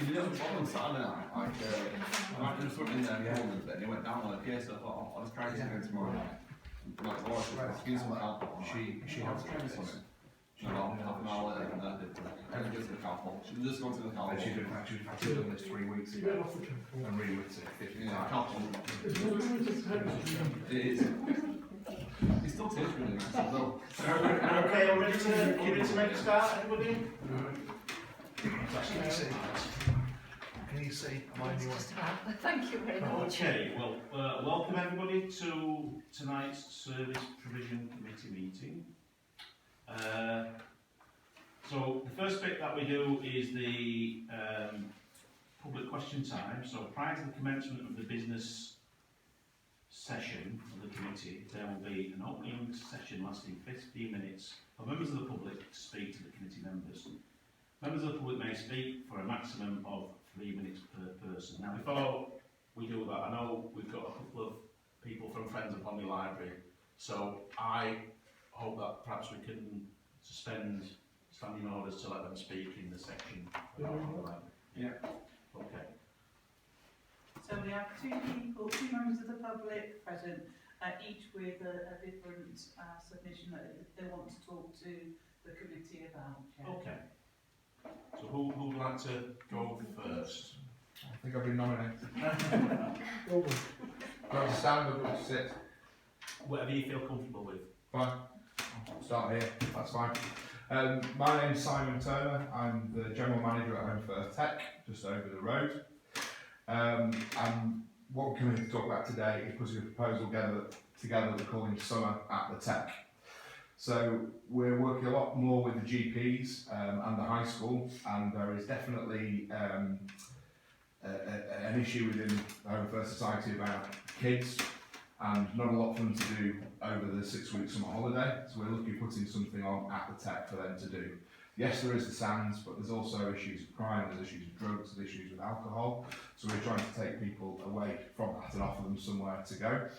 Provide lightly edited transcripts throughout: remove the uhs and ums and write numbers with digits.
he did have a problem Saturday night. I just went in there and called him, and he went down on a case. So I thought, I'll just try this again tomorrow night. Like, oh, excuse me, alcohol. She has tried this. No, half an hour later, and I didn't go to the council. She just go to the council. And she'd had to done this 3 weeks ago and rewritten it 50 Yeah, times. council. It is. It still tastes really nice as well. Okay, are we ready to make a start, everybody? Can you see? Am I in your way? Thank you very much. Okay, well, welcome everybody to tonight's Service Provision Committee meeting. So the first bit that we do is the public question time. So prior to the commencement of the business session of the committee, there will be an opening session lasting 15 minutes for members of the public to speak to the committee members. Members of the public may speak for a maximum of 3 minutes per person. Now, before we do that, I know we've got a couple of people from Friends of Pondy Library, so I hope that perhaps we can suspend standing orders to let them speak in the section about Pondy Library. Yeah. Okay. So we have two members of the public present, each with a different submission that they want to talk to the committee about. Yeah. Okay. So who would like to go first? I think I've been nominated. Do I have to stand or do I have to sit? Whatever you feel comfortable with. Fine. I'll start here, that's fine. My name's Simon Turner. I'm the General Manager at Home First Tech, just over the road. And what we're coming to talk about today is putting a proposal together we're calling Summer at the Tech. So we're working a lot more with the GPs and the high school, and there is definitely an issue within the Home First Society about kids, and not a lot for them to do over the 6-week summer holiday. So we're looking at putting something on at the Tech for them to do. Yes, there is the SANS, but there's also issues of crime, there's issues of drugs, there's issues with alcohol. So we're trying to take people away from that and offer them somewhere to go.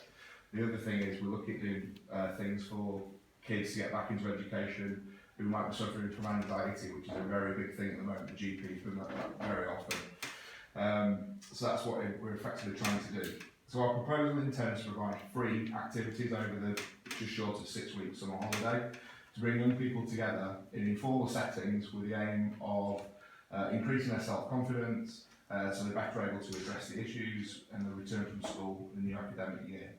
The other thing is we're looking at doing things for kids to get back into education who might be suffering from anxiety, which is a very big thing at the moment. The GPs bring that up very often. So that's what we're effectively trying to do. So our proposal intends to provide free activities over the just short of 6-week summer holiday to bring young people together in informal settings with the aim of increasing their self-confidence so they're better able to address the issues and the return from school in the new academic year.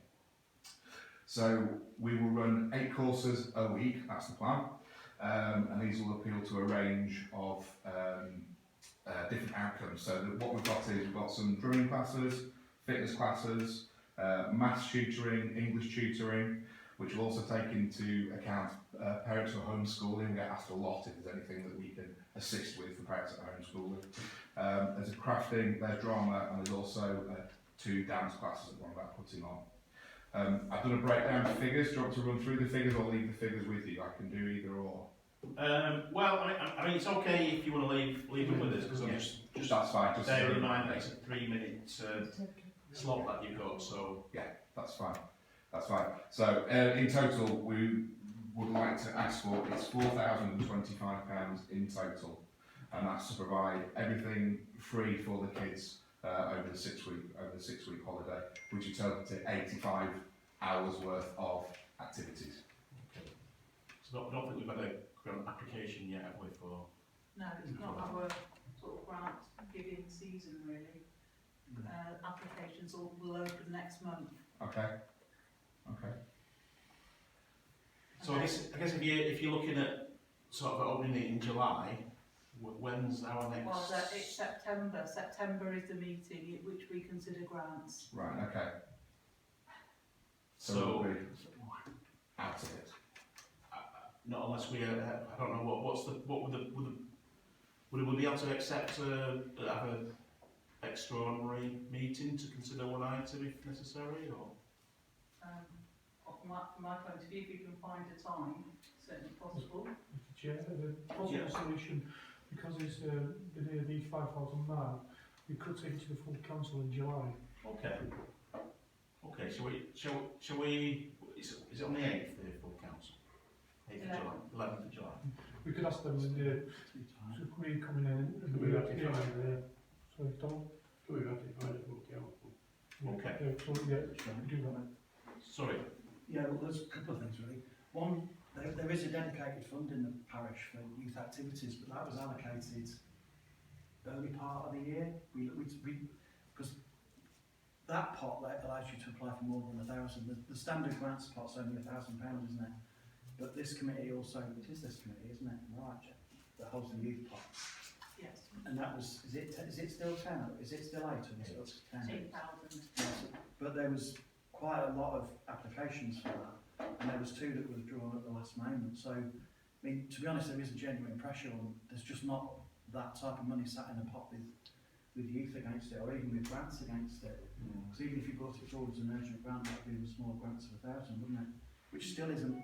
So we will run 8 courses a week, that's the plan, and these will appeal to a range of different outcomes. So what we've got is we've got some drumming classes, fitness classes, maths tutoring, English tutoring, which will also take into account parents who are homeschooling. We get asked a lot if there's anything that we can assist with for parents that are homeschooling. There's a crafting, there's drama, and there's also 2 dance classes that we're about putting on. I've done a breakdown of figures. Do you want to run through the figures or leave the figures with you? I can do either or. Well, I mean, it's okay if you want to leave them with us, because I'm just That's fine. Just bear in mind that it's a 3-minute slot that you've got, so... Yeah, that's fine. That's fine. So in total, we would like to ask for, it's £4,025 in total, and that's to provide everything free for the kids over the 6-week holiday, which is total to 85 hours worth of activities. Okay. So I don't think we've had a grant application yet, have we, for... No, it's not our sort of grant giving season really. Applications will open next month. Okay. Okay. So I guess if you're looking at sort of opening it in July, when's our next... Well, it's September. September is the meeting at which we consider grants. Right. Okay. So So we'll be out of it. not unless we, I don't know, would we be able to accept have a extraordinary meeting to consider one item if necessary, or? From my point of view, if you can find a time, certainly possible. Mr Chair, the possible solution, because it's the near the 5,000 now, we could take it to the full council in July. Okay. Okay, shall we, is it on the 8th, the full council? 8th of July, 11th of July? We could ask them to agree coming in and we have to So don't, We've got to find a full council. Okay. so we do that. Sorry. Yeah, well, there's a couple of things really. One, there is a dedicated fund in the parish for youth activities, but that was allocated early part of the year. Because that pot that allows you to apply for more than 1,000. The standard grants pot's only £1,000, isn't it? But this committee also, it is this committee, isn't it? Right, that holds the youth pot. Yes, And that was, is it still 10? Is it still 8 or is it up to 10? 2,000. Yes, but there was quite a lot of applications for that, and there was 2 that were withdrawn at the last moment. So, I mean, to be honest, there is a genuine pressure on. There's just not that type of money sat in a pot with youth against it, or even with grants against it. Because even if you brought it forward as an urgent grant, that would be the small grants of 1,000, wouldn't it? Which still isn't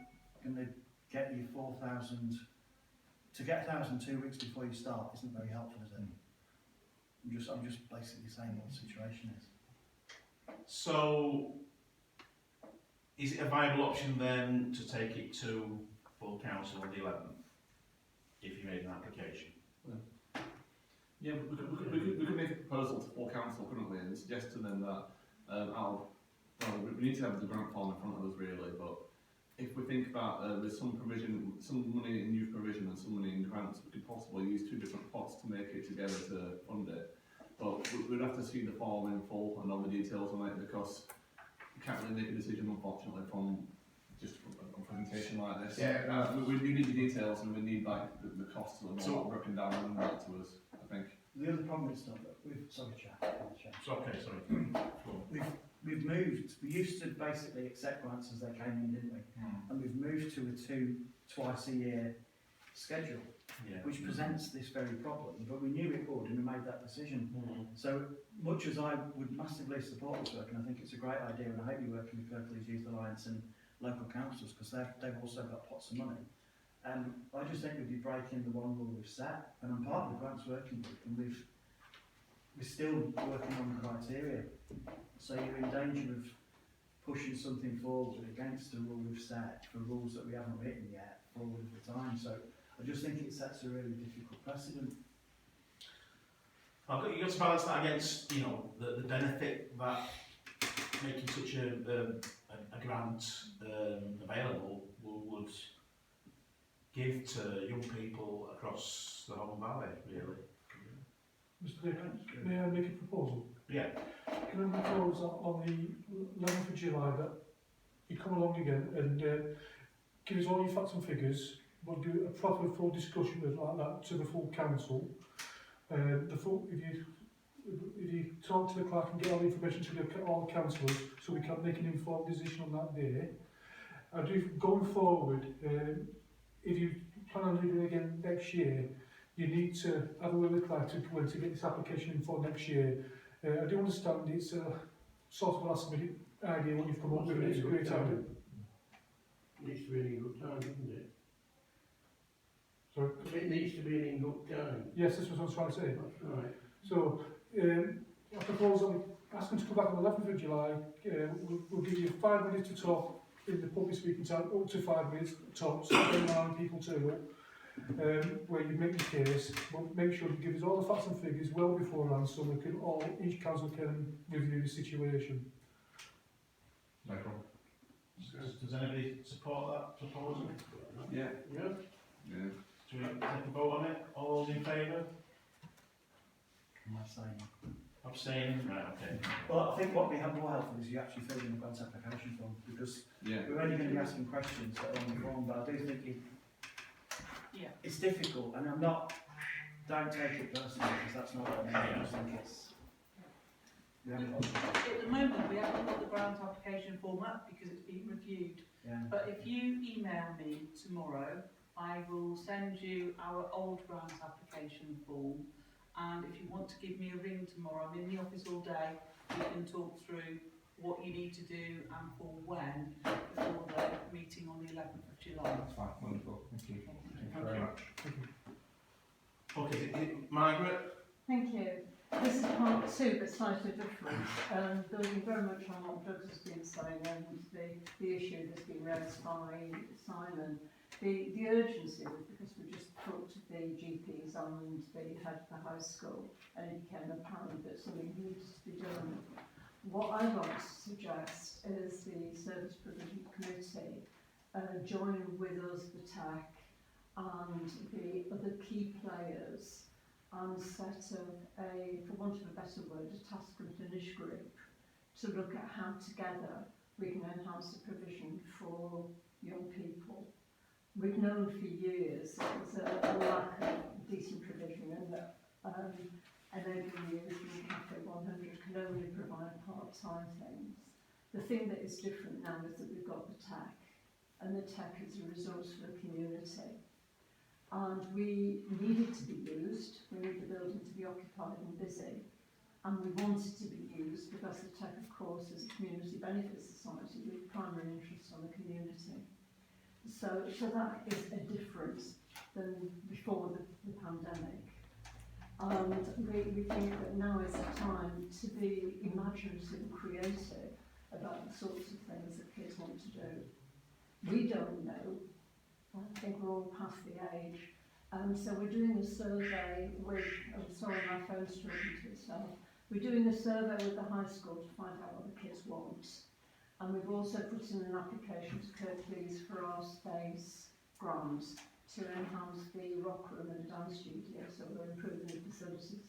going to get you 4,000. To get 1,000 2 weeks before you start isn't very helpful, is it? I'm just basically saying what the situation is. So, is it a viable option then to take it to full council on the 11th, if you made an application? Yeah, we could make a proposal to full council, couldn't we, and suggest to them that we need to have the grant form in front of us really, but if we think about there's some provision, some money in youth provision and some money in grants, we could possibly use 2 different pots to make it together to fund it. But we'd have to see the form in full and all the details on it, because we can't really make a decision, unfortunately, from just a presentation like this. Yeah, we need the details, and we need like the costs of them all broken down and that to us, I think. The other problem is that sorry, Chair. It's okay, sorry. We've moved. We used to basically accept grants as they came in, didn't we? And we've moved to a twice a year schedule, Yeah. which presents this very problem. But we knew it would, and we made that decision. So much as I would massively support this work, and I think it's a great idea, and I hope you're working with Kirklees Youth Alliance and local councils, because they've also got pots of money. I just think we'd be breaking the one rule we've set, and I'm part of the grants working group, and we're still working on the criteria. So you're in danger of pushing something forward against the rule we've set for rules that we haven't written yet for all of the time. So I just think it sets a really difficult precedent. You've got to balance that against, the benefit that making such a grant available would give to young people across the Holland Valley, really. Mr. Dick, may I make a proposal? Yeah. Can I propose that on the 11th of July that you come along again and give us all your facts and figures, we'll do a proper full discussion like that to the full council. If you talk to the clerk and get all the information to all the councillors so we can make an informed decision on that day. I do, going forward, if you plan on doing it again next year, you need to have a word with the clerk to get this application in for next year. I do understand it's a sort of last minute idea when you've come up with it, it's a great idea. It needs to be in good time, doesn't it? Sorry? It needs to be in good time. Yes, this was what I was trying to say. That's right. So, I propose that we ask them to come back on the 11th of July. We'll give you 5 minutes to talk in the public speaking time, up to 5 minutes tops, depending on how many people turn up. Where you make the case, but make sure you give us all the facts and figures well beforehand so we can each council can review the situation. no problem. Does anybody support that proposal? Yeah. Yeah. Yeah. Do we take a vote on it? All those in favour? Am I saying? Abstaining? Right, okay. Well, I think what we have more helpful is you actually fill in the grant application form, because we're only going to be asking questions that are on the form, but I do think it's difficult, and don't take it personally, because that's not what I mean. I just think it's... At the moment, we haven't got the grant application form up because it's been reviewed. Yeah. But if you email me tomorrow, I will send you our old grant application form. And if you want to give me a ring tomorrow, I'm in the office all day, we can talk through what you need to do and for when before the meeting on the 11th of July. That's fine, wonderful, thank you. Thank you very much. Okay, Margaret? Thank you. This is part 2, but slightly different. Building very much on what Doug has been saying and the issue that's been raised by Simon. The urgency was because we just talked to the GPs and the head of the high school, and it became apparent determined that something needs to be done. What I want to suggest is the Service Provision Committee join with us, the TAC, and the other key players, and set up a, for want of a better word, a task and finish group to look at how together we can enhance the provision for young people. We've known for years there's a lack of decent provision, and that enabling youth and Cafe 100 can only provide part-time things. The thing that is different now is that we've got the TAC, and the TAC is a resource for the community. And we need it to be used, we need the building to be occupied and busy, and we want it to be used because the TAC, of course, is a community benefit society with primary interest on the community. So that is a difference than before the pandemic. And we think that now is the time to be imaginative and creative about the sorts of things that kids want to do. We don't know. I think we're all past the age. So we're doing a survey with, I'm sorry, my phone's talking to itself. We're doing a survey with the high school to find out what the kids want. And we've also put in an application to Kirklees for our space grant to enhance the rock room and the dance studio, so we're improving the facilities.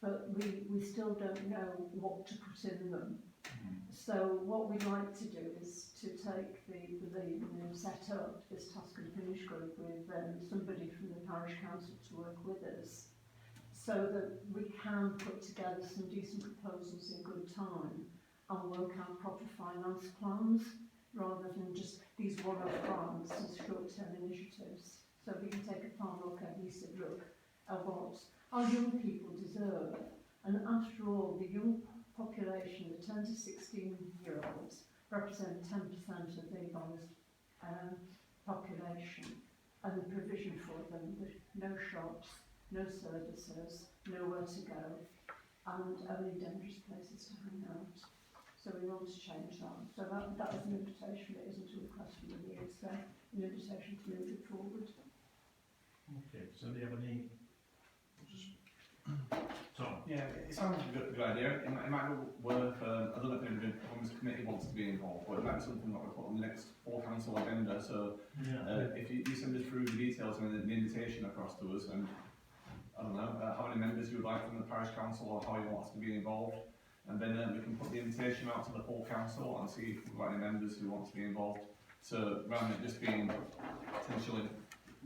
But we still don't know what to put in them. So what we'd like to do is to take the lead and set up this task and finish group with somebody from the parish council to work with us, so that we can put together some decent proposals in good time and work out proper finance plans, rather than just these one-off grants and short-term initiatives. So we can take a far more cohesive look at what our young people deserve. And after all, the young population, the 10 to 16-year-olds, represent 10% of the Ebola population, and the provision for them with no shops, no services, nowhere to go, and only dangerous places to hang out. So we want to change that. So that is an invitation. It isn't a request from me, it's an invitation to move it forward. Okay, so do you have any? Tom? Yeah, it sounds like a good idea. It might be worth, I don't know if anybody from this committee wants to be involved, but it might be something that we put on the next full council agenda. So if you send us through the details and the invitation across to us, and I don't know, how many members you would like from the parish council or how you want us to be involved, and then we can put the invitation out to the full council and see if we've got any members who want to be involved. So rather than it just being potentially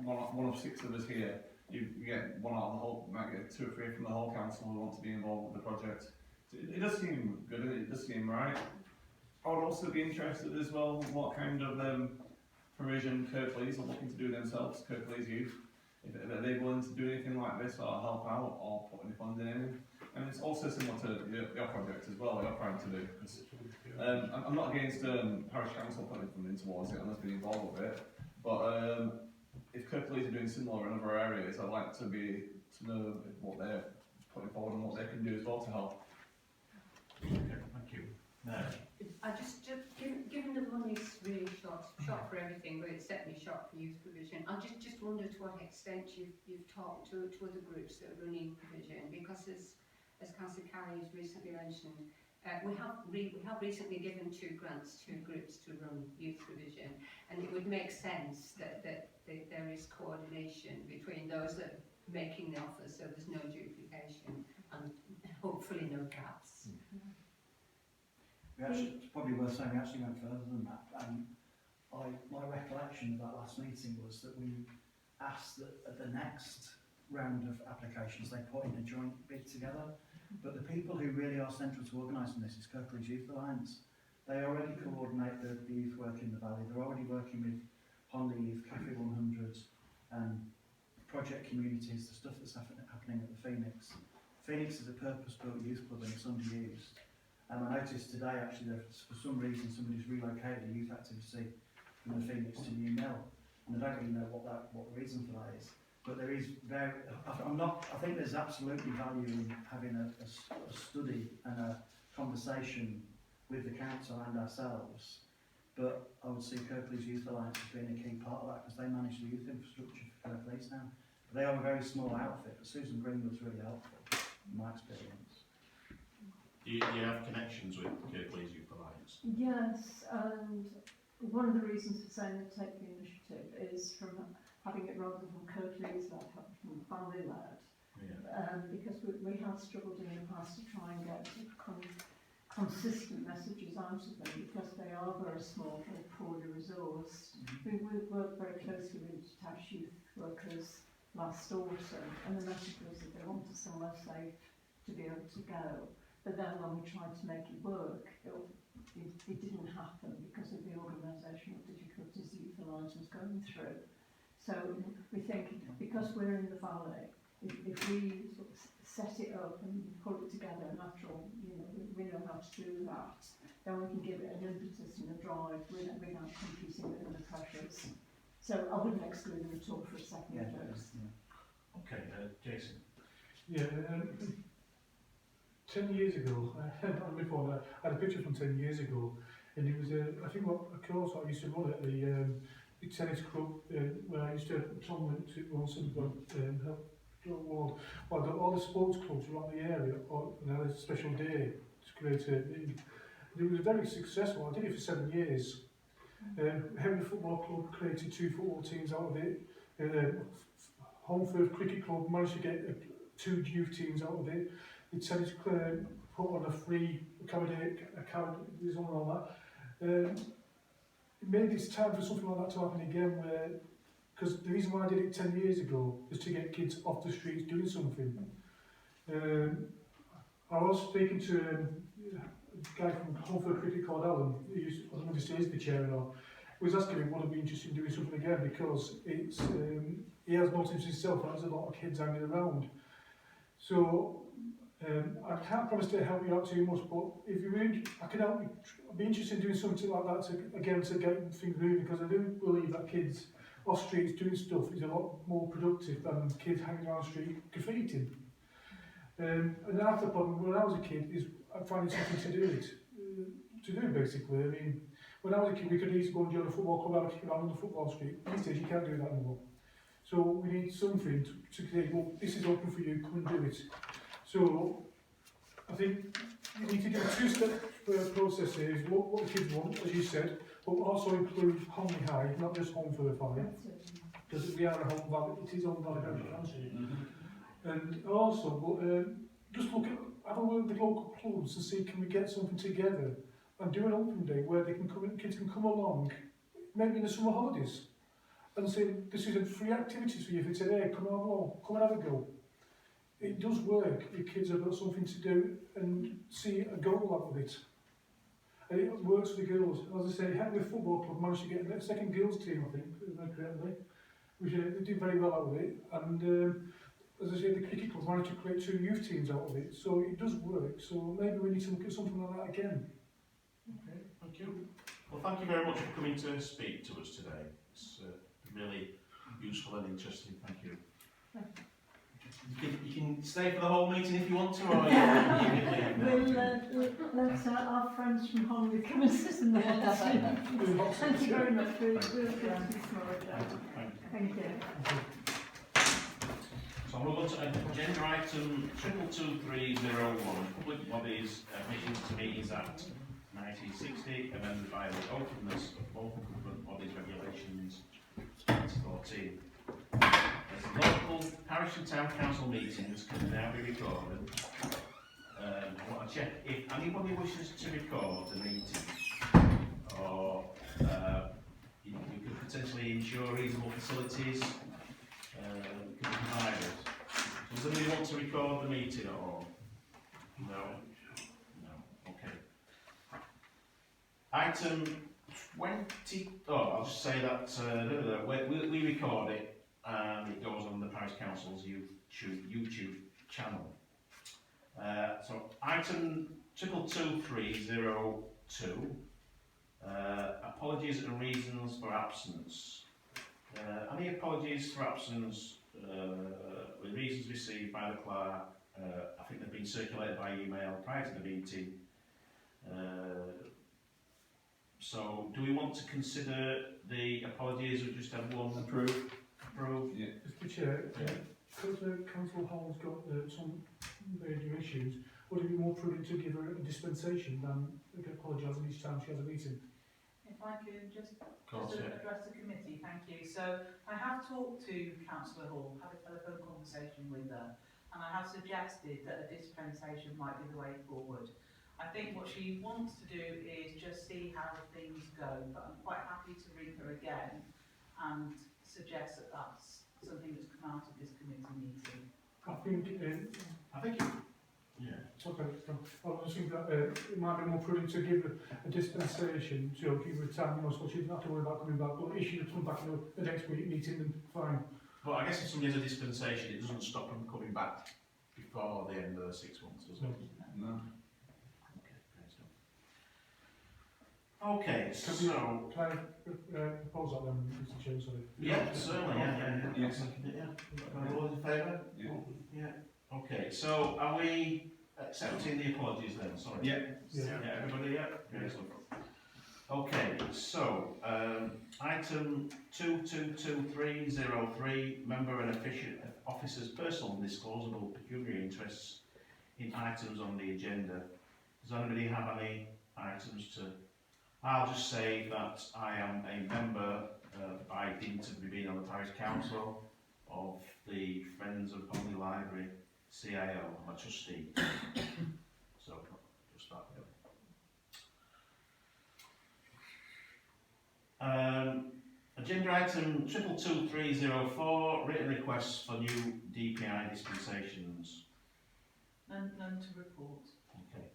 one of 6 of us here, you get one out of the whole, might get 2 or 3 from the whole council who want to be involved with the project. So it does seem good, it does seem right. I would also be interested as well what kind of provision Kirklees are looking to do themselves, Kirklees Youth. If are they willing to do anything like this or help out or put any funding in. And it's also similar to your project as well, you're trying to do. I'm not against parish council putting funding towards it unless being involved with it, but if Kirklees are doing similar in other areas, I'd like to know what they're putting forward and what they can do as well to help. Okay, thank you. I just given the money's really short for everything, but it's certainly short for youth provision. I just wonder to what extent you've talked to other groups that are running provision, because as Councillor Carey has recently mentioned, we have recently given 2 grants to groups to run youth provision, and it would make sense that there is coordination between those that are making the offers, so there's no duplication and hopefully no gaps. It's probably worth saying we actually went further than that. My recollection of that last meeting was that we asked that at the next round of applications they put in a joint bid together. But the people who really are central to organising this is Kirklees Youth Alliance. They already coordinate the youth work in the valley. They're already working with Honley Youth, Cafe 100, project communities, the stuff that's happening at the Phoenix. Phoenix is a purpose-built youth club and it's underused. I noticed today actually that for some reason somebody's relocated a youth activity from the Phoenix to New Mill, and I don't really know what the reason for that is. But there is I think there's absolutely value in having a study and a conversation with the council and ourselves. But I would see Kirklees Youth Alliance as being a key part of that, because they manage the youth infrastructure for Kirklees now. But they are a very small outfit, but Susan Greenwood's really helpful, in my experience. Do you have connections with Kirklees Youth Alliance? Yes, and one of the reasons for saying to take the initiative is from having it rather from Kirklees led, from family led. Yeah. Because we have struggled in the past to try and get consistent messages out of them because they are very small, very poorly resourced. We worked very closely with detached youth workers last autumn, and the message was that they wanted somewhere safe to be able to go. But then when we tried to make it work, it didn't happen because of the organisational difficulties the Youth Alliance was going through. So we think because we're in the valley, if we sort of set it up and pull it together, and after all, we know how to do that, then we can give it an impetus and a drive without competing with the pressures. So I wouldn't exclude them at all for a second dose. Okay, Jason. Yeah, 10 years ago, on my phone, I had a picture from 10 years ago, and it was I think what a course I used to run at the tennis club where I used to have a tournament to run some award. Well, all the sports clubs around the area and had a special day to create a league. It was very successful. I did it for 7 years. Henry Football Club created 2 football teams out of it. Holmford Cricket Club managed to get 2 youth teams out of it. The tennis club put on a free academy and all that. Maybe it's time for something like that to happen again, because the reason why I did it 10 years ago was to get kids off the streets doing something. I was speaking to a guy from Holmford Cricket called Alan, I don't know if he stays the chair or not, he was asking me would I be interested in doing something again because it's he has noticed himself that there's a lot of kids hanging around. So I can't promise to help you out too much, but if you're I can help you. I'd be interested in doing something like that to get things moving, because I do believe that kids off streets doing stuff is a lot more productive than kids hanging around the street graffitiing. And half the problem when I was a kid is finding something to do basically. I mean, when I was a kid we could easily go and join a football club out around on the football street. These days you can't do that anymore. So we need something to say, well, this is open for you, come and do it. So I think you need to do a 2-step process here, is what the kids want, as you said, but also include Holmley High, not just Holmford High, because we are a home valley, it is owned by the Parish Council. And also, just have a word with the local clubs and see can we get something together and do an open day where kids can come along, maybe in the summer holidays, and say this is a free activity for you for today, come along, come and have a go. It does work, the kids have got something to do and see a goal out of it. And it works for the girls. As I say, Henley Football Club managed to get a second girls team, I think, correctly, which they did very well out of it. And as I say, the cricket club managed to create 2 youth teams out of it, so it does work. So maybe we need to look at something like that again. Okay, thank you. Well, thank you very much for coming to speak to us today. It's really useful and interesting. Thank you. You can stay for the whole meeting if you want to, or you We'll let our friends from Holly come and sit in the hot seat. Thank you very much for your Thank you. So we'll go to agenda item 22301, Public Bodies Admissions to Meetings Act 1960, amended by the Openness of Local Government Bodies Regulations 2014. As local parish and town council meetings can now be recorded, I want to check if anybody wishes to record the meeting, or you could potentially ensure reasonable facilities could be provided. Does anybody want to record the meeting at all? No? No. Okay. Item 20, I'll just say that we record it and it goes on the Parish Council's YouTube channel. So item 22302, apologies and reasons for absence. Any apologies for absence with reasons received by the clerk, I think they've been circulated by email prior to the meeting. So do we want to consider the apologies or just have one? Approved. Yeah. Mr. Chair, because Council Hall's got some major issues, would it be more prudent to give her a dispensation than apologising each time she has a meeting? If I could just course, yeah. address the committee, thank you. So I have talked to Councillor Hall, had a telephone conversation with her, and I have suggested that a dispensation might be the way forward. I think what she wants to do is just see how things go, but I'm quite happy to ring her again and suggest that that's something that's come out of this committee meeting. I think, I think, yeah. okay, I was thinking that it might be more prudent to give her a dispensation, so give her time, so she doesn't have to worry about coming back, but if she comes back in the next week meeting, then fine. But I guess if somebody has a dispensation, it doesn't stop them coming back before the end of the 6 months, does it? No. Okay, great stuff. Okay, so... Can I propose that then, Mr Chair, sorry? Yeah, certainly, yeah. Yes. All those in favour? Yeah. Yeah. Okay, so are we accepting the apologies then? Sorry. Yeah. Yeah. Yeah, everybody, yeah? Great stuff. Okay, so, item 222303, member and officer's personal and disclosable pecuniary interests in items on the agenda. Does anybody have any items to... I'll just say that I am a member, by dint of being on the parish council, of the Friends of Pony Library CIO. I'm a trustee. So, just that. Agenda item 22304, written requests for new DPI dispensations. None to report. Okay.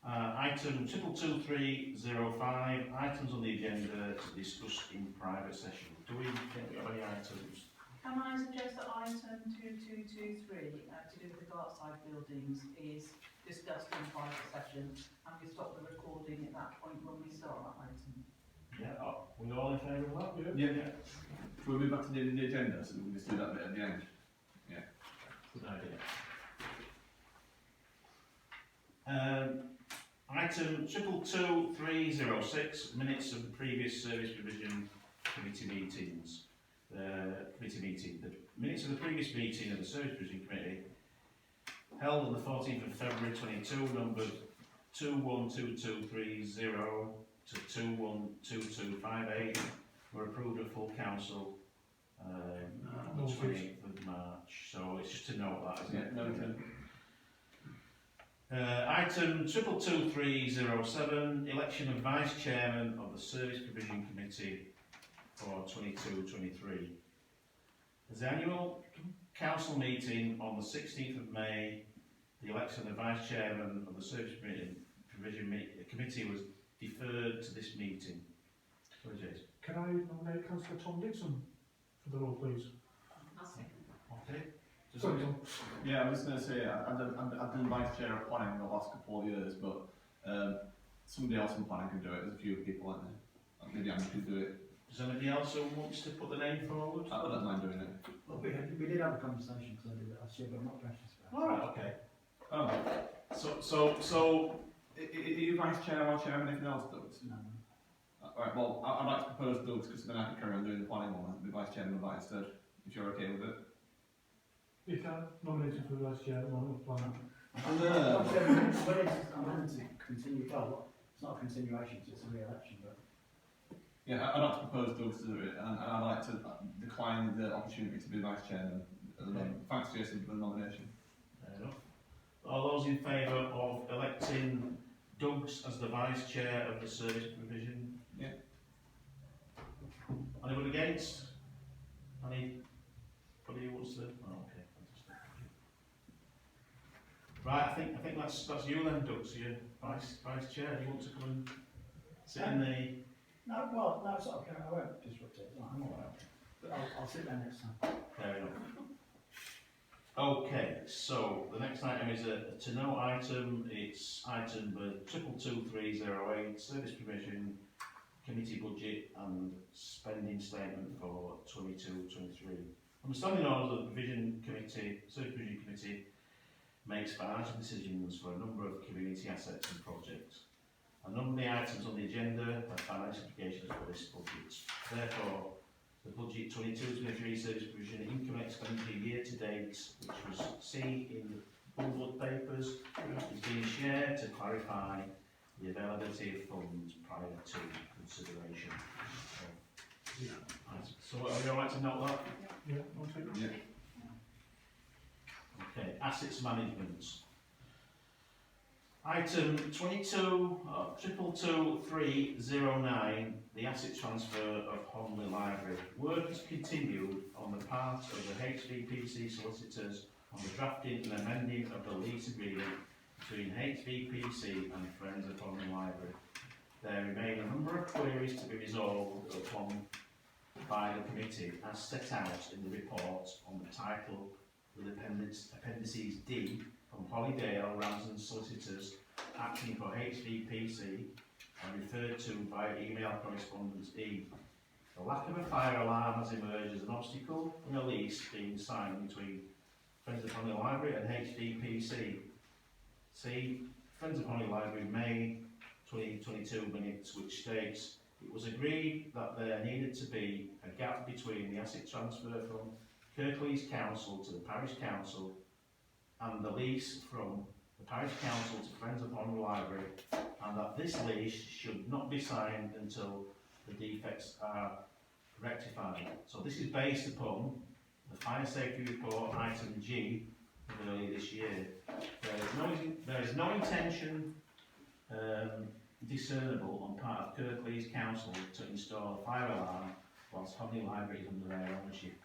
Item 22305, items on the agenda to discuss in private session. Do we think we have any items? Can I suggest that item 2223, to do with the Gartside buildings, is discussed in private session, and we stop the recording at that point when we start that item? Yeah, we all in favour of that? Yeah. Shall we move back to the end of the agenda, so we can just do that bit at the end? Good idea. Item 22306, minutes of the previous service provision committee meetings. The minutes of the previous meeting of the service provision committee, held on the 14th of February 22, numbered 212230 to 212258, were approved at full council on the 28th of March. So it's just to note that, isn't it? No, Item 22307, election of vice chairman of the service provision committee for 22-23. As the annual council meeting on the 16th of May, the election of vice chairman of the service provision committee was deferred to this meeting. Sorry, Jason. Can I nominate Councillor Tom Dixon for the role, please? I'll second. Okay. Sorry, Tom. Yeah, I was going to say, I've done vice chair of planning the last couple of years, but somebody else in planning can do it. There's a few people, aren't there? Maybe Andy could do it. Does anybody else who wants to put the name forward? I don't mind doing it. Well, we did have a conversation because I did it last year, but I'm not precious about it. All right, okay. Oh, so, are you vice chair or chairman? Anything else, Douglas? No. Right, well, I'd like to propose Douglas because then I can carry on doing the planning one and be vice chairman of that instead, if you're okay with it. You can nominate him for the vice chair of planning. I'm willing to continue, well, it's not a continuation, it's a re-election, but... Yeah, I'd like to propose Douglas to do it, and I'd like to decline the opportunity to be vice chairman at the moment. Thanks, Jason, for the nomination. Fair enough. All those in favour of electing Douglas as the vice chair of the service provision? Yeah. Anyone against? Anybody who wants to? Oh, okay, fantastic. Right, I think that's you then, Doug. So you're vice chair. Do you want to come and sit in the? No, well, no, it's not okay, I won't disrupt it, no, I'm alright. But I'll sit there next time. Fair enough. Okay, so the next item is a to know item. It's item 22308, service provision committee budget and spending statement for 22-23. Understanding orders of the service provision committee makes financial decisions for a number of community assets and projects. A number of the items on the agenda have financial implications for this budget. Therefore, the budget 22-23 service provision income expenditure year to date, which was seen in the Bullwood papers, chair to clarify the availability of funds prior to consideration. So are we alright to note that? Yeah, okay. Yeah. Okay, assets management. Item 222309, the asset transfer of Honley Library. Work has continued on the part of the HVPC solicitors on the drafting and amending of the lease agreement between HVPC and Friends of Honley Library. There remain a number of queries to be resolved upon by the committee as set out in the report on the title with appendices D from Hollydale Ramsden solicitors acting for HVPC and referred to by email correspondence E. The lack of a fire alarm has emerged as an obstacle in a lease being signed between Friends of Honley Library and HVPC. See Friends of Honley Library May 2022 minutes, which states it was agreed that there needed to be a gap between the asset transfer from Kirklees Council to the Parish Council and the lease from the Parish Council to Friends of Honley Library, and that this lease should not be signed until the defects are rectified. So this is based upon the fire safety report item G from earlier this year. There is no intention discernible on part of Kirklees Council to install a fire alarm whilst Honley Library is under their ownership.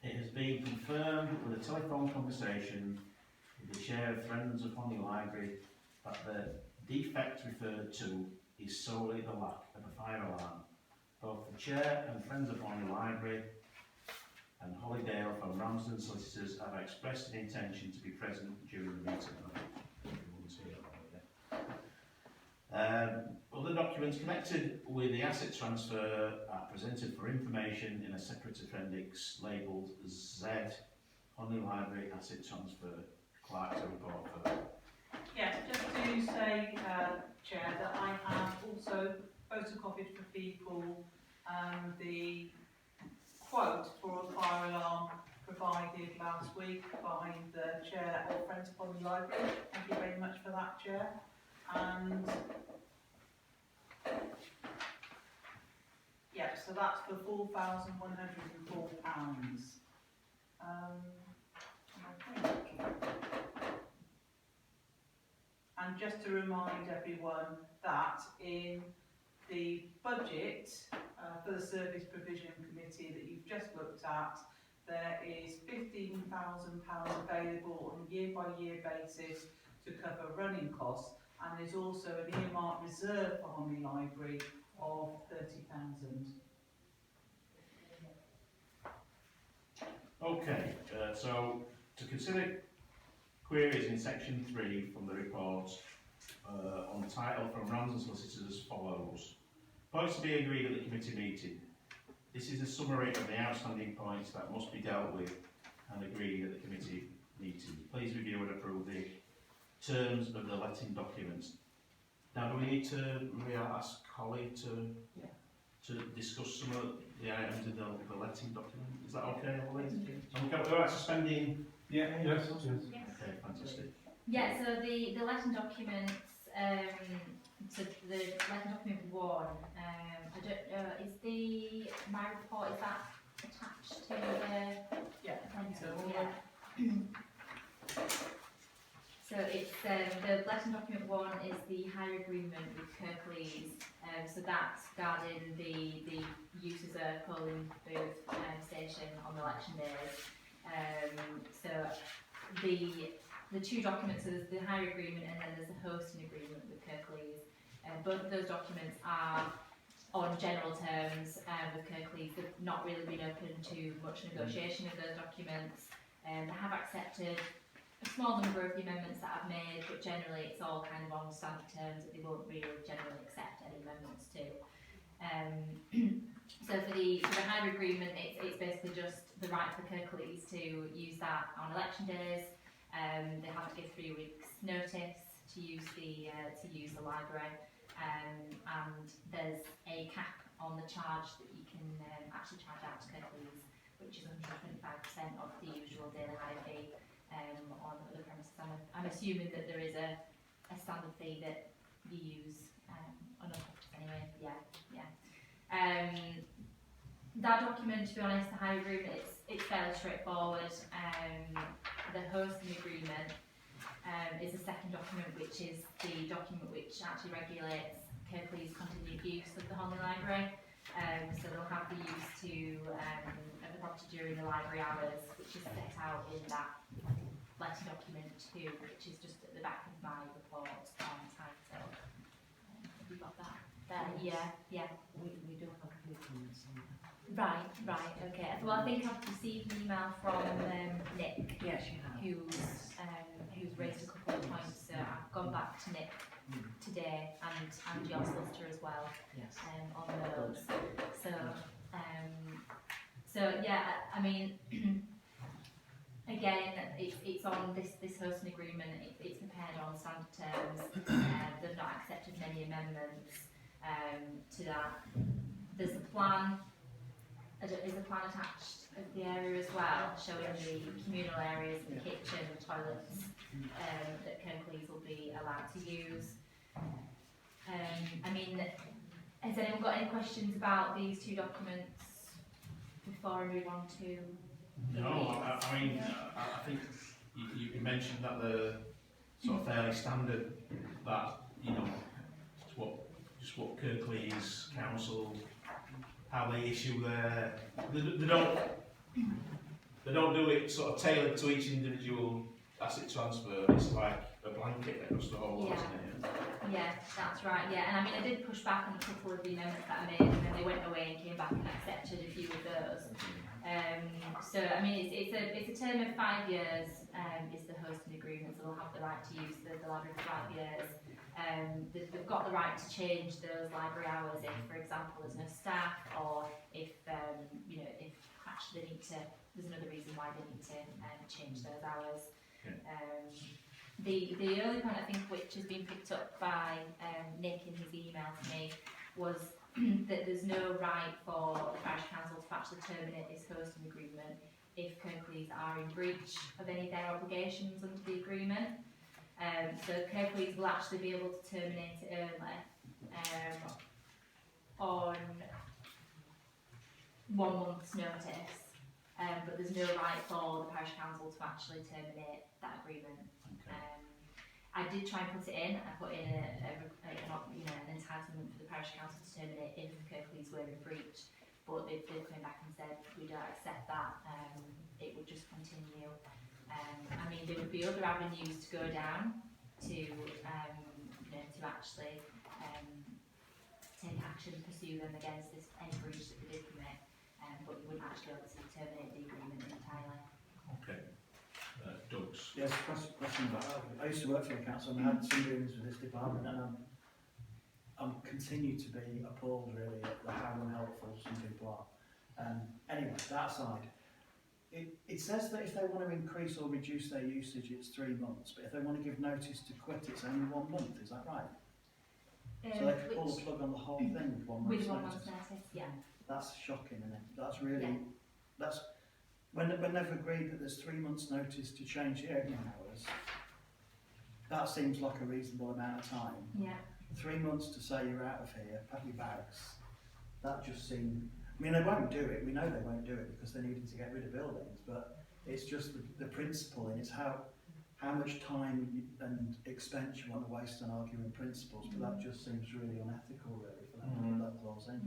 It has been confirmed with a telephone conversation with the chair of Friends of Honley Library that the defect referred to is solely the lack of a fire alarm. Both the chair and Friends of Honley Library and Hollydale from Ramsden solicitors have expressed an intention to be present during the meeting. Other documents connected with the asset transfer are presented for information in a separate appendix labelled Z, Honley Library Asset Transfer, Clerk to report for. Yes, just to say, Chair, that I have also photocopied for people the quote for a fire alarm provided last week by the Chair of Friends of Honley Library. Thank you very much for that, Chair. And yeah, so that's for £4,104. And just to remind everyone that in the budget for the Service Provision Committee that you've just looked at, there is £15,000 available on a year-by-year basis to cover running costs, and there's also an earmarked reserve for Honley Library of 30,000. Okay, so to consider queries in section 3 from the report on the title from Ramsden solicitors as follows. Points to be agreed at the committee meeting. This is a summary of the outstanding points that must be dealt with and agreed at the committee meeting. Please review and approve the terms of the letting documents. Now, do we need to ask Holly to discuss some of the items in the letting document? Is that okay, Holly? We're right suspending? Yeah. Yes, yes. Okay, fantastic. Yeah, so the letting documents, so the letting document 1, I don't know, is my report, is that attached to the... Yeah, yeah. So it's, the letting document 1 is the hire agreement with Kirklees, so that's regarding the use as a polling booth station on election days. So the two documents, so there's the hire agreement and then there's the hosting agreement with Kirklees. Both of those documents are on general terms with Kirklees. They've not really been open to much negotiation of those documents. They have accepted a small number of the amendments that I've made, but generally it's all kind of on standard terms that they won't really generally accept any amendments to. So for the hire agreement, it's basically just the right for Kirklees to use that on election days. They have to give 3 weeks notice to use the library, and there's a cap on the charge that you can actually charge out to Kirklees, which is 125% of the usual daily hire fee on other premises I'm assuming that there is a standard fee that you use on other properties anyway. That document, to be honest, the hire agreement, it's fairly straightforward. The hosting agreement is the second document, which is the document which actually regulates Kirklees' continued use of the Hornley Library. So they'll have the use of the property during the library hours, which is set out in that letter document too, which is just at the back of my report title. Have you got that? Yeah. We don't have documents on that. Right, okay. Well, I think I've received an email from Nick, Yes, you have. who's raised a couple of points, so I've gone back to Nick today and your solicitor as well Yes. on those. So yeah, I mean, again, it's on this hosting agreement. It's prepared on standard terms. They've not accepted many amendments to that. There's a plan. Is a plan attached of the area as well, showing the communal areas, the kitchen, the toilets that Kirklees will be allowed to use. I mean, has anyone got any questions about these two documents before I move on to? No, I mean, I think you mentioned that the sort of fairly standard that, you know, just what Kirklees Council, how they issue their, they don't do it sort of tailored to each individual asset transfer. It's like a blanket across the whole lot, isn't it? Yeah, that's right. Yeah, and I mean, I did push back on a couple of the amendments that I made, and then they went away and came back and accepted a few of those. So I mean, it's a term of 5 years. Is the hosting agreement, so they'll have the right to use the library for 5 years. They've got the right to change those library hours if, for example, there's no staff, or if you know, if actually they need to. There's another reason why they need to change those hours. The early point, I think, which has been picked up by Nick in his email to me, was that there's no right for the parish council to actually terminate this hosting agreement if Kirklees are in breach of any of their obligations under the agreement. So Kirklees will actually be able to terminate it early on 1 month's notice, but there's no right for the parish council to actually terminate that agreement. I did try and put it in. I put in an entitlement for the parish council to terminate if Kirklees were in breach, but they've come back and said we don't accept that. It would just continue. I mean, there would be other avenues to go down to to actually take action, pursue them against any breach that they did commit, but you wouldn't actually be able to terminate the agreement entirely. Okay. Doug's. Yes, question about that. I used to work for the council and I had some dealings with this department, and I'm continue to be appalled really at how unhelpful some people are. Anyway, that aside, it says that if they want to increase or reduce their usage, it's 3 months, but if they want to give notice to quit, it's only 1 month. Is that right? So they could pull the plug on the whole thing with 1 month's notice. Yeah. That's shocking, isn't it? That's really that's when they've agreed that there's 3 months' notice to change the opening hours. That seems like a reasonable amount of time. Yeah. 3 months to say you're out of here, pack your bags. That just seemed. I mean, they won't do it. We know they won't do it because they're needing to get rid of buildings. But it's just the principle, and it's how much time and expense you want to waste on arguing principles. But that just seems really unethical, really, for them to put that clause in.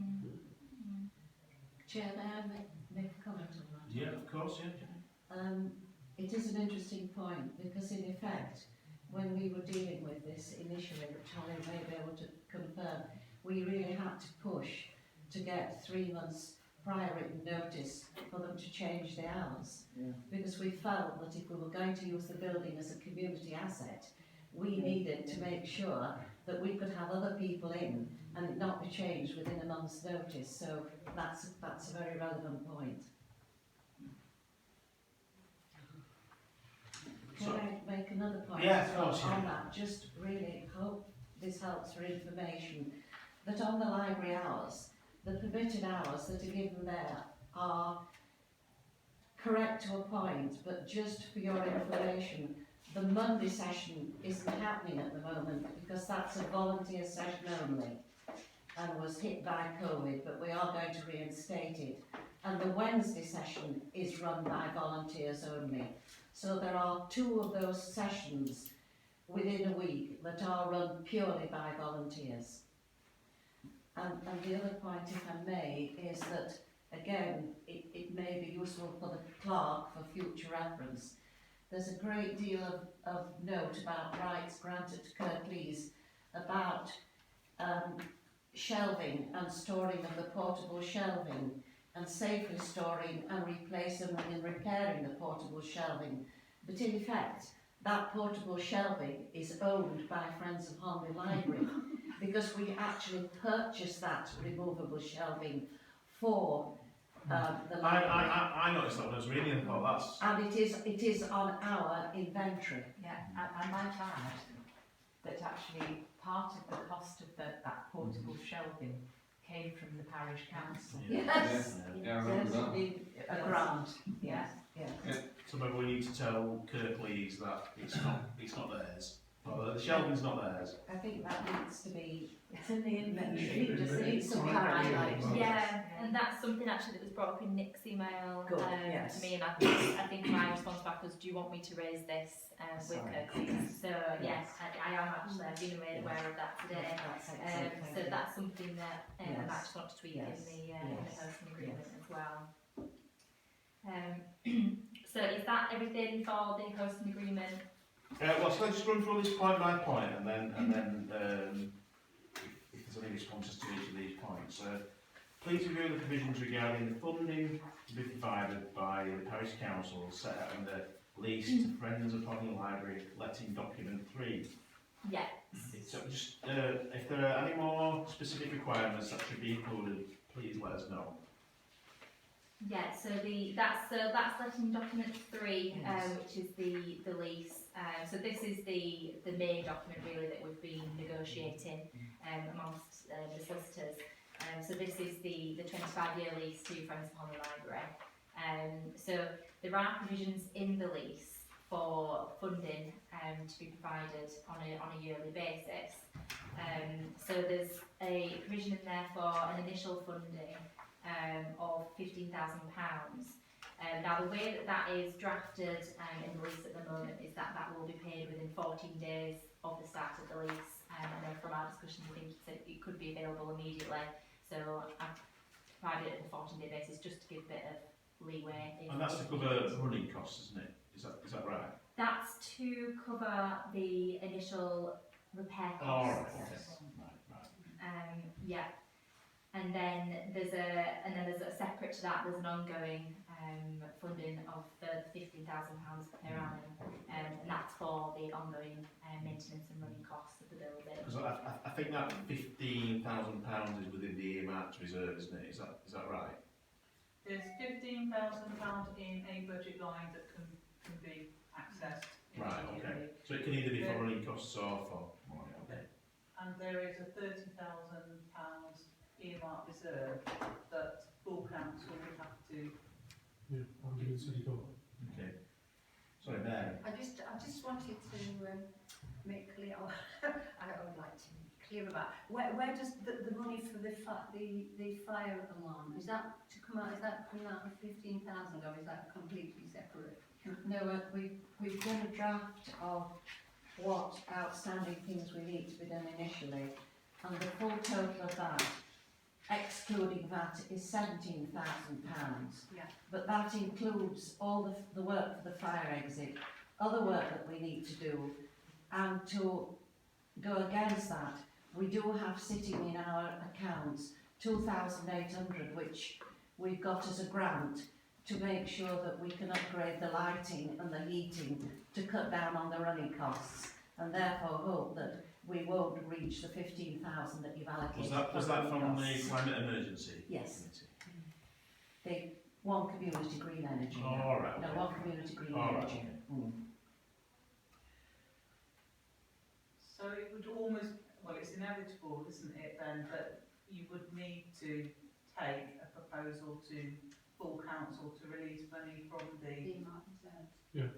Chair, may I make a comment on that? Yeah, of course, yeah. It is an interesting point because, in effect, when we were dealing with this initially, which Holly may be able to confirm, we really had to push to get 3 months prior written notice for them to change the hours. Yeah. Because we felt that if we were going to use the building as a community asset, we needed to make sure that we could have other people in and it not be changed within a month's notice. So that's a very relevant point. Can I make another point Yeah, of course, on that? Just really hope this helps for information, that on the library hours, the permitted hours that are given there are correct to a point, but just for your information, The Monday session isn't happening at the moment because that's a volunteer session only and was hit by COVID, but we are going to reinstate it. And the Wednesday session is run by volunteers only. So there are 2 of those sessions within a week that are run purely by volunteers. And the other point, if I may, is that, again, it may be useful for the clerk for future reference. There's a great deal of note about rights granted to Kirklees about shelving and storing of the portable shelving and safely storing and replacing and repairing the portable shelving. But in effect, that portable shelving is owned by Friends of Hornby Library because we actually purchased that removable shelving for the library. I noticed that when I was reading and thought that's... And it is on our inventory. Yeah, I might add that actually part of the cost of that portable shelving came from the parish council. Yes. Yeah, I remember that. A grant. Yes. Yes. So maybe we need to tell Kirklees that it's not theirs. Or the shelving's not theirs. I think that needs to be. It's in the inventory. It just needs some clarity. clarity. Yeah, and that's something actually that was brought up in Nick's email Good, yes. to me, and I think my response back was, do you want me to raise this with Kirklees? So yes, I am actually, I've been made aware of that today. So that's something that I might just want to tweak in the hosting agreement as well. So is that everything for the hosting agreement? Well, so let's just run through this point by point, and then if there's any responses to each of these points. Please review the provisions regarding the funding to be provided by the parish council set out in the lease to Friends of Hornby Library letting document 3. Yeah. So just if there are any more specific requirements that should be included, please let us know. Yeah, so that's letting document 3, which is the lease. So this is the main document really that we've been negotiating amongst the solicitors. So this is the 25-year lease to Friends of Hornby Library. So there are provisions in the lease for funding to be provided on a yearly basis. So there's a provision in there for an initial funding of £15,000. Now the way that is drafted in the lease at the moment is that will be paid within 14 days of the start of the lease. I know from our discussions I think you said it could be available immediately, so I've provided it at a 14-day basis just to give a bit of leeway. And that's to cover running costs, isn't it? Is that right? That's to cover the initial repair Oh, costs. right, right. Yeah. And then there's a separate to that. There's an ongoing funding of the £15,000 per annum, and that's for the ongoing maintenance and running costs of the building. Because I think that £15,000 is within the earmarked reserve, isn't it? Is that right? There's £15,000 in a budget line that can be accessed Right. immediately. Okay. So it can either be for running costs or for. Right, okay. And there is a £30,000 earmark reserve that full council would have to. Yeah, I'll give it to the go. Okay. Sorry, Mary. I just wanted to make clear, I would like to be clear about, where does the money for the fire alarm, is that to come out, is that coming out of 15,000 or is that completely separate? No, we've done a draft of what outstanding things we need to be done initially, and the full total of that, excluding that, is £17,000. Yeah. But that includes all the work for the fire exit, other work that we need to do, and to go against that, we do have sitting in our accounts 2,800, which we've got as a grant to make sure that we can upgrade the lighting and the heating to cut down on the running costs, and therefore hope that we won't reach the 15,000 that you've allocated. Was that from running the climate emergency? Yes. The One Community Green Energy. Oh, all right. No, Okay. One Community Green All right, Energy. okay. Mm. So it would almost, well, it's inevitable, isn't it, then, that you would need to take a proposal to full council to release money from the. Earmark reserve.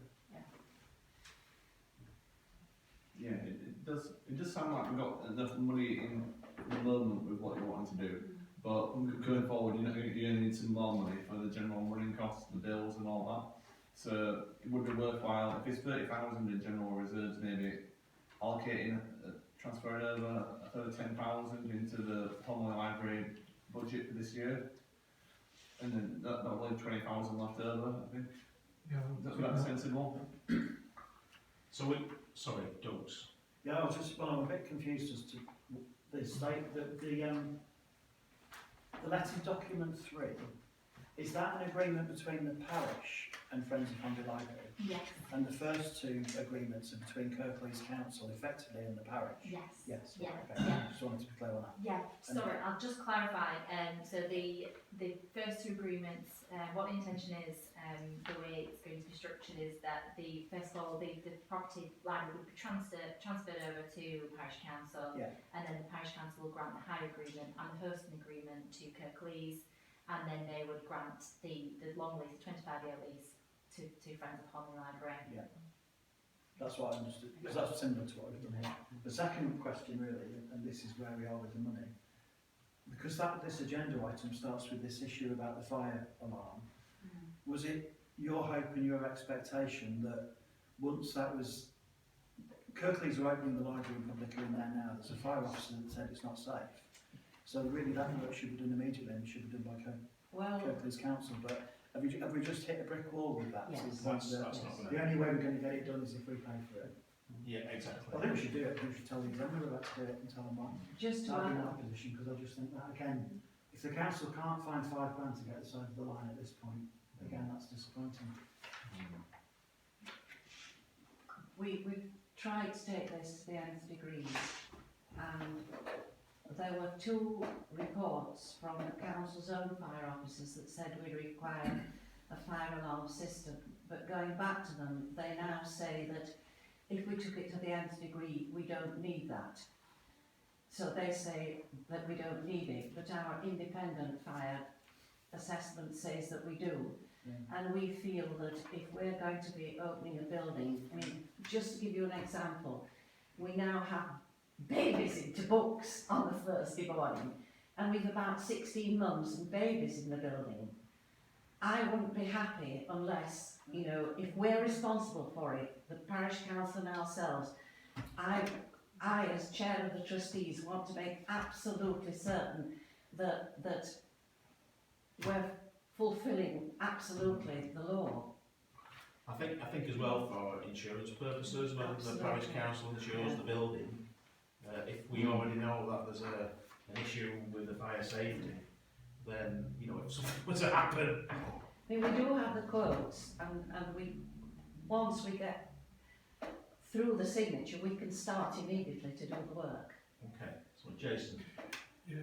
it does sound like we've got enough money in the moment with what you're wanting to do, but going forward, you're going to need some more money for the general running costs, the bills and all that. So it would be worthwhile, if it's 30,000 in general reserves, maybe allocating, transferring over a further 10,000 into the Holmley Library budget for this year. And then that'll leave 20,000 left over, I think. Yeah, Is that sensible? So sorry, Doug's. Yeah, I'm a bit confused as to the state, the letter document 3, is that an agreement between the parish and Friends of Holmley Library? Yes. And the first two agreements are between Kirklees Council effectively and the parish? Yes. Yes. Yeah. Okay. Yeah. Just wanted to be clear on that. Yeah, sorry, I'll just clarify. So the first two agreements, what the intention is, the way it's going to be structured is that first of all, the property library would be transferred over to parish council, Yeah. and then the parish council will grant the hire agreement and the hosting agreement to Kirklees, and then they would grant the long lease, 25-year lease, to Friends of Holmley Library. Yeah. That's what I understood, because that's similar to what we've done here. The second question really, and this is where we are with the money, because this agenda item starts with this issue about the fire alarm, was it your hope and your expectation that once that was, Kirklees are opening the library in public in there now, there's a fire officer that said it's not safe. So really that work should be done immediately and should be done by Kirklees Council, but have we just hit a brick wall with that? Yes. So That's not the only way we're going to get it done is if we pay for it. Yeah, exactly. I think we should do it. We should tell the examiner about to do it and tell them why. Just to I'd be in add, that position because I just think that again, if the council can't find £5 to get us over the line at this point, again that's disappointing. we've tried to take this to the nth degree, and there were 2 reports from the council's own fire officers that said we require a fire alarm system, but going back to them, they now say that if we took it to the nth degree, we don't need that. So they say that we don't need it, but our independent fire assessment says that we do. Yeah. And we feel that if we're going to be opening a building, I mean, just to give you an example, we now have babysitting to books on the Thursday morning, and we've about 16 mums and babies in the building. I wouldn't be happy unless, you know, if we're responsible for it, the parish council and ourselves, I as chair of the trustees want to make absolutely certain that we're fulfilling absolutely the law. I think as well for insurance purposes, when the parish council insures the building, if we already know that there's an issue with the fire safety, then, you know, if something was to happen. I mean, we do have the quotes, and we, once we get through the signature, we can start immediately to do the work. Okay, so Jason. Yeah,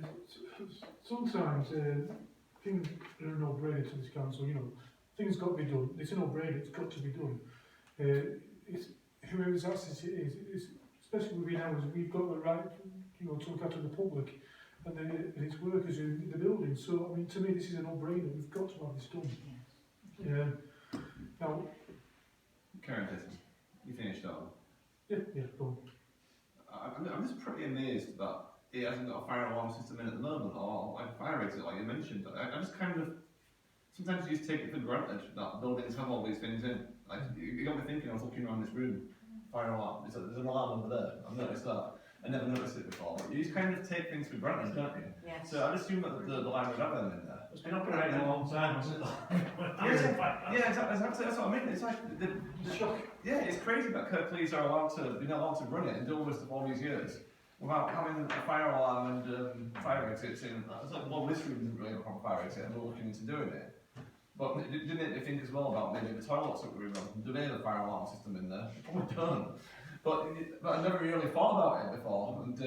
sometimes things are a no-brainer to this council, you know, things got to be done, it's a no-brainer, it's got to be done. It's, whoever's access it is, especially with ours, we've got the right, you know, to look after the public and its workers in the building. So, I mean, to me, this is a no-brainer, we've got to have this done. Now, Karen, Jason, you finished that one? yeah, go on. I'm just pretty amazed that it hasn't got a fire alarm system in at the moment, or like a fire exit, like you mentioned. I just kind of, sometimes you just take it for granted that buildings have all these things in. Like, you got me thinking, I was looking around this room, fire alarm, there's an alarm over there, I've noticed that. I never noticed it before, but you just kind of take things for granted, don't you? Yes. So I assume that the library would have them in there. It's been operating a long time, hasn't it? Yeah, exactly, that's what I mean. It's like the shock. Yeah, it's crazy that Kirklees are not allowed to run it and deal with stuff all these years without having a fire alarm and fire exits in. It's like, well, this room isn't really a proper fire exit, and we're looking into doing it. But didn't it think as well about maybe the toilets that we run? Do they have a fire alarm system in there? Probably don't. But I never really thought about it before, and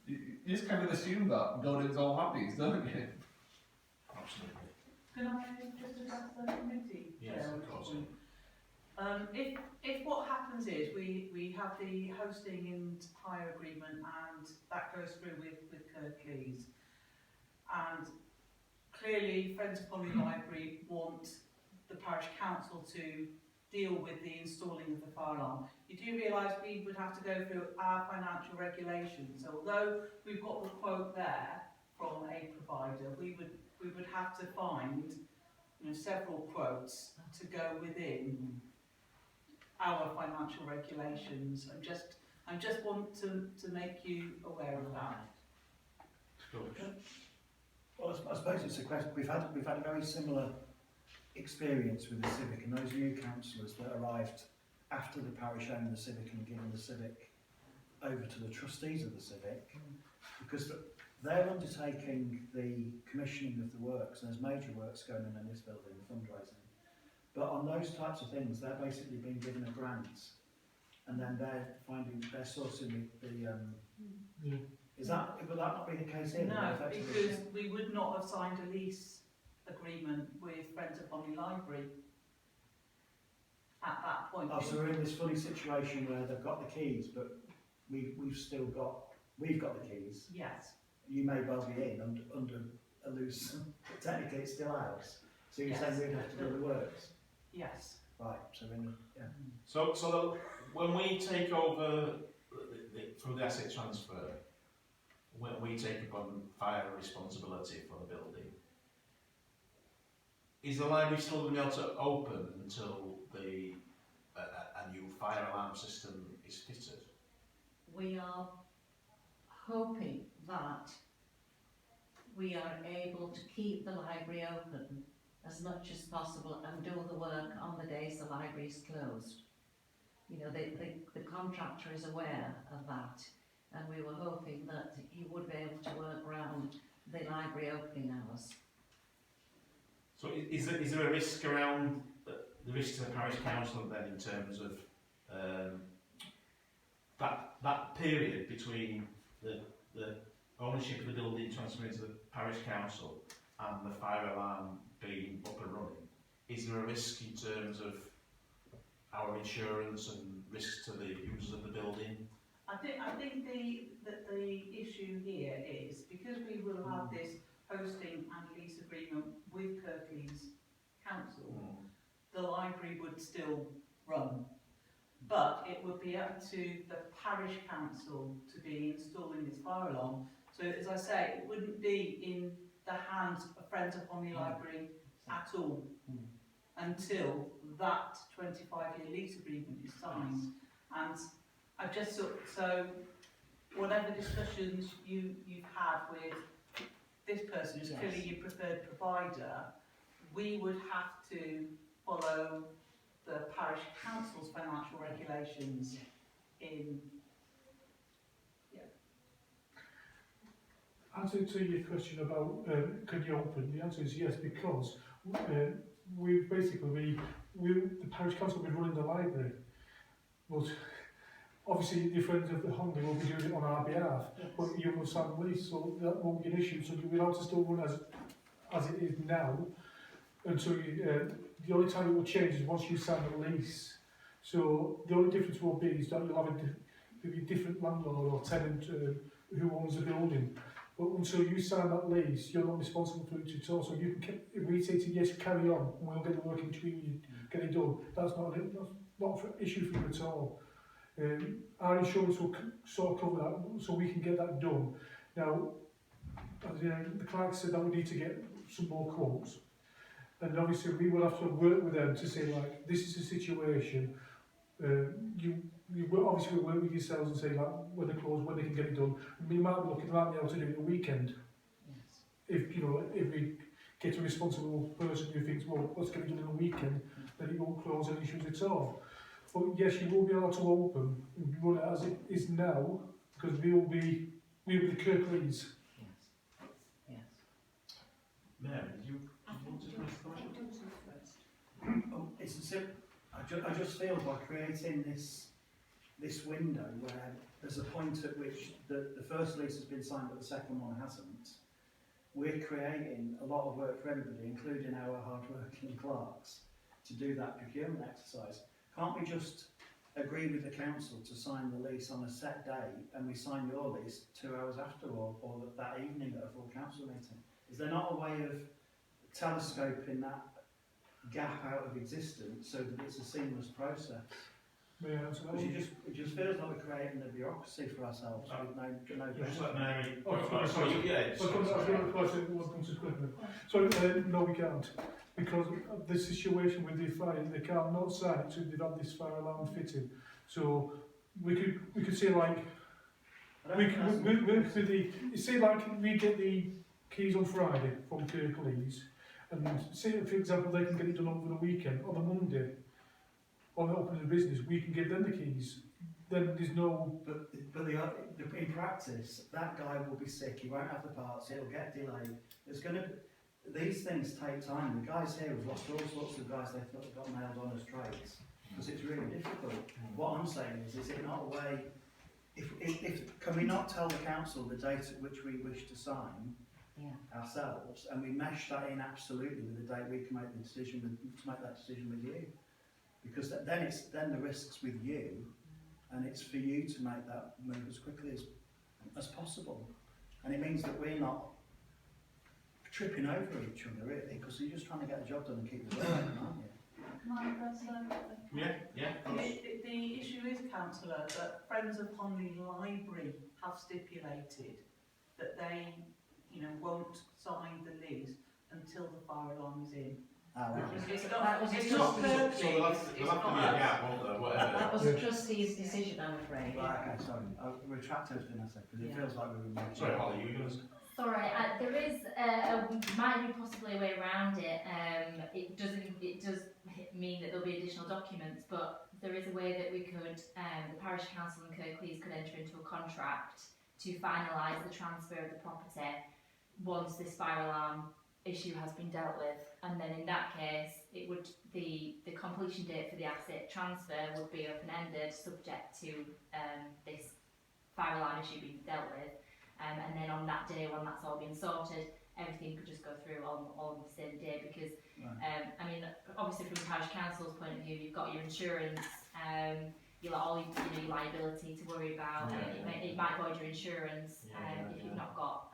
you just kind of assume that buildings all have these, don't you? Absolutely. Can I just address the committee? Yes, of course. If what happens is we have the hosting and hire agreement and that goes through with Kirklees, and clearly Friends of Holmley Library want the parish council to deal with the installing of the fire alarm. You do realise we would have to go through our financial regulations. So although we've got the quote there from a provider, we would have to find, you know, several quotes to go within our financial regulations. I just want to make you aware of that. Well, I suppose it's a question. We've had a very similar experience with the Civic, and those new councillors that arrived after the parish owned the Civic and given the Civic over to the trustees of the Civic, because they're undertaking the commissioning of the works, and there's major works going on in this building, the fundraising. But on those types of things, they're basically being given a grant, and then they're sourcing the Will that not be the case here? No, because we would not have signed a lease agreement with Friends of Homley Library at that point. Oh, so we're in this funny situation where they've got the keys, but we've got the keys. Yes. You may well be in under a loose. Technically, it's still ours. So you're saying we'd have to do the works. Yes. Right. So yeah. So when we take over through the asset transfer, when we take upon fire responsibility for the building, is the library still going to be able to open until a new fire alarm system is fitted? We are hoping that we are able to keep the library open as much as possible and do the work on the days the library is closed. You know, the contractor is aware of that, and we were hoping that he would be able to work around the library opening hours. So is there a risk around the risk to the parish council then in terms of that period between the ownership of the building transferring to the parish council and the fire alarm being up and running? Is there a risk in terms of our insurance and risks to the users of the building? I think the issue here is because we will have this hosting and lease agreement with Kirklees Council, the library would still run, but it would be up to the parish council to be installing this fire alarm. So as I say, it wouldn't be in the hands of Friends of Homley Library at all until that 25-year lease agreement is signed. And I've just so whatever discussions you've had with this person who's clearly your preferred provider, we would have to follow the parish council's financial regulations in. Answer to your question about can you open, the answer is yes, because the parish council will be running the library. But obviously the Friends of the Homley will be doing it on our behalf, but you will sign the lease, so that won't be an issue. So you'll be allowed to still run as it is now until the only time it will change is once you sign the lease. So the only difference will be is that you'll have a different landlord or tenant who owns the building. But until you sign that lease, you're not responsible for it at all. So you can, if we say to you, yes, carry on, and we'll get the work in between you, get it done. That's not an issue for you at all. Our insurance will sort of cover that, so we can get that done. Now, as the clerk said, that we need to get some more quotes, and obviously we will have to work with them to say, like, this is the situation. You will obviously work with yourselves and say, like, when they close, when they can get it done. We might be looking at able to do it a weekend. If we get a responsible person who thinks, well, let's get it done in a weekend, then it won't close any issues at all. But yes, you will be able to open and run it as it is now, because we will be the Kirklees. Yes. Mary, did you want to ask the question? I just feel by creating this window where there's a point at which the first lease has been signed but the second one hasn't, we're creating a lot of work for everybody, including our hard-working clerks, to do that procurement exercise. Can't we just agree with the council to sign the lease on a set day and we sign your lease 2 hours after or that evening at a full council meeting? Is there not a way of telescoping that gap out of existence so that it's a seamless process. May I answer that Because one? it just feels like we're creating a bureaucracy for ourselves with no Just benefit. let Mary. Oh, sorry, sorry, sorry. yeah. I was going to reply to one question. So, no, we can't, because of the situation with the fire, they can't not sign it till they've had this fire alarm fitted. So, we could say like, I don't we think that's- could work with the, say like, we get the keys on Friday from Kirklees, and say, for example, they can get it done over the weekend, on a Monday, on the opening of the business, we can give them the keys. Then there's no, But in practice, that guy will be sick, he won't have the parts, it'll get delayed. These things take time. The guys here have lost all sorts of guys they thought got nailed on as trades, because it's really difficult. What I'm saying is it not a way, can we not tell the council the date at which we wish to sign ourselves, and we mesh that in absolutely with the date we can make the decision to make that decision with you? Because then the risk's with you, and it's for you to make that move as quickly as possible. And it means that we're not tripping over each other, really, because you're just trying to get the job done and keep the work going, aren't you? Yeah. The issue is, councillor, that Friends of Honley Library have stipulated that they, won't sign the lease until the fire alarm is in. It's That was not, it's just- not So Kirklees, they'll have it's to not be a us. gap, won't there? Whatever. That was the trustee's decision, I'm afraid. Right, okay, sorry. I'll retract everything I said, because it Yeah. feels like we were making... Sorry, Holly, you were going to. Sorry, there is might be possibly a way around it. It does mean that there'll be additional documents, but there is a way that we could, the parish council and Kirklees could enter into a contract to finalise the transfer of the property once this fire alarm issue has been dealt with, and then in that case, it would the completion date for the asset transfer would be open-ended, subject to this fire alarm issue being dealt with. And then on that day, when that's all been sorted, everything could just go through all on the same day, because, I mean, obviously from the parish council's point of view, you've got your insurance, your liability to worry about, it might void your insurance if you've not got,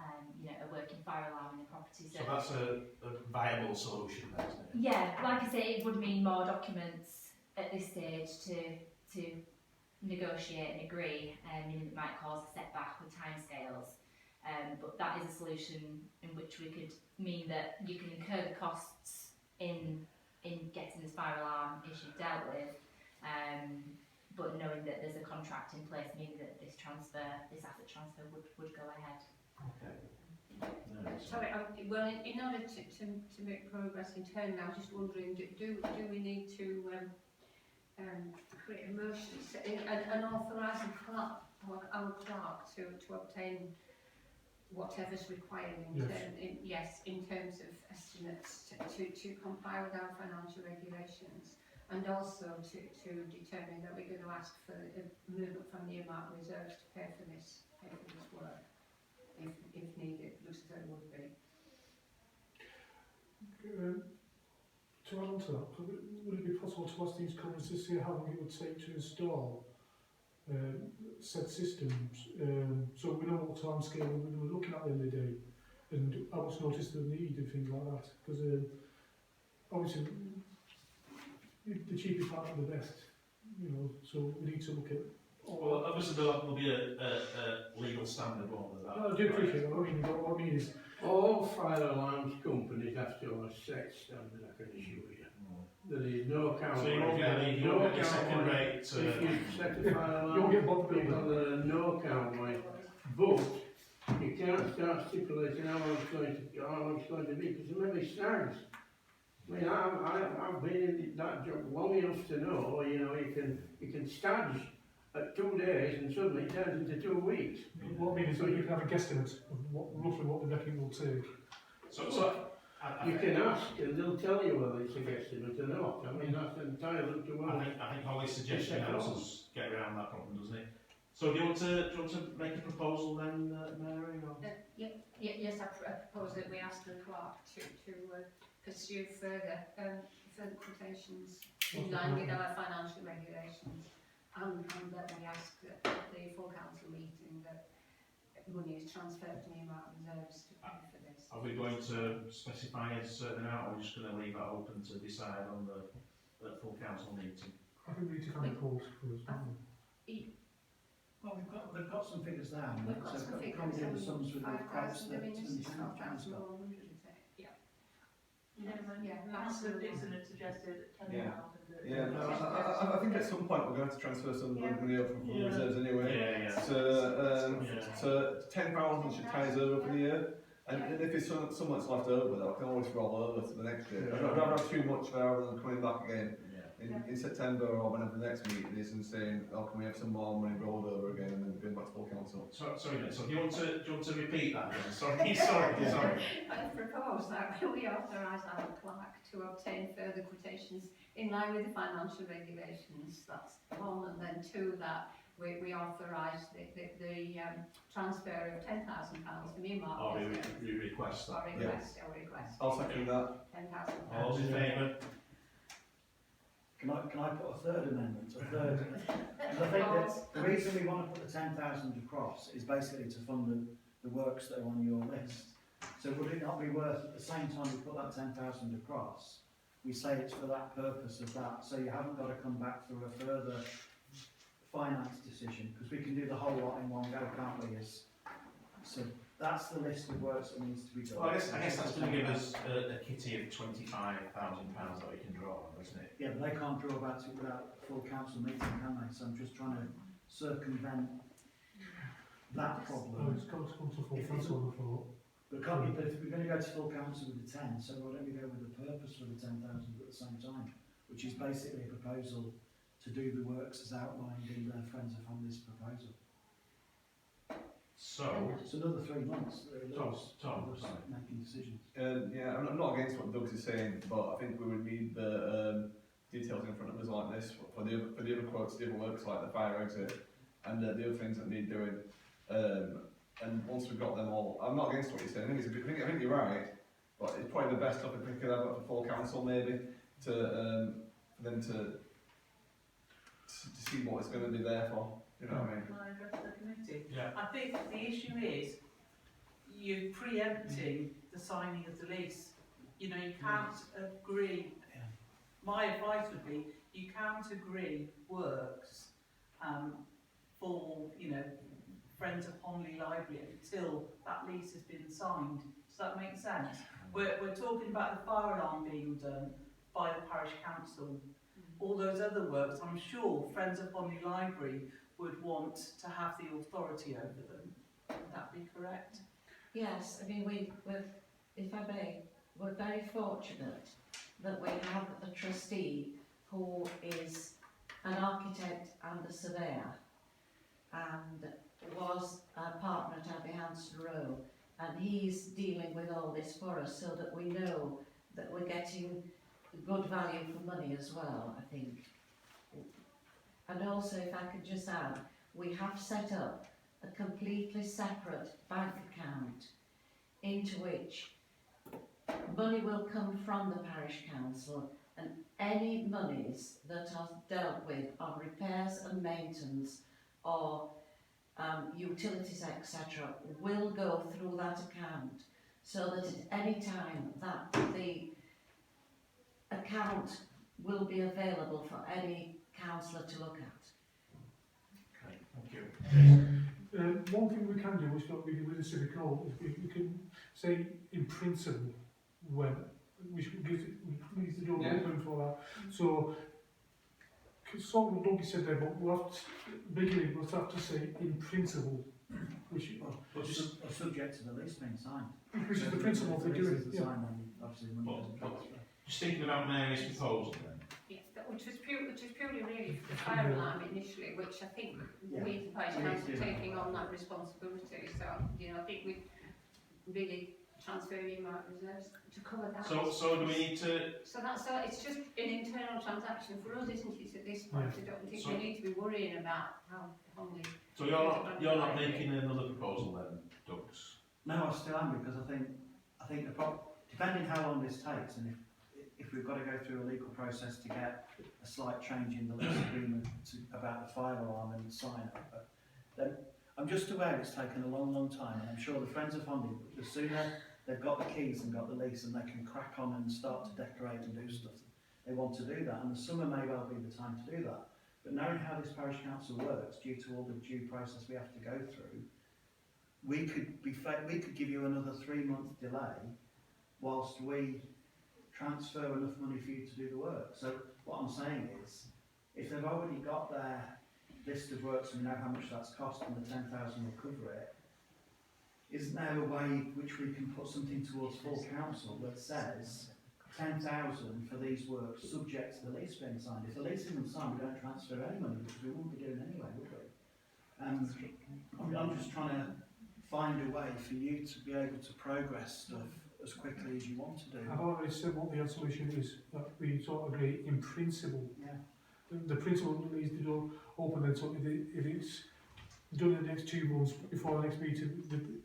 a working fire alarm in the property. So that's a viable solution then, isn't it? Yeah, like I say, it would mean more documents at this stage to negotiate and agree, and it might cause a setback with timescales. But that is a solution in which we could mean that you can incur the costs in getting this fire alarm issue dealt with, but knowing that there's a contract in place means that this asset transfer would go ahead. Okay. Sorry, well, in order to make progress internally, I was just wondering, do we need to create a motion and authorise our clerk to obtain whatever's required in terms of estimates to comply with our financial regulations, and also to determine that we're going to ask for a movement from the earmark reserves to pay for this work, if needed. Looks as though it would be. to add on to that, would it be possible to ask these companies to see how long it would take to install said systems, so we know what time scale we were looking at the other day, and how much notice they need and things like that, because obviously the cheapest part of the best, so we need to look at Well, obviously there'll be a legal standard, won't there? I do appreciate that. What I mean is, All fire alarms companies have to have a set standard, I can assure you. There is no account. So you won't get any, second rate. If you set a fire you alarm, won't get bothered with people that. that are no account way, but you can't start stipulating how long it's going to be, because there may be snags. I mean, I've been in that job long enough to know, you can stage at 2 days and suddenly it turns into 2 weeks. What I mean is that you can have a guesstimate of roughly what the necking will take. You can ask and they'll tell you whether it's a guesstimate or not. I mean, that's entirely up to one. I think Holly's suggestion helps us get around that problem, doesn't it? So do you want to make a proposal then, Mary? Or? Yes, I propose that we ask the clerk to pursue further quotations in line with our financial regulations, and that we ask that the full council meeting that money is transferred from earmarked reserves to pay for this. Are we going to specify a certain amount, or are we just going to leave it open to decide on the full council meeting? I think we need to kind of pause first, don't we? Well, they've got some figures there. haven't they? We've got So some they've figures, got the sums with the quotes 5,000, that I mean, Tim it's Town's 12,000 got. or 100, is it? Yeah. Yeah, that's Councillor the one. Dixon had suggested 10,000. Yeah, no, I think at some point we're going to have to transfer some money over from Yeah. reserves anyway. Yeah. So 10,000 should tie us over for the year. And if it's so much left over, though, I can always roll over to the next year. I'd rather have too much rather than coming back again in September or whenever the next meeting is and saying, oh, can we have some more money rolled over again and then going back to full council. Sorry, so do you want to repeat that again? Sorry. I propose that we authorise our clerk to obtain further quotations in line with the financial regulations. That's one, and then two, that we authorise the transfer of £10,000 from earmarked Or reserves. we request that. Or request. I'll second that. £10,000. All those in favour? Can I put a third amendment? A third? Because I think that the reason we want to put the 10,000 across is basically to fund the works that are on your list. So would it not be worth, at the same time we put that 10,000 across, we say it's for that purpose of that, so you haven't got to come back for a further finance decision, because we can do the whole lot in one go, can't we? So that's the list of works that needs to be done. Well, I guess that's going to give us a kitty of £25,000 that we can draw on, isn't it? Yeah, but they can't draw about it without a full council meeting, can they? So I'm just trying to circumvent that Oh, problem. it's got to come to full If it's council on the floor. But can't we, but if we're going to go to full council with the 10, so why don't we go with the purpose for the 10,000 at the same time? Which is basically a proposal to do the works as outlined in the Friends of Families proposal. So, It's another 3 months that Tom, we're sorry. making decisions. Yeah, I'm not against what Doug's is saying, but I think we would need the details in front of us like this for the other quotes, the other works like the fire exit and the other things that need doing. And once we've got them all, I'm not against what you're saying. I think you're right, but it's probably the best stuff if we could have it for full council maybe to for them to see what it's going to be there for. You know what I mean? Can I address the committee? Yeah. I think the issue is you're preempting the signing of the lease. You know, you can't agree. Yeah. My advice would be you can't agree works for, you know, Friends of Homley Library until that lease has been signed. Does that make sense? We're talking about the fire alarm being done by the parish council. All those other works, I'm sure Friends of Homley Library would want to have the authority over them. Would that be correct? Yes, I mean, we're, if I may, we're very fortunate that we have a trustee who is an architect and a surveyor and was a partner at Abbey Hanson Row, and he's dealing with all this for us so that we know that we're getting good value for money as well, I think. And also, if I could just add, we have set up a completely separate bank account into which money will come from the parish council, and any monies that are dealt with on repairs and maintenance or utilities, etc., will go through that account, so that at any time that the account will be available for any councillor to look at. Okay, thank you. One thing we can do, which not really with the civic hall, is we can say in principle when we should give we need to do open for that. So, sort of what Dougie said there, but we'll have to, beginning we'll have to say in principle, which But just subject to the lease being signed. is the principle of the If the doing. lease isn't Yeah. signed, then obviously the money doesn't transfer. Just thinking about Mary's proposal then. Yes, which was purely really for the fire alarm initially, which I think we, the parish council, are taking on that responsibility. So, you know, I think we really transfer earmarked reserves to cover that. So do we need to? So it's just an internal transaction for us, isn't it? At this point, I don't think we need to be worrying about how only. So you're not making another proposal then, Doug's? No, I still am, because I think depending how long this takes, and if we've got to go through a legal process to get a slight change in the lease agreement about the fire alarm and sign up, then I'm just aware it's taken a long, long time, and I'm sure the Friends of Hondy, the sooner they've got the keys and got the lease and they can crack on and start to decorate and do stuff, they want to do that, and the summer may well be the time to do that. But knowing how this parish council works, due to all the due process we have to go through, we could give you another 3-month delay whilst we transfer enough money for you to do the work. So what I'm saying is, if they've already got their list of works and we know how much that's cost and the 10,000 will cover it, isn't there a way which we can put something towards full council that says 10,000 for these works subject to the lease being signed? If the lease isn't signed, we don't transfer any money because we wouldn't be doing it anyway, would we? I'm just trying to find a way for you to be able to progress stuff as quickly as you want to do. I've already said what the solution is, that we sort of agree in principle. Yeah. The principle is the door open, and so if it's done in the next 2 months before the next meeting, then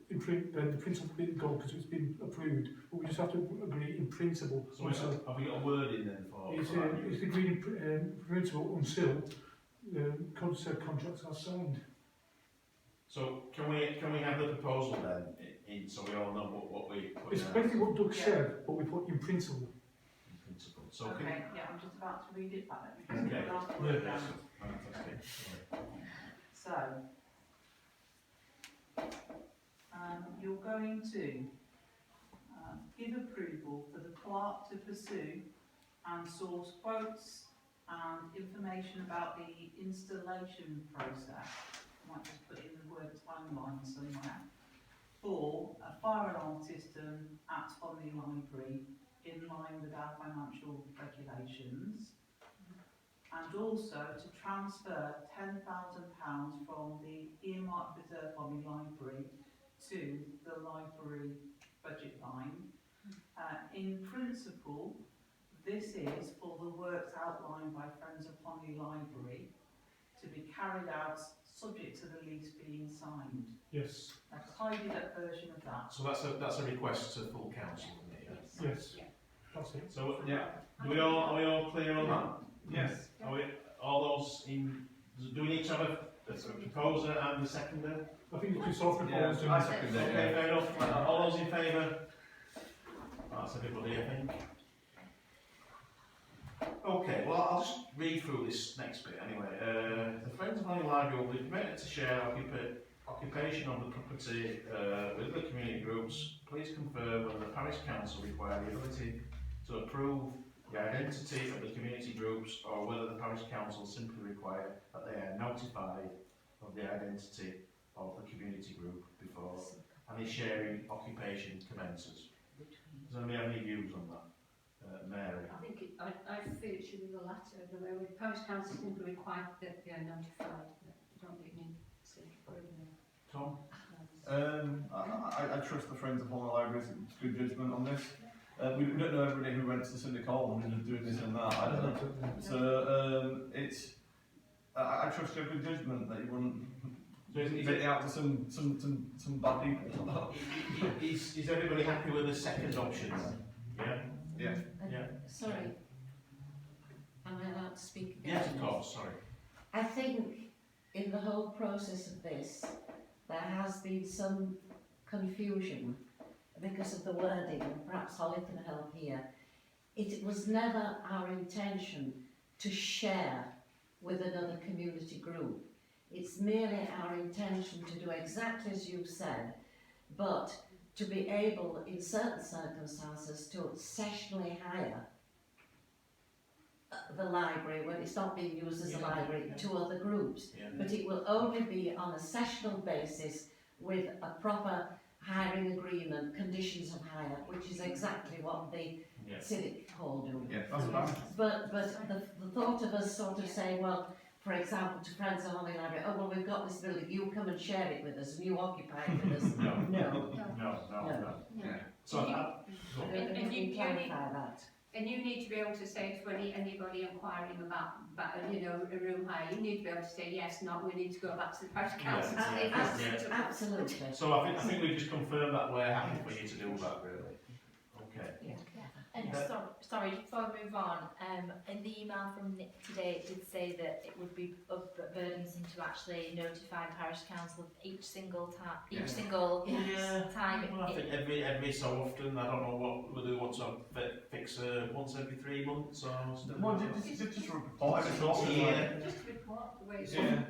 the principle didn't go because it's been approved. But we just have to agree in principle. So have we got a word in then for? It's agreed in principle until said contracts are signed. So can we have the proposal then, in so we all know what we put It's in basically what Doug said, but we put in principle. in principle. So Okay, yeah, I'm just about to read it back. Let me just Okay. get the last word down. Fantastic. So, you're going to give approval for the clerk to pursue and source quotes and information about the installation process. I might just put in the word timeline somewhere. For a fire alarm system at Honley Library in line with our financial regulations. And also to transfer £10,000 from the earmarked reserve on the library to the library budget line. In principle, this is for the works outlined by Friends of Honley Library to be carried out subject to the lease being signed. Yes. A tidied up version of that. So that's a request to full council, isn't it? Yeah? Yes. That's it. So yeah, are we all clear on that? Yes. Are we all those in? Do we need to have a proposer and a seconder? I think it's just sort of Yeah, proposed. I second it. Okay, fair enough. All those in favour? That's everybody, I think. Okay, well I'll just read through this next bit anyway. The Friends of Honley Library will be permitted to share occupation of the property with the community groups. Please confirm whether the parish council require the ability to approve the identity of the community groups, or whether the parish council simply require that they are notified of the identity of the community group before any sharing occupation commences. Does anybody have any views on that? Mary? I think I feel it should be the latter, the way with parish council simply required that they are notified, but I don't think need to say Tom? I trust the Friends of Honley Library's good judgment on this. We don't know everybody who went to Sunday Call and is doing this and that. I don't know. So it's I trust your good judgment that you wouldn't take it out to some bad people. Is everybody happy with the second option? Yeah. Yeah. Yeah. Sorry, am I allowed to speak again? Yes, of course. Sorry. I think in the whole process of this, there has been some confusion because of the wording, and perhaps Holly can help here. It was never our intention to share with another community group. It's merely our intention to do exactly as you said, but to be able, in certain circumstances, to sessionally hire the library when it's not being used as a library to other groups. Yeah. But it will only be on a sessional basis with a proper hiring agreement, conditions of hire, which is exactly what the Yeah. civic hall do. Yeah, that's fine. But the thought of us sort of saying, well, for example, to Friends of Honley Library, oh well, we've got this building, you come and share it with us, and you occupy it with us. No. No. Yeah. So I don't know if you can clarify that. And you need to be able to say to anybody inquiring about a room hire, you need to be able to say yes, not, we need to go back to the parish council. Absolutely. So I think we've just confirmed that we're happy for you to do that, really. Okay. Yeah. And sorry, before we move on, in the email from Nick today, it did say that it would be burdensome to actually notify the parish council of each single time. Well, I think every so often, I don't know whether they want to fix once every 3 months or something. Well, just report every so often. Yeah. Just report the way it's Yeah.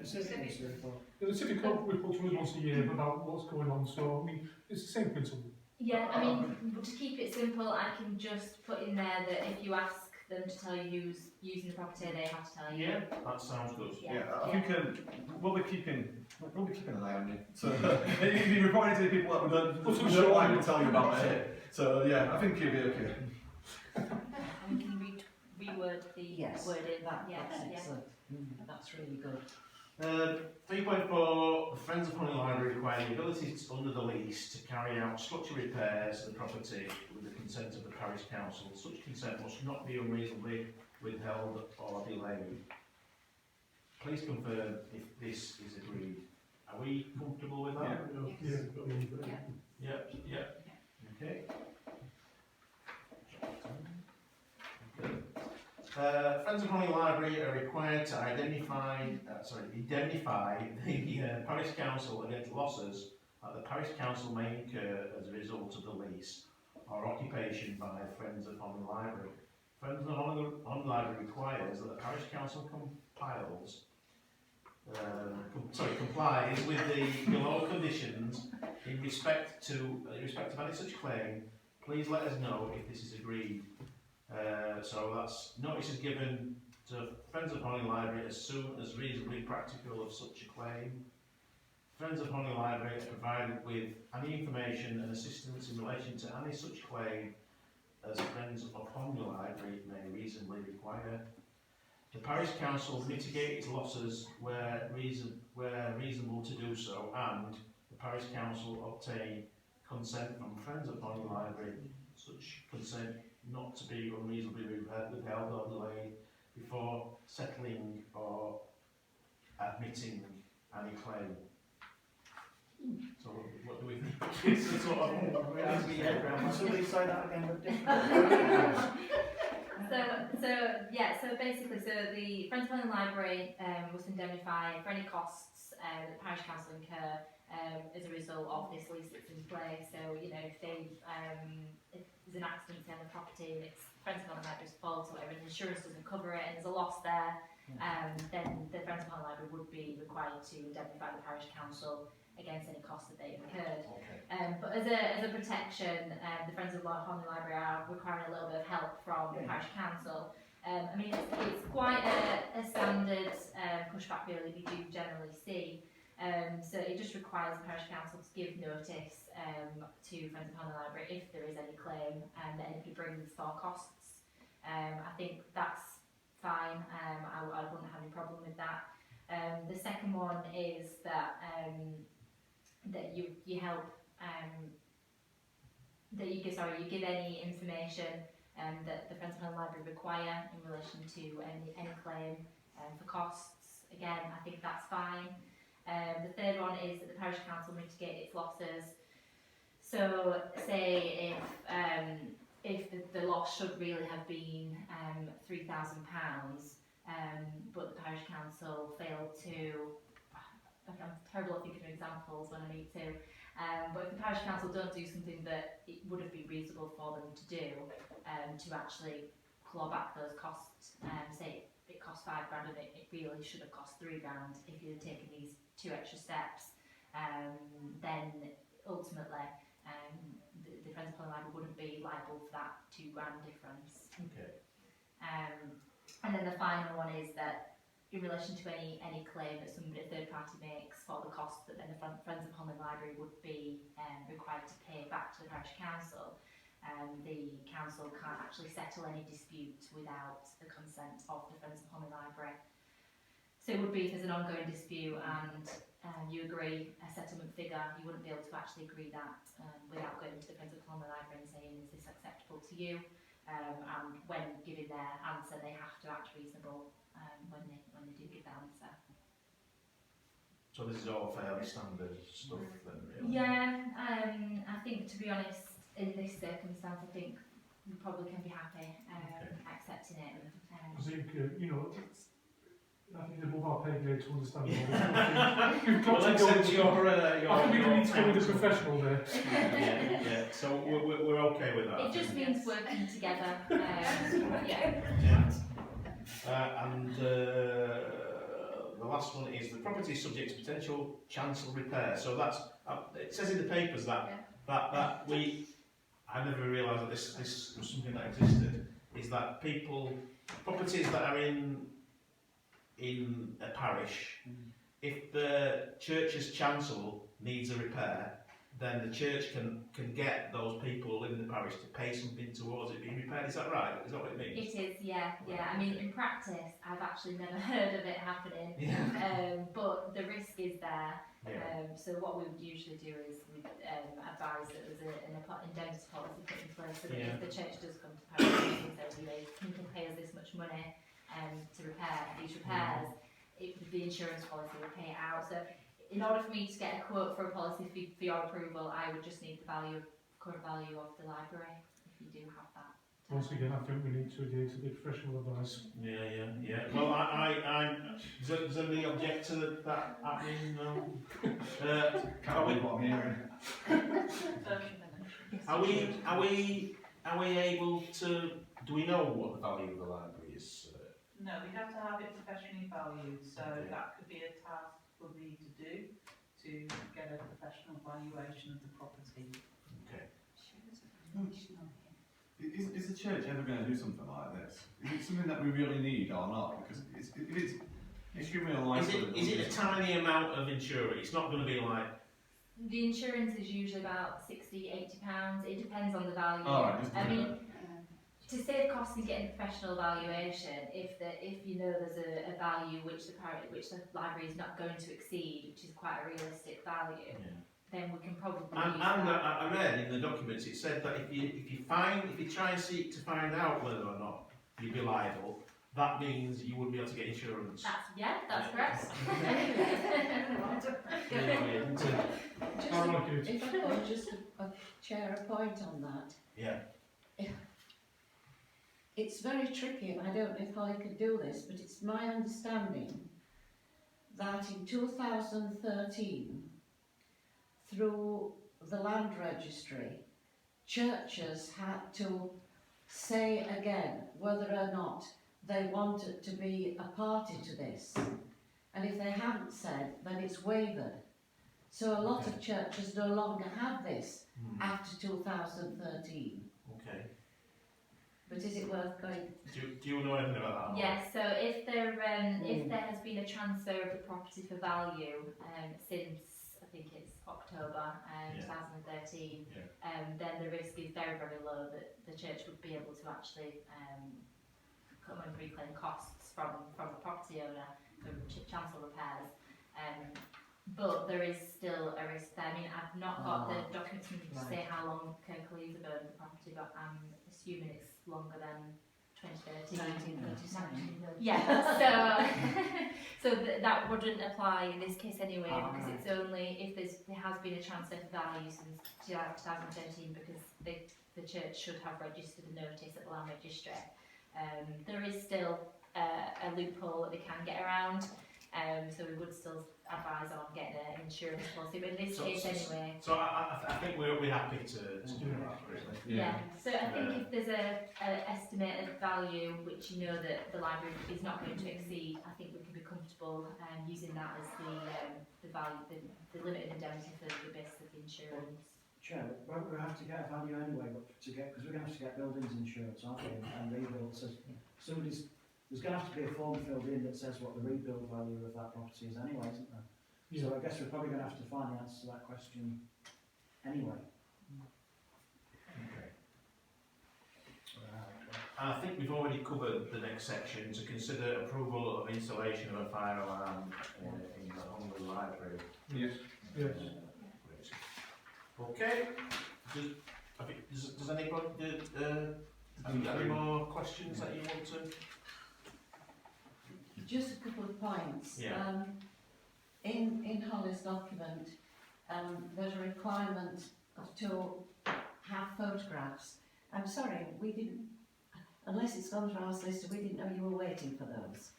The city clerk reports to us once a year about what's going on, so I mean, it's the same principle. Yeah, I mean, to keep it simple, I can just put in there that if you ask them to tell you who's using the property, they have to tell you. Yeah, that sounds good. Yeah, I think we'll be keeping an eye on you. So if you report it to the people that we don't like to tell you about it. So yeah, I think you'll be okay. And we can reword the wording. That's excellent. That's really good. 3.4, the Friends of Honey Library require the ability under the lease to carry out structural repairs to the property with the consent of the parish council. Such consent must not be unreasonably withheld or delayed. Please confirm if this is agreed. Are we comfortable with that? Yeah. Okay. Friends of Honey Library are required to indemnify the parish council against losses that the parish council may incur as a result of the lease or occupation by Friends of Honey Library. Friends of Honey Library requires that the parish council complies with the below conditions in respect of any such claim. Please let us know if this is agreed. So that's notice is given to Friends of Honey Library as soon as reasonably practical of such a claim. Friends of Honey Library are provided with any information and assistance in relation to any such claim as Friends of Honey Library may reasonably require. The parish council mitigate its losses where reasonable to do so, and the parish council obtain consent from Friends of Honey Library, such consent not to be unreasonably withheld or delayed before settling or admitting any claim. So what do we think? It's a sort of Can somebody say that again with different So basically, the Friends of Honey Library must indemnify for any costs that the parish council incur as a result of this lease that's in place. So, you know, if there's an accident on the property and it's Friends of Honey Library's fault or whatever, and insurance doesn't cover it and there's a loss there, then the Friends of Honey Library would be required to indemnify the parish council against any costs that they incurred. But as a protection, the Friends of Honey Library are requiring a little bit of help from the parish council. I mean, it's quite a standard pushback really we do generally see. So it just requires the parish council to give notice to Friends of Honey Library if there is any claim and anybody brings for costs. I think that's fine. I wouldn't have any problem with that. The second one is that you help you give any information that the Friends of Honey Library require in relation to any claim for costs. Again, I think that's fine. The third one is that the parish council mitigate its losses. So, say if the loss should really have been £3,000, but the parish council failed to. I'm terrible at thinking of examples when I need to. But if the parish council don't do something that it would have been reasonable for them to do, to actually claw back those costs, say it cost £5,000 and it really should have cost £3,000 if you'd have taken these 2 extra steps, then ultimately the Friends of Honey Library wouldn't be liable for that £2,000 difference. Okay. And then the final one is that in relation to any claim that somebody, a third party makes for the cost that then the Friends of Honey Library would be required to pay back to the parish council, the council can't actually settle any dispute without the consent of the Friends of Honey Library. So it would be if there's an ongoing dispute and you agree a settlement figure, you wouldn't be able to actually agree that without going to the Friends of Honey Library and saying, is this acceptable to you? And when giving their answer, they have to act reasonable when they do give their answer. So this is all fairly standard stuff then, really? Yeah, I think to be honest, in this circumstance, I think we probably can be happy accepting it. I think, you know, I think it's above our pay grade to understand all this. You've got Well, to go. accept your, I think we need to go with the professional there. yeah. So we're okay with that. It just means working together. Yeah. And the last one is the property is subject to potential chancel repair. So that's it says in the papers that I never realised that this was something that existed. Is that properties that are in a parish, if the church's chancel needs a repair, then the church can get those people living in the parish to pay something towards it being repaired. Is that right? Is that what it means? It is, yeah. I mean, in practice, I've actually never heard of it happening, but the risk is there. So what we would usually do is we advise that there's an indemnity policy put in place so that if the church does come to parish and says, you know, you can pay us this much money to repair these repairs, the insurance policy will pay it out. So in order for me to get a quote for a policy for your approval, I would just need the current value of the library, if you do have that. Once again, I think we need to adhere to the professional advice. Yeah. Well, does anybody object to that happening? No. Can't believe what I'm hearing. Are we able to? Do we know what the value of the library is? No, we have to have it professionally valued, so that could be a task for me to do, to get a professional valuation of the property. Okay. Is the church ever going to do something like this? Is it something that we really need or not? Because if it's extremely unlikely. Is it a tiny amount of insurance? It's not going to be like. The insurance is usually about £60–80. It depends on the value. I mean, to save costs in getting professional valuation, if you know there's a value which the library is not going to exceed, which is quite a realistic value, then we can probably. And I read in the documents it said that if you try and seek to find out whether or not you'd be liable, that means you wouldn't be able to get insurance. That's correct. If I could just share a point on that. Yeah. It's very tricky, and I don't know if I could do this, but it's my understanding that in 2013, through the land registry, churches had to say again whether or not they wanted to be a party to this. And if they haven't said, then it's wavered. So a lot of churches no longer have this after 2013. Okay. But is it worth going? Do you know anything about that? Yes. So if there has been a transfer of the property for value since I think it's October 2013, then the risk is very, very low that the church would be able to actually come and reclaim costs from the property owner for chancel repairs. But there is still a risk there. I mean, I've not got the documents to say how long Kirklees have owned the property, but I'm assuming it's longer than 2013. 1937. Yeah, so that wouldn't apply in this case anyway, because it's only if there has been a transfer of value since 2013, because the church should have registered a notice at the land registry. There is still a loophole that they can get around, so we would still advise on getting an insurance policy, but in this case anyway. So I think we're happy to do that, really. Yeah. So I think if there's an estimated value which you know that the library is not going to exceed, I think we can be comfortable using that as the value, the limited indemnity for the basis of the insurance. Chair, won't we have to get a value anyway, because we're going to have to get buildings insurance, aren't we, and rebuild, so there's going to have to be a form filled in that says what the rebuild value of that property is anyway, isn't there? Yeah. So I guess we're probably going to have to find the answer to that question anyway. Okay. And I think we've already covered the next section, to consider approval of installation of a fire alarm in the Hungley Library. Yes. Okay. Does anybody have you got any more questions that you want to? Just a couple of points. Yeah. In Holly's document, there's a requirement to have photographs, I'm sorry, we didn't, unless it's gone to our solicitor, we didn't know you were waiting for those.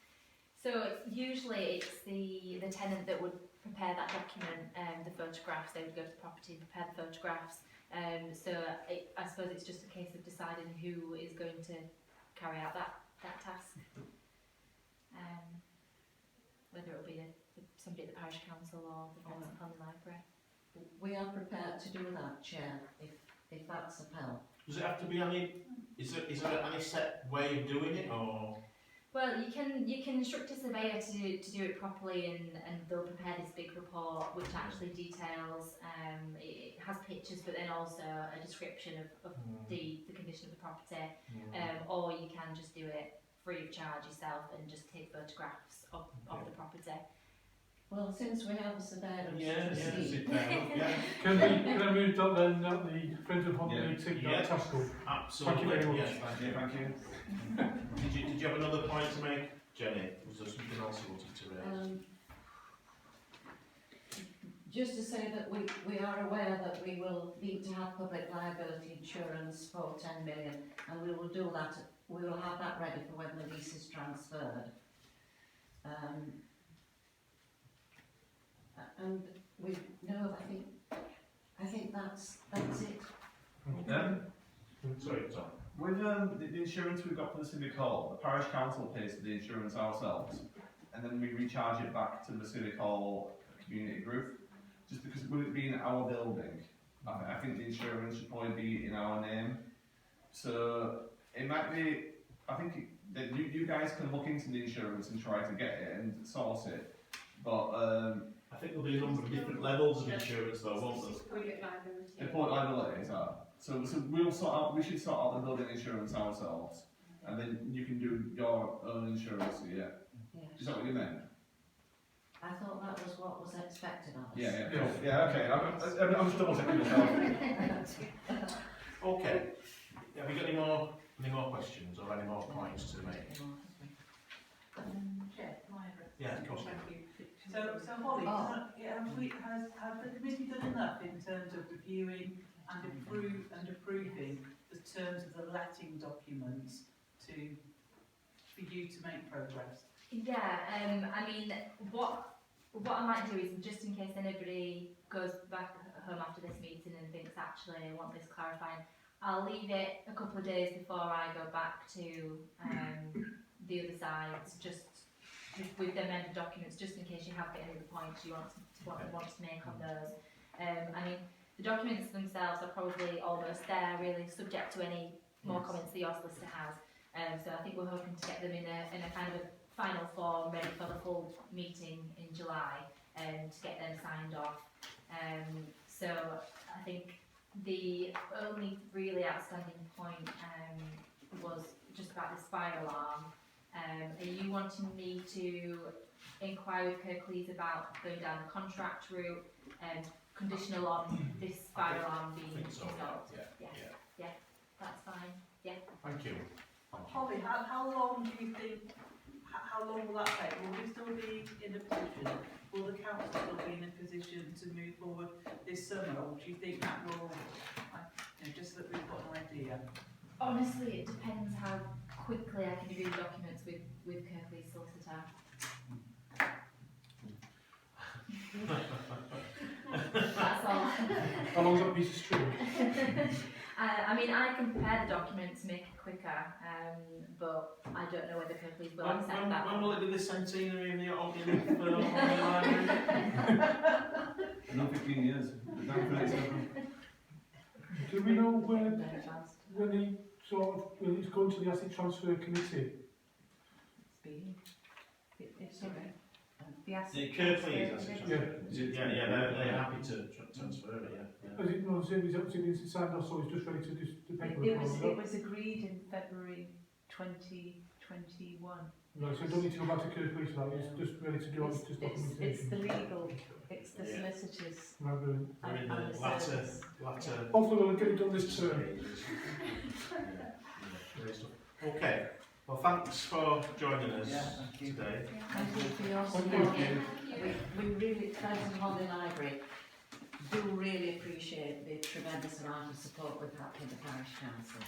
So usually it's the tenant that would prepare that document, the photographs. They would go to the property and prepare the photographs. I suppose it's just a case of deciding who is going to carry out that task. Whether it will be somebody at the parish council or the Friends of Holly Library. We are prepared to do that, Chair, if that's a help. Does it have to be any, is there any set way of doing it, or? Well, you can instruct a surveyor to do it properly, and they'll prepare this big report which actually details. It has pictures, but then also a description of the condition of the property. Or you can just do it free of charge yourself and just take photographs of the property. Well, since we have a surveyor and Yeah, proceed. fair enough, yeah. Can I move that then, that the Friends of Holly take that task up? Absolutely. Thank you very much. Yes, thank you. Did you have another point to make, Jenny? Was there something else you wanted to raise? Just to say that we are aware that we will need to have public liability insurance for 10 million, and we will do that. We will have that ready for when the lease is transferred. And we know. I think that's it. Sorry, Tom. With the insurance we've got for the Civic Hall, the parish council pays for the insurance ourselves, and then we recharge it back to the Civic Hall community group. Just because with it being our building, I think the insurance should probably be in our name. So it might be, I think that you guys can look into the insurance and try to get it and source it, but I think there'll be a number of different levels of insurance though, won't there? Public liability. Public liability is that. So we should sort out the building insurance ourselves, and then you can do your own insurance. Yeah. Yes. Is that what you meant? I thought that was what was expected of us. Yeah. Cool. Yeah. Okay. I'm just double checking myself. Okay. Have you got any more questions or any more points to make? Chair, Margaret. Yeah, of course. Thank you. So Holly, has the committee done enough in terms of reviewing and approving the terms of the letting documents for you to make progress? Yeah, I mean, what I might do is, just in case anybody goes back home after this meeting and thinks, actually, I want this clarifying, I'll leave it a couple of days before I go back to the other sides, just with the amended documents, just in case you have got any other points you want to make on those. I mean, the documents themselves are probably almost there, really, subject to any more comments that your solicitor has. So I think we're hoping to get them in a kind of a final form ready for the full meeting in July, to get them signed off. So I think the only really outstanding point was just about this fire alarm. Are you wanting me to inquire with Kirklees about going down the contract route, conditional on this fire alarm being installed? Yeah, that's fine. Yeah. Thank you. Holly, how long do you think, how long will that take? Will we still be in a position, will the council still be in a position to move forward this summer, or do you think that will, just that we've got an idea? Honestly, it depends how quickly I can do the documents with Kirklees' solicitor. That's all. How long's that piece of string? I mean, I can prepare the document to make it quicker, but I don't know whether Kirklees will accept that. When will it be the centenary of the library? Another 15 years. Do we know when it's going to the asset transfer committee? The The Kirklees, they're happy to transfer it, Has it, no, has it been signed off, so it's just ready to do the paperwork? It was agreed in February 2021. No, so you don't need to go back to Kirklees for that, it's just ready to do all this documentation. It's the legal, it's the solicitors Right, brilliant. They're in and the the latter. service. Hopefully we'll get it done this term. Great stuff. Okay, well thanks for joining us today. Thank you for your Thank support. you. We really, Friends of Holly Library, do really appreciate the tremendous amount of support we've had from the parish council.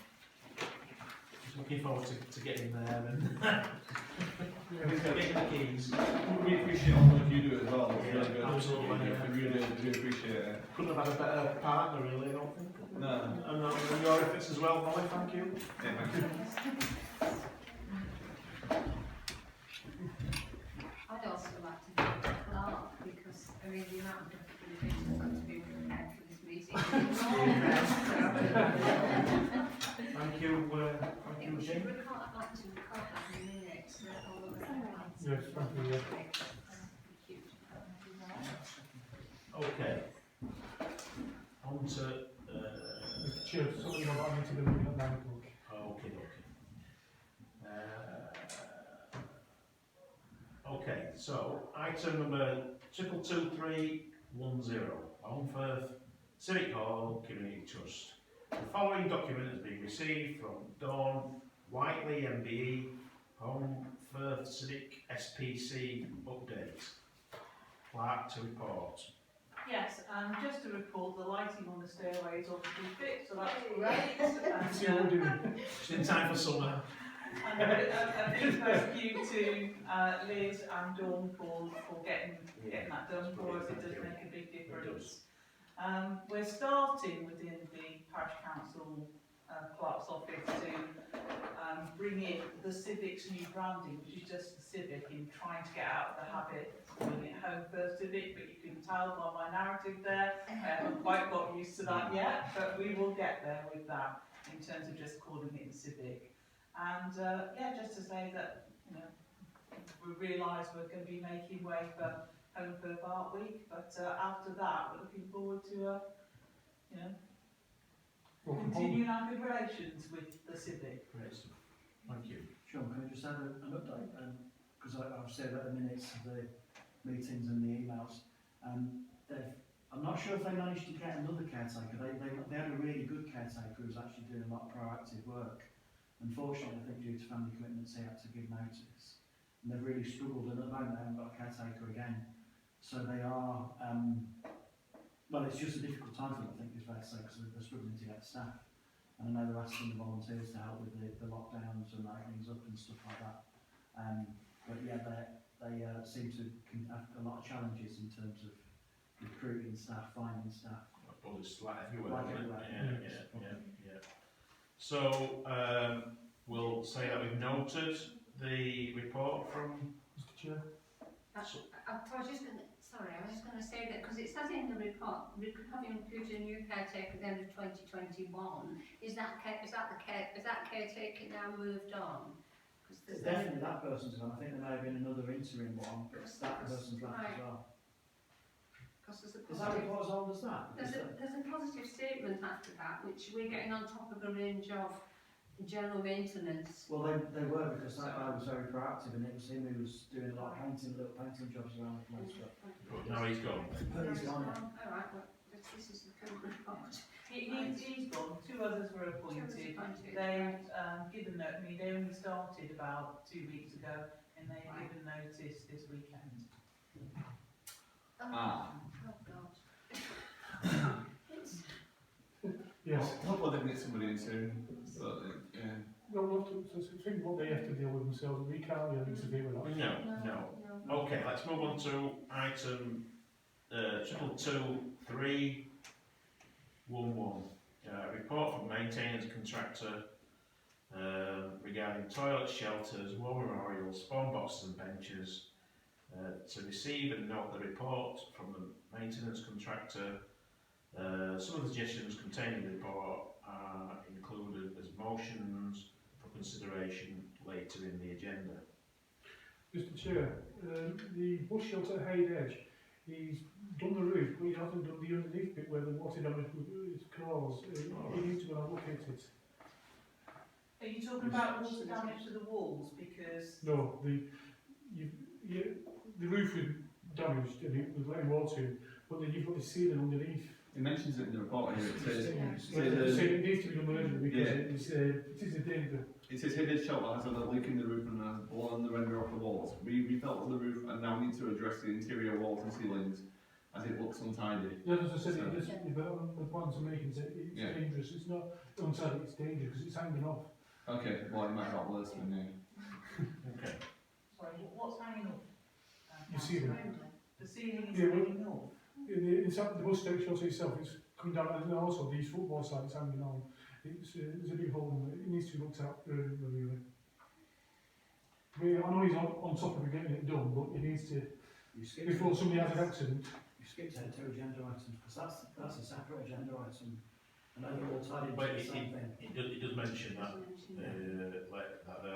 looking forward to getting there and Yeah. getting the keys. We appreciate all the work you do as well. It's Yeah, really good. absolutely, yeah. We really do appreciate it. Couldn't have had a better partner, really, I don't think. No. And your efforts as well, Molly, thank you. Yeah, thank you. I'd also like to thank Clark because, I mean, the amount of documentation that's got to be prepared for this meeting. Thank you, We Jim. can't have minutes that all of that. Yes, thank you, yeah. Okay. On to, Mr Chair, something about I need to do at 9 o'clock. okay. Okay, so item number 222-310, Holmfirth Civic Hall Community Trust. The following document has been received from Dawn Whiteley MBE, Holmfirth Civic SPC update. Clerk to report. Yes, and just to report, the lighting on the stairway is obviously fixed, so that's great. See what we're doing. Just in time for summer. And a big thank you to Liz and Dawn for getting that done for us. It does make a big difference. We're starting within the Parish Council Clerk's office to bring in the Civic's new branding, which is just the Civic, in trying to get out of the habit of calling it Home First Civic, but you can tell by my narrative there, I haven't quite got used to that yet, but we will get there with that in terms of just calling it Civic. And yeah, just to say that, you know, we realise we're going to be making way for Home Firth Art Week, but after that, we're looking forward to, you know, Welcome home. continuing our good relations with the Civic. Great stuff. Thank you. Sean, can I just add an update? Because I've said that the minutes of the meetings and the emails. I'm not sure if they managed to get another caretaker. They had a really good caretaker who was actually doing a lot of proactive work. Unfortunately, I think due to family commitments, he had to give notice. And they've really struggled, and at the moment they haven't got a caretaker again. So they are, well, it's just a difficult time for them, I think, is fair to say, because they're struggling to get staff. And I know they're asking the volunteers to help with the lockdowns and openings up and stuff like that. But yeah, they seem to have a lot of challenges in terms of recruiting staff, finding staff. Well, it's like everywhere. Like isn't it? everywhere. Yeah. So, we'll say that we've noted the report from... Mr Chair. I was just going to say that because it says in the report, having recruited a new caretaker at the end of 2021, is that caretaker now moved on? Definitely that person's gone. I think there may have been another interim one, but that person's left as well. Because there's a Is that report as old as that? There's a positive statement after that, which we're getting on top of a range of general maintenance. Well, they were, because that guy was very proactive, and it was him who was doing a lot of little painting jobs around the place. But now he's gone. But he's gone. All right, well, this is the current report. He's gone. 2 others were appointed. They've given notice. I mean, they only started about 2 weeks ago, and they've given notice this weekend. Oh God. Yes. Hopefully they can get somebody in soon. But, yeah. Well, we'll have to think what they have to deal with themselves. We can't really interfere with that. No. Okay, let's move on to item 222-311. Report from maintenance contractor regarding toilets, shelters, war memorials, spawn boxes and benches. To receive and note the report from the maintenance contractor. Some of the suggestions contained in the report are included as motions for consideration later in the agenda. Mr Chair, the bush shelter at Hayde Edge, he's done the roof, but he hasn't done the underneath bit where the water damage is caused. He needs to go and look at it. Are you talking about water damage to the walls? Because No, the roof was damaged and it was letting water in, but then you've got the ceiling underneath. It mentions it in the report here. It says, It needs to be done urgently because it is a danger. it says Hayden Shelter has a leak in the roof and has blown the render off the walls. We felt on the roof and now need to address the interior walls and ceilings as it looks untidy. Yeah, as I said, it is, the plans are making it, it's Yeah. dangerous. It's not untidy, it's dangerous because it's hanging off. Okay, well, it might not worse than me. Okay. Sorry, what's hanging up? You see them. The ceiling is Yeah, well- hanging up. It's up the bus station itself, it's coming down, and also these football sides hanging on. There's a big hole in it, it needs to be looked at urgently, really. I know he's on top of it getting it done, but he needs to, You skipped before somebody has an accident. You skipped ahead to agenda items, because that's a separate agenda item. I know they're all tied into But the same thing. It does mention that,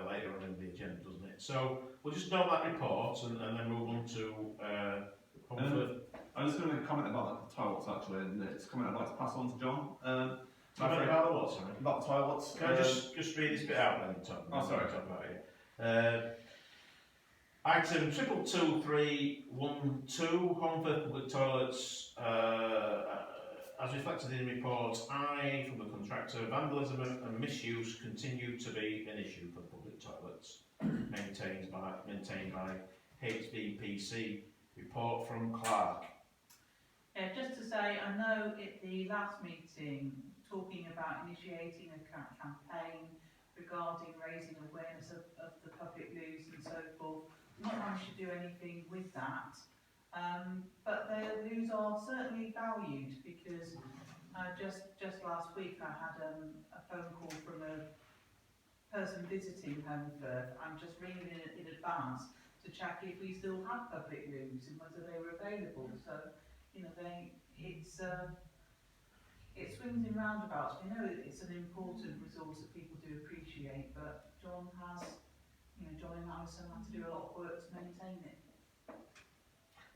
later on in the agenda, doesn't it? So, we'll just note that report and then move on to, I'm just going to make a comment about the toilets actually, and it's a comment I'd like to pass on to John. about the what, sorry? About the toilets. Can I just read this bit out then? Sorry. Talk about it. Item 22312, Holmfirth Public Toilets, as reflected in the report, from the contractor, vandalism and misuse continue to be an issue for public toilets maintained by HVPC. Report from Clark. Yeah, just to say, I know at the last meeting, talking about initiating a campaign regarding raising awareness of the public loos and so forth. Not managed to do anything with that, but the loos are certainly valued because just last week I had a phone call from a person visiting Holmfirth. I'm just ringing in advance to check if we still have public loos and whether they were available. So, you know, it swings in roundabouts. We know it's an important resource that people do appreciate, but John and Alison have to do a lot of work to maintain it.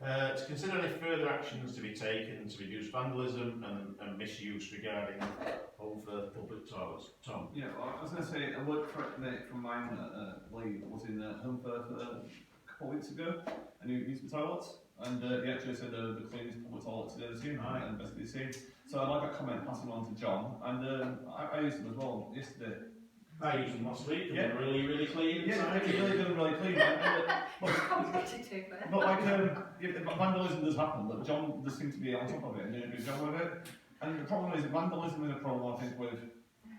To consider any further actions to be taken to reduce vandalism and misuse regarding Holmfirth public toilets. Tom? Yeah, well, I was going to say, a work mate from mine, Lee, was in Holmfirth a couple of weeks ago, and he used the toilets, and he actually said the cleanest public toilets he'd ever seen, and basically seen. So I'd like that comment passing on to John, and I used them as well yesterday. I used them last week, yeah. They're really clean. Yeah, they're really clean. Competitive, eh? But like, vandalism does happen, but John does seem to be on top of it and doing a good job with it. And the problem is, vandalism is a problem, I think, with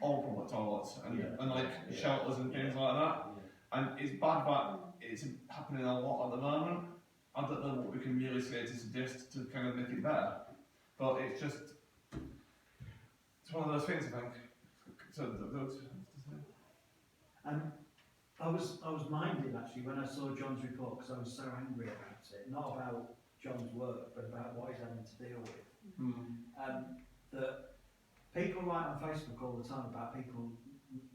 all public toilets and like shelters and things like that. And it's bad that it's happening a lot at the moment. I don't know what we can really say to suggest to kind of make it better, but it's just, it's one of those things, I think. So, I was minded actually when I saw John's report because I was so angry about it, not about John's work, but about what he's having to deal with. That people write on Facebook all the time about people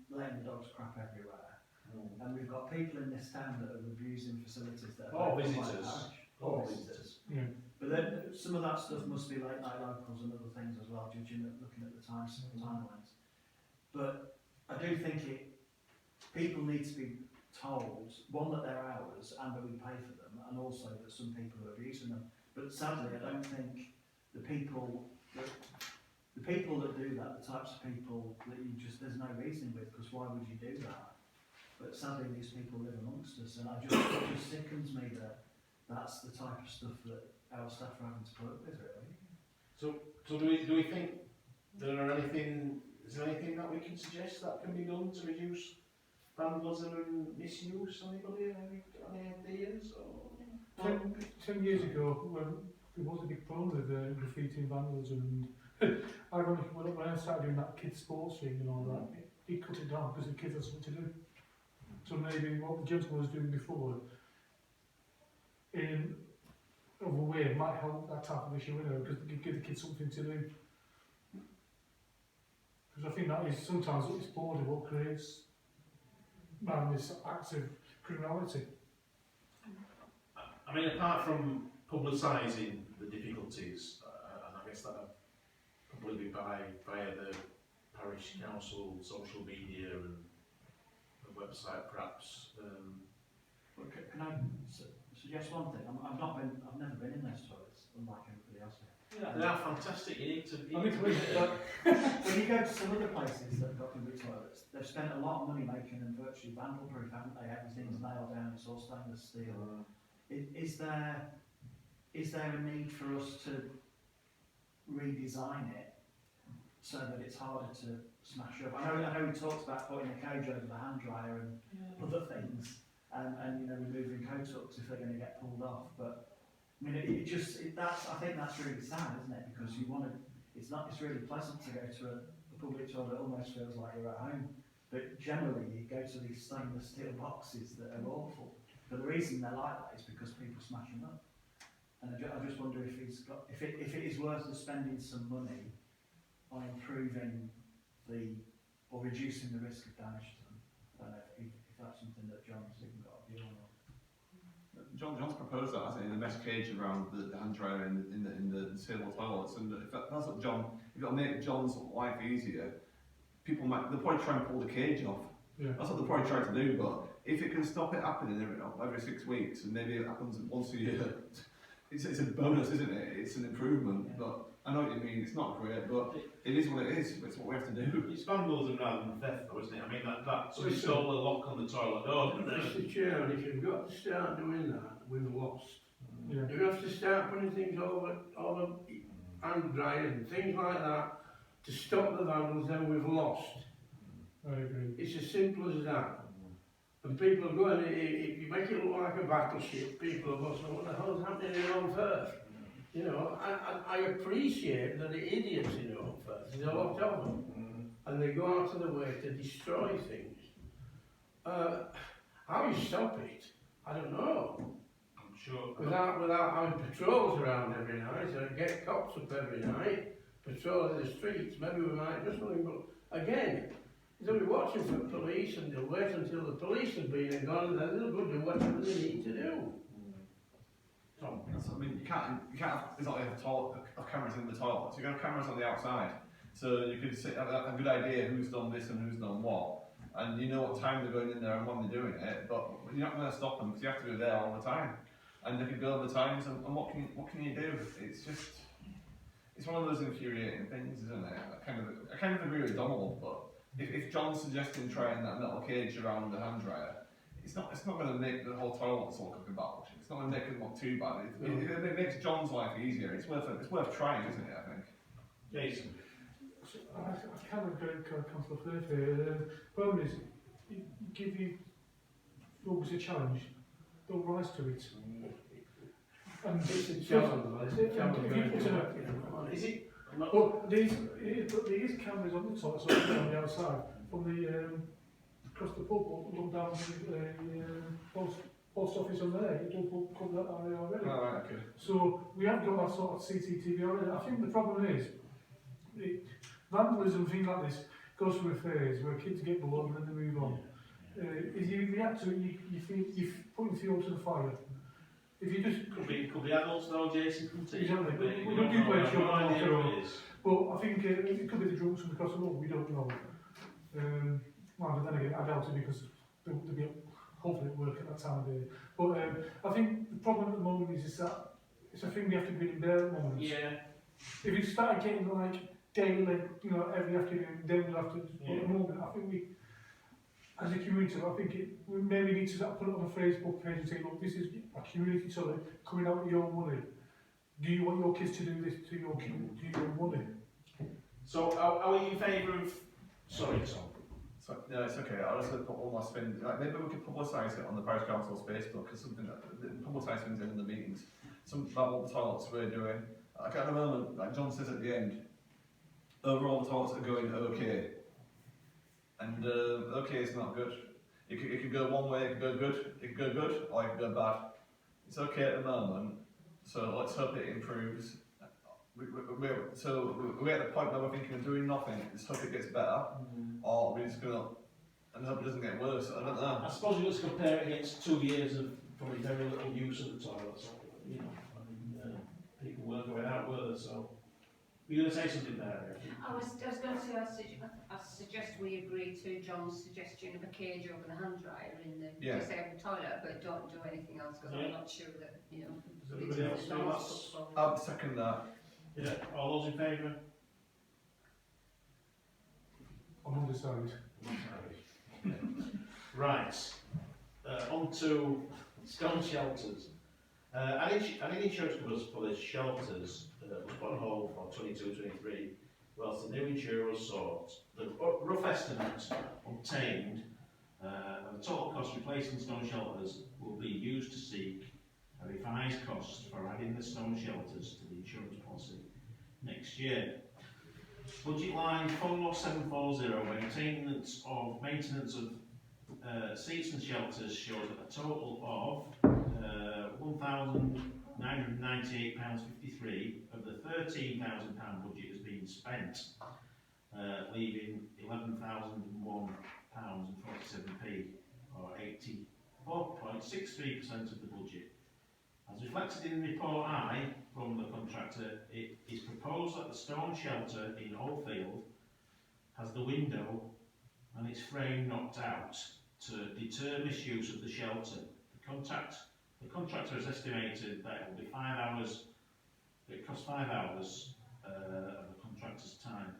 letting the dogs crap everywhere, and we've got people in this town that are abusing facilities that are visitors. Visitors. Yeah. But then some of that stuff must be late night locals and other things as well, looking at the timelines. But I do think people need to be told, one, that they're ours and that we pay for them, and also that some people are abusing them. But sadly, I don't think the people that do that, the types of people that there's no reason with, because why would you do that? But sadly, these people live amongst us, and it just sickens me that that's the type of stuff that our staff are having to put up with, really. So do we think is there anything that we can suggest that can be done to reduce vandalism and misuse? Anybody? Any ideas? Or 10 years ago, when there was a big problem with graffiti and vandalism, and ironically, when I started doing that kids' sports thing and all that, he cut it down because the kids had something to do. So maybe what the gentleman was doing before, in a way, might help that type of issue, because you give the kids something to do. Because I think that is sometimes it's bored of what creates this acts of criminality. I mean, apart from publicising the difficulties, and I guess that would probably be via the parish council, social media, and the website, perhaps. Can I suggest one thing? I've never been in those toilets, unlike everybody else here. Yeah, they are fantastic. You need to. When you go to some other places that have got public toilets, they've spent a lot of money making them virtually vandal-proof, haven't they? Everything's nailed down. It's all stainless steel. Is there a need for us to redesign it so that it's harder to smash up. I know we talked about putting a cage over the hand dryer and other things, and you know, removing coat hooks if they're going to get pulled off. But I mean, I think that's really sad, isn't it? Because you want to. It's really pleasant to go to a public toilet. It almost feels like you're at home. But generally, you go to these stainless steel boxes that are awful. But the reason they're like that is because people smash them up. And I just wonder if it is worth us spending some money on improving or reducing the risk of damage to them. I don't know if that's something that John's even got a view on. John's proposed that, hasn't he, in the mesh cage around the hand dryer in the disabled toilets, and if that's what John, you've got to make John's life easier, they'll probably try and pull the cage off. Yeah. That's what they're probably trying to do, but if it can stop it happening every 6 weeks, and maybe it happens once a year, it's a bonus, isn't it? It's an improvement, but I know what you mean, it's not great, but it is what it is, it's what we have to do. It's vandalism rather than theft though, isn't it? I mean, that somebody stole a lock on the toilet door, didn't they? Mr Chairman, if you've got to start doing that, we've lost. Yeah. You have to start putting things over hand dryers and things like that to stop the vandals, then we've lost. I agree. It's as simple as that. And people are going, if you make it look like a battleship, people are going, what the hell's happening in Home First? You know, I appreciate that the idiots in Home First, there's a lot of them, and they go out of the way to destroy things. How you stop it, I don't know. I'm sure. Without having patrols around every night, so get cops up every night, patrolling the streets, maybe we might just something, but again, they'll be watching for police and they'll wait until the police have been and gone, and then they'll go do whatever they need to do. I mean, you can't have, it's not like have cameras in the toilets, you can have cameras on the outside. So you could have a good idea who's done this and who's done what, and you know what time they're going in there and when they're doing it, but you're not going to stop them because you have to be there all the time. And they can go over times, and what can you do? It's just, it's one of those infuriating things, isn't it? I kind of agree with Donald, but if John's suggesting trying that metal cage around the hand dryer, it's not going to make the whole toilet look like a battleship. It's not going to make it look too bad. It makes John's life easier. It's worth trying, isn't it? I think. Jason. I kind of agree with Councillor Firth here. The problem is, you give you folks a challenge, they'll rise to it. And It's a challenge, Is it? Well, there is cameras on the top, so on the outside, from the across the pub, look down the post office on there. It will cover that area already. Oh, right, okay. So we have got that sort of CCTV already. I think the problem is vandalism, things like this, goes through a phase where kids get bored and then they move on. If you react to it, you're putting fuel to the fire. If you just Could be adults though, Jason, couldn't it? exactly, we don't do play No shop idea after what all. it is. But I think it could be the drunks from across the road, we don't know. Well, but then again, I doubt it because they'll be hopefully at work at that time of day. But I think the problem at the moment is that it's a thing we have to be in there at the moment. Yeah. If you start getting like daily, every afternoon, then we'll have to, but at the moment, I think we, as a community, I think we maybe need to put it on a Facebook page and say, look, this is a community toilet coming out of your money. Do you want your kids to do this to your money? So, are we in favour of? Sorry, Tom. So, no, it's okay. I'll just put one last thing. Like, maybe we could publicise it on the Parish Council's Facebook, because something that publicise things in the meetings. Something about what the toilets we're doing. Like at the moment, like John says at the end, overall the toilets are going okay. And okay is not good. It could go one way, it could go good, or it could go bad. It's okay at the moment, so let's hope it improves. We're at the point where we're thinking of doing nothing, let's hope it gets better, or we're just going to, and hope it doesn't get worse, I don't know. I suppose you just compare it against 2 years of probably very little use of the toilets. People weren't going out, were they? So, you're going to say something there? I was going to say, I suggest we agree to John's suggestion of a cage over the hand dryer in the disabled toilet, but don't do anything else because I'm not sure that, Does everybody else feel that's... I'll second that. Yeah, all those in favour? I'm undecided. Right, on to stone shelters. An insurance covers for the shelters was put on hold for 22-23 whilst the new insurer sought. The rough estimate obtained of the total cost replacing stone shelters will be used to seek a revised cost for adding the stone shelters to the insurance policy next year. Budget line 4740, maintenance of seats and shelters, shows a total of £1,998.53 of the £13,000 budget has been spent, leaving £11,001.47p, or 84.63% of the budget. As reflected in report I from the contractor, it is proposed that the stone shelter in Oldfield has the window and its frame knocked out to deter misuse of the shelter. The contractor has estimated that it will be 5 hours, it costs 5 hours of the contractor's time.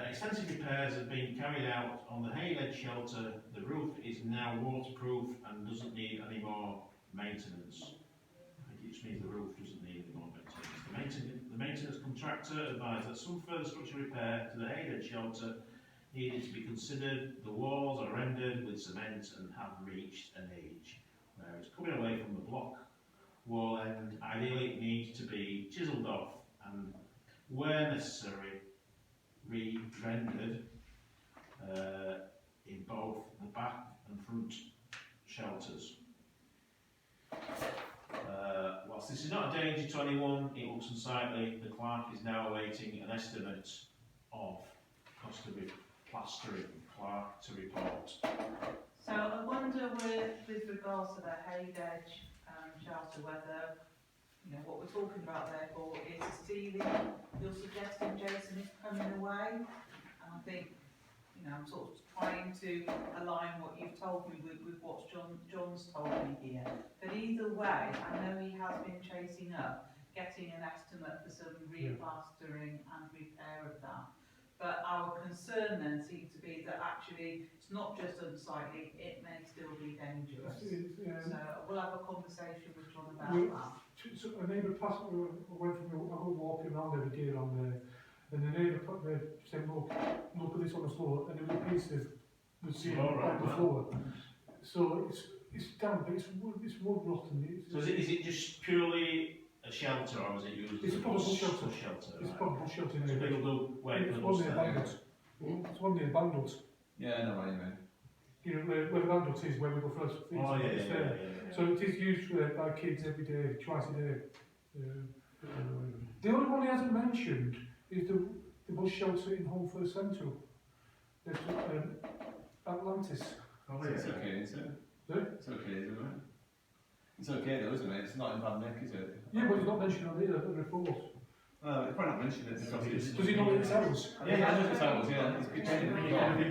Extensive repairs have been carried out on the Haylead shelter. The roof is now waterproof and doesn't need any more maintenance. I think it just means the roof doesn't need any more maintenance. The maintenance contractor advised that some further structural repair to the Haylead shelter needed to be considered. The walls are rendered with cement and have reached an age where it's coming away from the block wall end. Ideally it needs to be chiselled off and, where necessary, re-rendered in both the back and front shelters. Whilst this is not a danger to anyone, it looks unsightly. The clerk is now awaiting an estimate of cost of plastering. Clerk to report. So I wonder with regards to the Haylead shelter whether, what we're talking about therefore is the ceiling. You're suggesting, Jason, is coming away, and I think, I'm sort of trying to align what you've told me with what John's told me here. But either way, I know he has been chasing up, getting an estimate for some replastering and repair of that. But our concern then seems to be that actually it's not just unsightly, it may still be dangerous. So we'll have a conversation with John about that. So a neighbour passed, went from, I go walking around every day around there, and the neighbour said, look at this on the floor, and there was a piece of the ceiling on the floor. So it's damp, but it's wood rotten. So is it just purely a shelter, or is it used as a bus shelter? It's probably a bus shelter. So people do wait for the bus there. It's one near Bandles. Yeah, I know what you mean. Where the Bandles is, where we go first. Oh, yeah. So it is used by kids every day, twice a day. The only one he hasn't mentioned is the bus shelter in Holmfirth Central. There's Atlantis. Oh, yeah. It's okay, isn't it? Sorry? It's okay, isn't it? It's okay though, isn't it? It's not in bad nick, is it? Yeah, but it's not mentioned on the report. They probably not mentioned it because it's... Does he know it's ours? Yeah, he knows it's ours, yeah. It's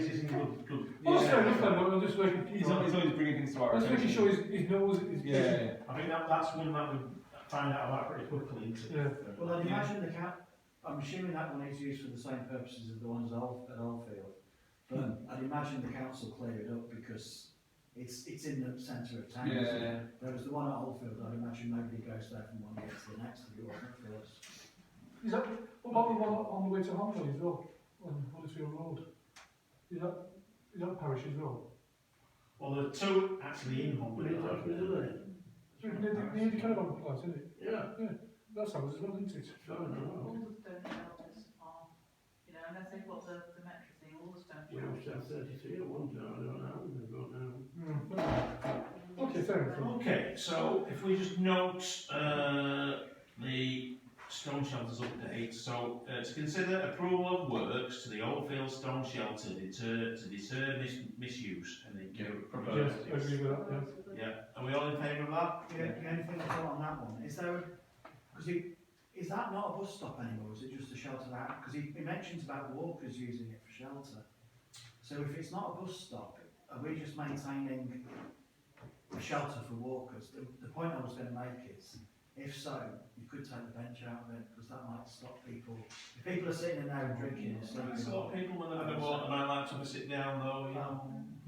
in good. Oh, that's fair enough then, but I'm just making... He's always bringing things to our Let's attention. making sure he knows his Yeah. I think that's one that we find out about pretty quickly, isn't it? Yeah. Well, I'd imagine I'm assuming that one is used for the same purposes as the ones at Oldfield, but I'd imagine the council clear it up because it's in the centre of town. Yeah. Whereas the one at Oldfield, I'd imagine nobody goes there from one year to the next to the other. Is that, what about the one on the way to Hamley as well, on Huddersfield Road? Is that parish as well? Well, there are two actually in Humble. Near the caravan place, isn't it? Yeah. That's ours as well, isn't it? All the stone shelters are, unless they've got the metric thing, all the stone We used to have 33 at one time, I don't know, we've got now. Okay, fair enough. Okay, so if we just note the stone shelters update, so to consider approval of works to the Oldfield stone shelter to deter misuse and Yes, I agree with that, Yeah, are we all in favour of that? The only thing I thought on that one is is that not a bus stop anymore? Is it just a shelter out? Because he mentions about walkers using it for shelter. So if it's not a bus stop, are we just maintaining a shelter for walkers? The point I was going to make is, if so, you could take the bench out of it because that might stop people. If people are sitting in there and drinking and sleeping. Stop people when they're having a walk, they might like to have a sit down though.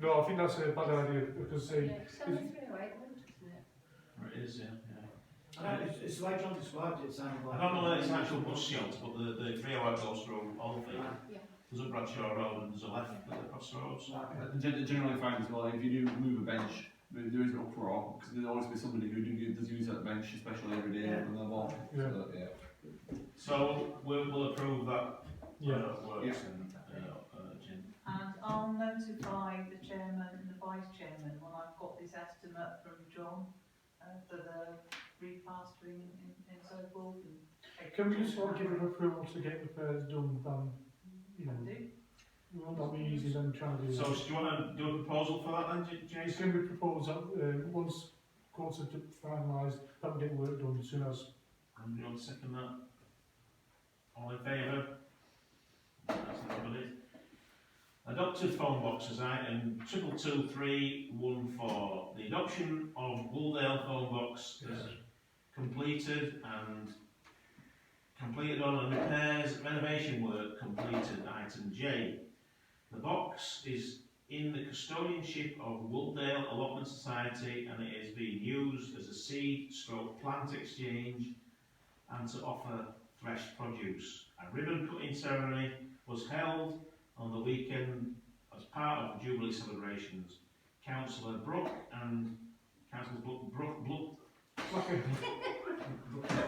No, I think that's a bad idea because Yeah, 738, isn't it? It is, yeah. It's the way John described it, it sounded like. I don't know whether it's an actual bus shelter, but the freeway goes through Oldfield. Yeah. There's a Bradshaw Road and there's a left across the roads. Generally find as well, if you do move a bench, there is an uproar, because there'll always be somebody who does use that bench, especially every day when they're walk. Yeah. So, yeah. So we'll approve that Yeah. works and Jim. And I'll notify the chairman and the vice chairman when I've got this estimate from John for the replastering and so forth. And Can we just sort of give them approval to get repairs done, then, you know, do. it won't that be easy then trying to do So that. do you want to do a proposal for that then, It's Jason? going to be proposed that once courts are finalised, that will get work done as soon as. And you want to second that? All in favour? That's everybody. Adopted phone boxes, item 222314. The adoption of Wooldale phone box is completed and completed on and repairs, renovation work completed, item J. The box is in the custodianship of Wooldale Allotment Society and it is being used as a seed/plant exchange and to offer threshed produce. A ribbon cutting ceremony was held on the weekend as part of the Jubilee celebrations. Councillor Brook and Councillors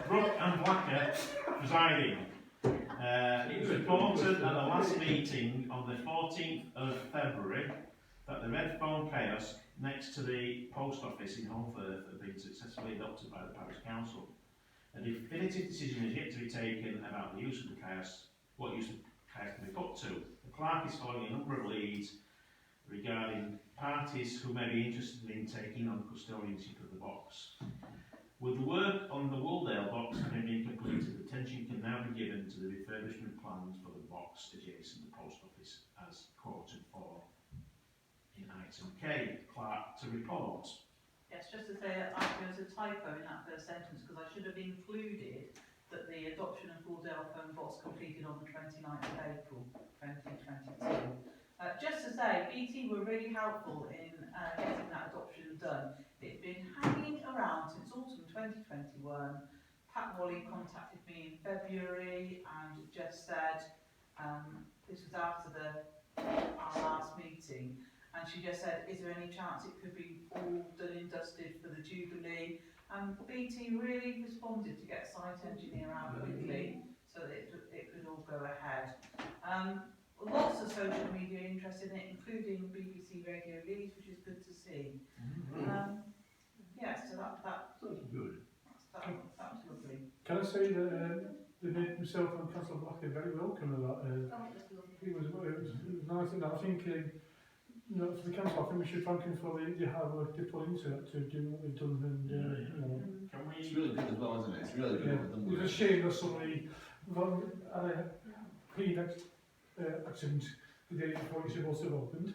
Brook and Blacker presiding. It was reported at the last meeting on the 14th of February that the red phone kiosk next to the post office in Holmfirth had been successfully adopted by the parish council. A definitive decision is yet to be taken about the use of the kiosk, what use of the kiosk can be put to. The clerk is following a number of leads regarding parties who may be interested in taking on custodianship of the box. With the work on the Wooldale box having been completed, attention can now be given to the refurbishment plans for the box adjacent to the post office as quoted for in item K. Clerk to report. Yes, just to say that there was a typo in that first sentence because I should have included that the adoption of Wooldale phone box completed on the 29th of April 2022. Just to say, BT were really helpful in getting that adoption done. It's been hanging around since autumn 2021. Pat Wally contacted me in February and just said, this was after our last meeting, and she just said, is there any chance it could be all done and dusted for the Jubilee? And BT really responded to get a site engineer out quickly so that it could all go ahead. Lots of social media interested in it, including BBC Radio Leeds, which is good to see. Yeah, so that Sounds good. was lovely. Can I say that they made myself and Councillor Blackhead very welcome to that. It was nice, and I think, you know, for the council, I think we should thank them for the hard work they put into it to do what they've done, and you know. Can we? It's really good as well, isn't it? It's really good. Yeah. It's a shame that somebody had a pre-next accident the day before it's supposed to have opened,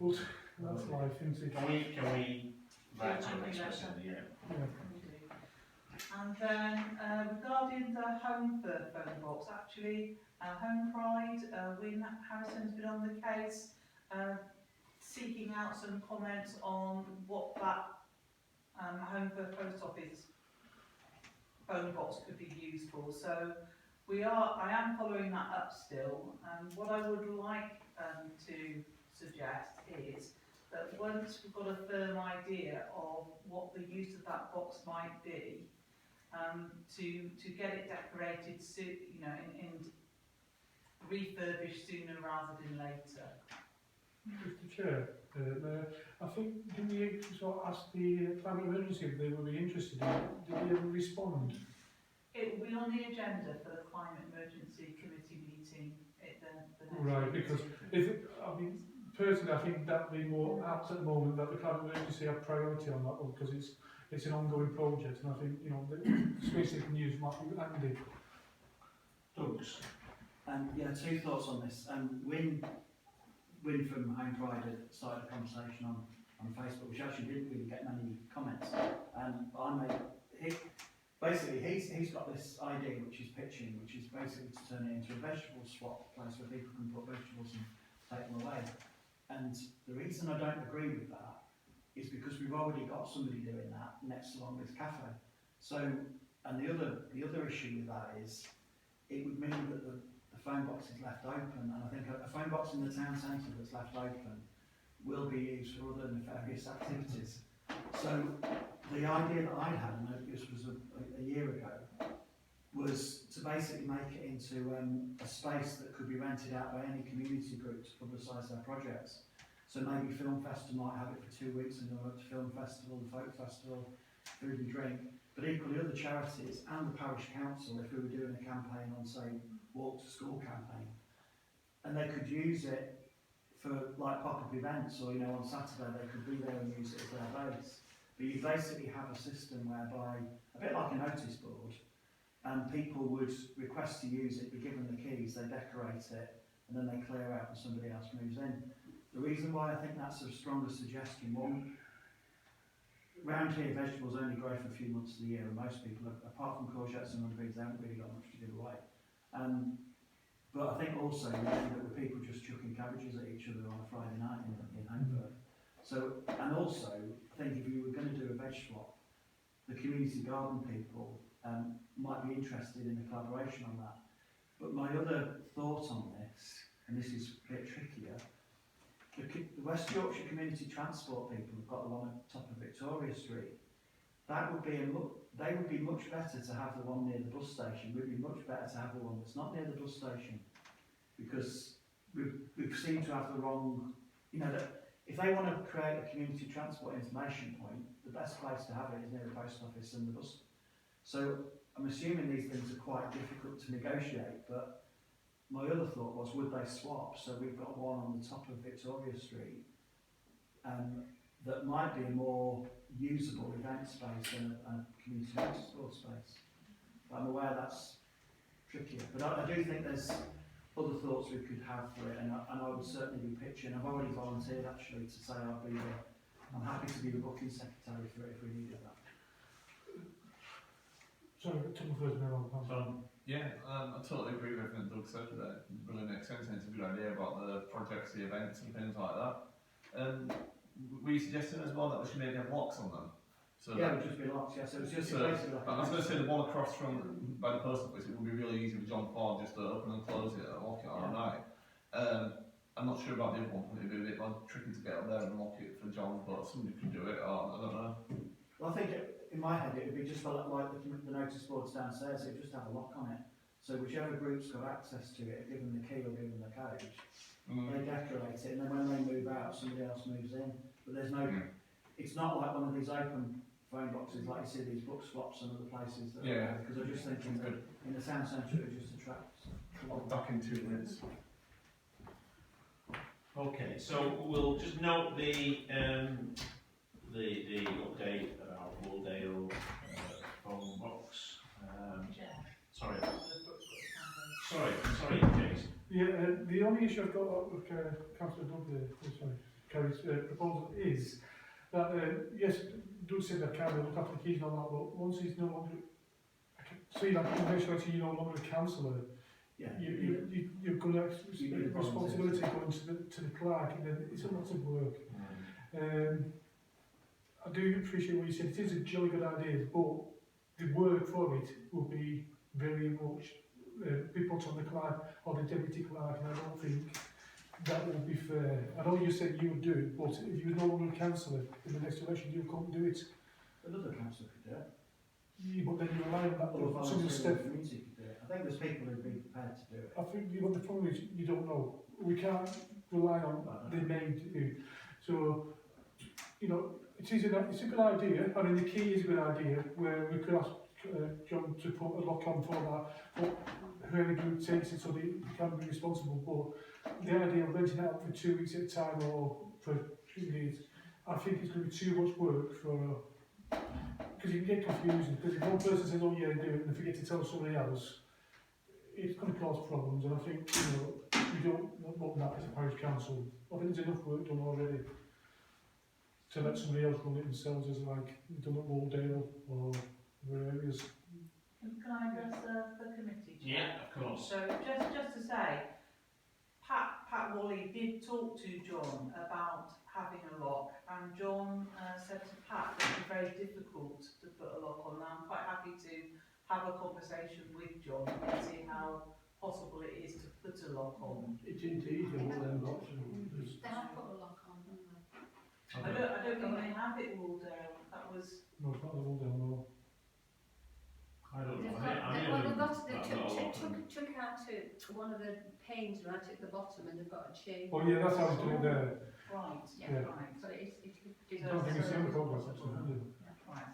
but that's life, isn't it? Can we write to an express in the air? And then regarding the Holmfirth phone box, actually, Home Pride, Win Harrison's been on the case, seeking out some comments on what that Holmfirth post office phone box could be used for. So I am following that up still. What I would like to suggest is that once we've got a firm idea of what the use of that box might be, to get it decorated, you know, and refurbished sooner rather than later. Mr Chair, I think, did we sort of ask the climate emergency if they would be interested in it? Did they ever respond? It will be on the agenda for the Climate Emergency Committee meeting at the next Right, meeting. because I mean, personally, I think that would be more apt at the moment that the climate emergency have priority on that one, because it's an ongoing project, and I think, you know, the space they can use might be handy. Doug's. Yeah, two thoughts on this. Win from Home Pride had started a conversation on Facebook, which actually didn't really get many comments. He's got this idea which is pitching, which is basically to turn it into a vegetable swap place where people can put vegetables and take them away. And the reason I don't agree with that is because we've already got somebody doing that next to Longleat Cafe. So, and the other issue with that is, it would mean that the phone box is left open, and I think a phone box in the town centre that's left open will be used for other nefarious activities. So, the idea that I had, and this was a year ago, was to basically make it into a space that could be rented out by any community group to publicise their projects. So maybe Film Festa might have it for 2 weeks and go up to Film Festival, the Folk Festival, food and drink. But equally other charities and the parish council, if we were doing a campaign on, say, Walk to School campaign, and they could use it for like pop-up events, or on Saturday they could be there and use it as their base. But you basically have a system whereby, a bit like a notice board, and people would request to use it, be given the keys, they decorate it, and then they clear out and somebody else moves in. The reason why I think that's a stronger suggestion, one, round here vegetables only grow for a few months of the year, and most people, apart from courgettes and other things, they haven't really got much to give away. But I think also you end up with people just chucking cabbages at each other on a Friday night in Hanford. So, and also, I think if you were going to do a veg swap, the community garden people might be interested in a collaboration on that. But my other thought on this, and this is a bit trickier, the West Yorkshire Community Transport people have got the one at the top of Victoria Street. That would be they would be much better to have the one near the bus station. We'd be much better to have the one that's not near the bus station, because we've seemed to have the wrong. That if they want to create a community transport information point, the best place to have it is near the post office and the bus. So I'm assuming these things are quite difficult to negotiate, but my other thought was, would they swap? So we've got one on the top of Victoria Street that might be a more usable event space than a community transport space. But I'm aware that's trickier. But I do think there's other thoughts we could have for it, and I would certainly be pitching. I've already volunteered actually to say I'm happy to be the booking secretary for it if we needed that. Sorry, two more words now. I totally agree with everything Doug said. That really makes sense, and it's a good idea about the projects, the events, and things like that. Were you suggesting as well that we should maybe have locks on them? So yeah, it would just be locks. Yeah, so it's just basically like. I was going to say the one across from by the post office. It would be really easy with John Ford just to open and close it and lock it all night. I'm not sure about the other one. It'd be a bit more tricky to get up there and lock it for John, but somebody can do it. Or I don't know. Well, I think in my head it would be just like the notice boards downstairs. It would just have a lock on it. So whichever group's got access to it, give them the key or give them the code. They decorate it, and then when they move out, somebody else moves in. But there's no. It's not like one of these open phone boxes like you see these book swaps and other places. Because I'm just thinking that in the town centre it would just attract. Back in 2 minutes. Okay, so we'll just note the update about Wooldale phone box. Sorry, James. Yeah, the only issue I've got with Councillor Doug, Kerry's proposal is that, yes, Doug said that Kerry will look after the keys and all that, but once he's no longer, I can see that eventually you're no longer a councillor, you've got responsibility going to the clerk, and then it's a lot of work. I do appreciate what you said. It is a jolly good idea, but the work for it will be very much be put on the clerk or the deputy clerk, and I don't think that would be fair. I know you said you would do it, but if you're no longer a councillor in the next election, you can't do it. Another councillor could do it. Yeah, but then you rely on that Or some of the stuff. the community could do it. I think there's people who'd be prepared to do it. I think the problem is you don't know. We can't rely on the main to do. So, it's a good idea. I mean, the key is a good idea where we could ask John to put a lock on for that. But whoever group takes it so they can be responsible. But the idea of renting it out for 2 weeks at a time or for 2 days, I think it's going to be too much work for. Because you can get confusing, because if one person says, oh yeah, do it, and they forget to tell somebody else, it's going to cause problems, and I think, we don't want that as a parish council. I think there's enough work done already to let somebody else run it themselves, as like done at Wooldale or other areas. Can I address the committee? Yeah, of course. So just to say, Pat Pat Wally did talk to John about having a lock, and John said to Pat that it's very difficult to put a lock on. Now I'm quite happy to have a conversation with John and see how possible it is to put a lock on. It's indeed all them lots of They have put a lock on, haven't they? I don't think they have it all down. That was No, it's not the wall down low. I don't They've know. got, they that lot of took out one of the panes right at the bottom and they've got a chain. Oh yeah, that's how it's doing it there. right. Yeah, Yeah. right, so it's I don't think it's the only progress actually. Right,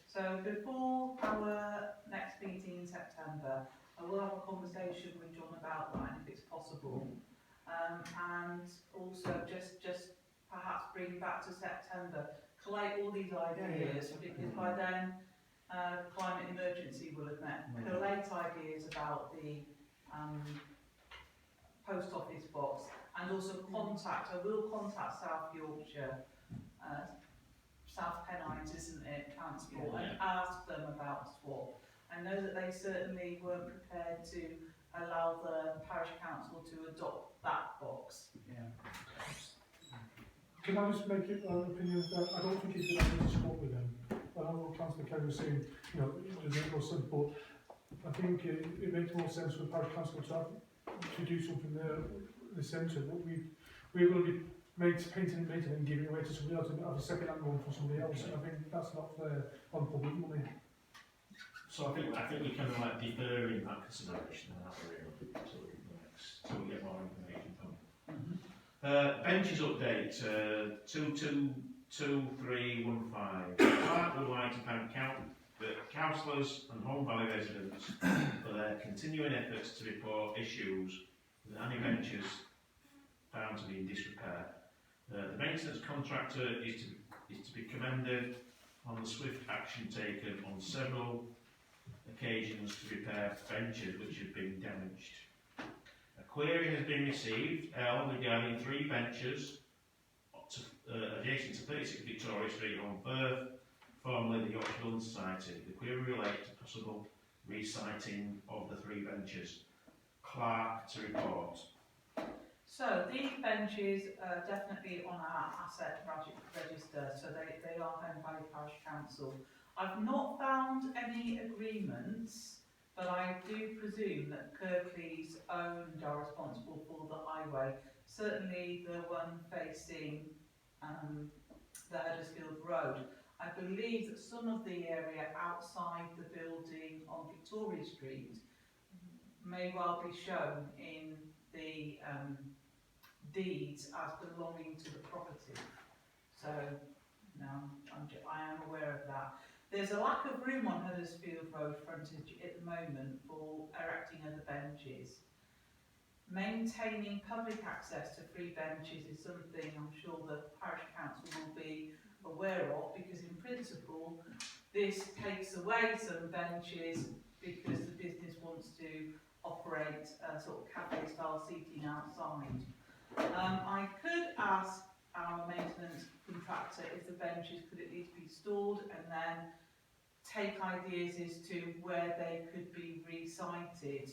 so before our next meeting in September, I will have a conversation with John about that if it's possible. And also just perhaps bring back to September, collate all these ideas, because by then climate emergency will have met. Collate ideas about the post office box, and also I will contact South Yorkshire, South Pennines, isn't it, Transport, and ask them about swap. I know that they certainly weren't prepared to allow the parish council to adopt that box. Yeah. Can I just make it an opinion that I don't think it's good idea to swap with them. I know what Councillor Kelly was saying, you know, it doesn't make no sense, but I think it makes more sense for the parish council to do something there in the centre. But we're going to be painting and giving away to somebody else and have a second hand one for somebody else. And I think that's not fair on public money. So I think we kind of like deferring that consideration and that really till we get more information from. Benches update 222315. Clark would like to thank the councillors and Home Valley residents for their continuing efforts to report issues with any benches found to be in disrepair. The maintenance contractor is to be commended on the swift action taken on several occasions to repair benches which have been damaged. A query has been received regarding 3 benches adjacent to 36 Victoria Street on Firth, formerly the Yorkshire Building Society. The query relates to possible reciting of the 3 benches. Clark to report. So these benches are definitely on our asset register, so they are owned by the parish council. I've not found any agreements, but I do presume that Kirklees owned are responsible for the highway. Certainly the one facing the Huddersfield Road. I believe that some of the area outside the building on Victoria Street may well be shown in the deeds as belonging to the property. So, no, I am aware of that. There's a lack of room on Huddersfield Road frontage at the moment for erecting other benches. Maintaining public access to free benches is something I'm sure the parish council will be aware of, because in principle this takes away some benches because the business wants to operate a sort of cafe style seating outside. I could ask our maintenance contractor if the benches could at least be stored, and then take ideas as to where they could be recited.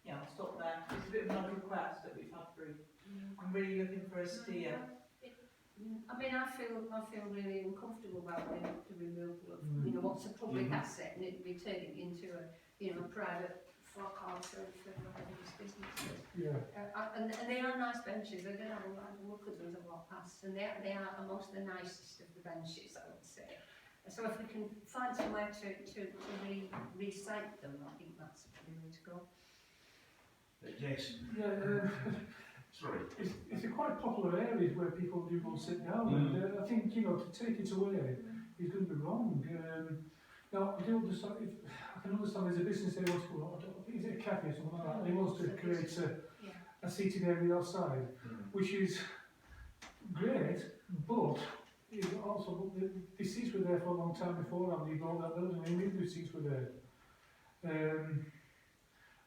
Yeah, I'll stop there. It's a bit of an odd request that we've had through. I'm really looking for a steer. I mean, I feel really uncomfortable about the removal of, you know, what's a public asset and it be turned into a, you know, a private flock house for these businesses. Yeah. And they are nice benches. I don't have a look at them as I walk past, and they are amongst the nicest of the benches, I would say. So if we can find somewhere to recite them, I think that's the way to go. Jason. Yeah, Sorry. it's a quite popular area where people do go and sit down. And I think, you know, to take it away is going to be wrong. Now, I do understand, I can understand there's a business they want to go, is it a cafe or something like that? And he wants to create a seating area outside, which is great, but it's also, the seats were there for a long time before and they brought that building, and maybe the seats were there.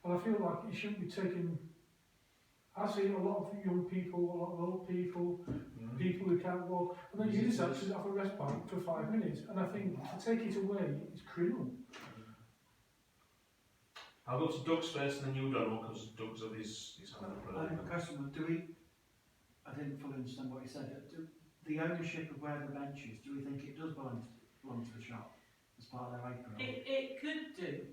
And I feel like it shouldn't be taken. I see a lot of young people, a lot of old people, people who can't walk, and they use that to have a rest bank for 5 minutes. And I think to take it away is criminal. I'll go to Doug's first and then you, Donald, because Doug's of his hand up. I have a question, do we, I didn't fully understand what you said, the ownership of where the bench is, do we think it does belong to the shop as part of their apron? It could do.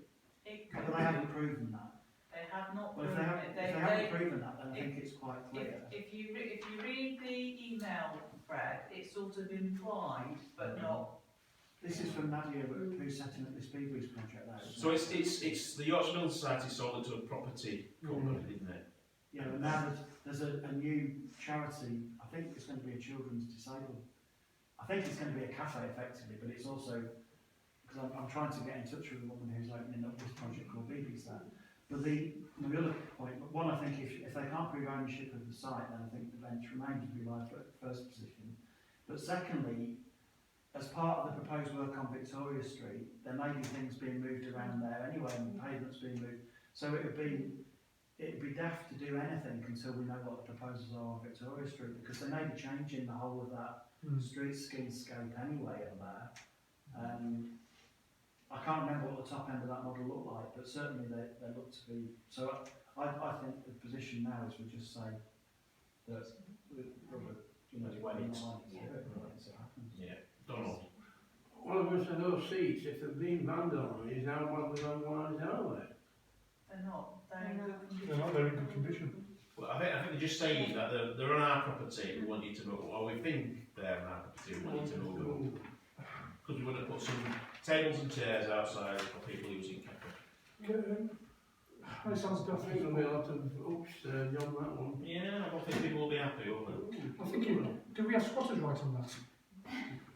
It could. But they haven't proven that. They have not Well, if proven they it. haven't proven that, then I think it's quite clear. If you read the email, Fred, it's sort of implied, but not. This is from Nadia, who's setting up this Beebles project there. So it's the Yorkshire Building Society sold it to a property company, didn't it? Yeah, but now there's a new charity, I think it's going to be a children's disabled. I think it's going to be a cafe effectively, but it's also, because I'm trying to get in touch with a woman who's opening up this project called Beebles there. But the other point, one, I think if they can't prove ownership of the site, then I think the bench remains to be live at first position. But secondly, as part of the proposed work on Victoria Street, there may be things being moved around there anyway, and pavements being moved. So it'd be daft to do anything until we know what the proposals are on Victoria Street, because they may be changing the whole of that streetscape anyway over there. I can't remember what the top end of that model looked like, but certainly they look to be. So I think the position now is we just say that Yeah. Donald. Well, of course, those seats, if they've been vandalised, how well they're vandalised are they? They're not. They're in good condition. They're not very good condition. Well, I think they're just saying that they're on our property, we want you to move, or we think they're on our property, we want you to move them. Because we want to put some tables and chairs outside for people using cafe. It sounds I think there'll be a lot of upsurge on that one. Yeah, I don't think people will be happy, will they? I think do we have squatters' right on that?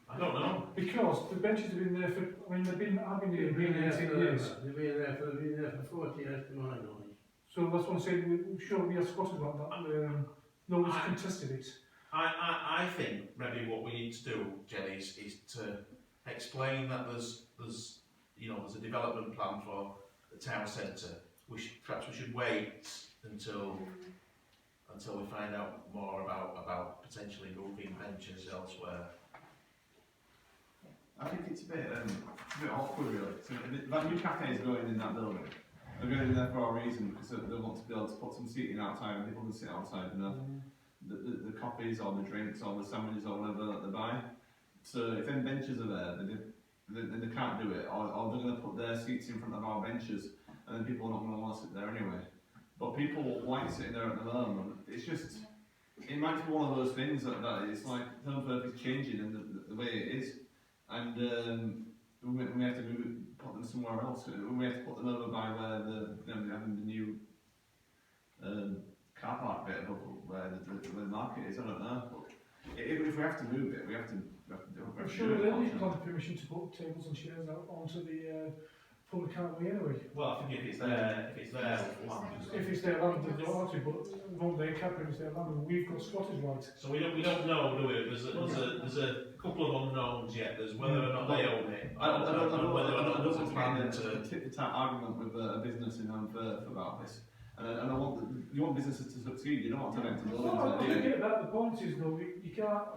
I don't know. Because the benches have been there for, I mean, I've been here 18 years. They've been there for 40 years to my knowledge. So that's what I'm saying, we sure we have squatters like that. Nobody's contested it. I think maybe what we need to do, Jenny, is to explain that there's a development plan for the town centre. Perhaps we should wait until we find out more about potentially moving benches elsewhere. I think it's a bit awkward really. So that new cafe is going in that building. They're going in there for a reason, because they want to be able to put some seating outside and people can sit outside and have the coffees or the drinks or the sandwiches or whatever that they buy. So if any benches are there, then they can't do it, or they're going to put their seats in front of our benches, and then people are not going to want to sit there anyway. But people like sitting there at the moment. It's just, it might be one of those things that it's like Home Firth is changing in the way it is, and we have to put them somewhere else. We have to put them over by where they're having the new car park bit above where the market is. I don't know. But if we have to move it, we have to do it. I'm sure they'll need planning permission to put tables and chairs out onto the public highway anyway. Well, I think if it's there, If it's their land, they don't have to, but won't they cap it if it's their land, and we've got squatters' right. So we don't know, do we? There's a couple of unknowns yet. There's whether or not they own it. I don't whether or not there's a want plan to tit for tat argument with a business in Home Firth about this. And I you want businesses to succeed. You don't want to rent a building. No, I get that. The point is though, you can't.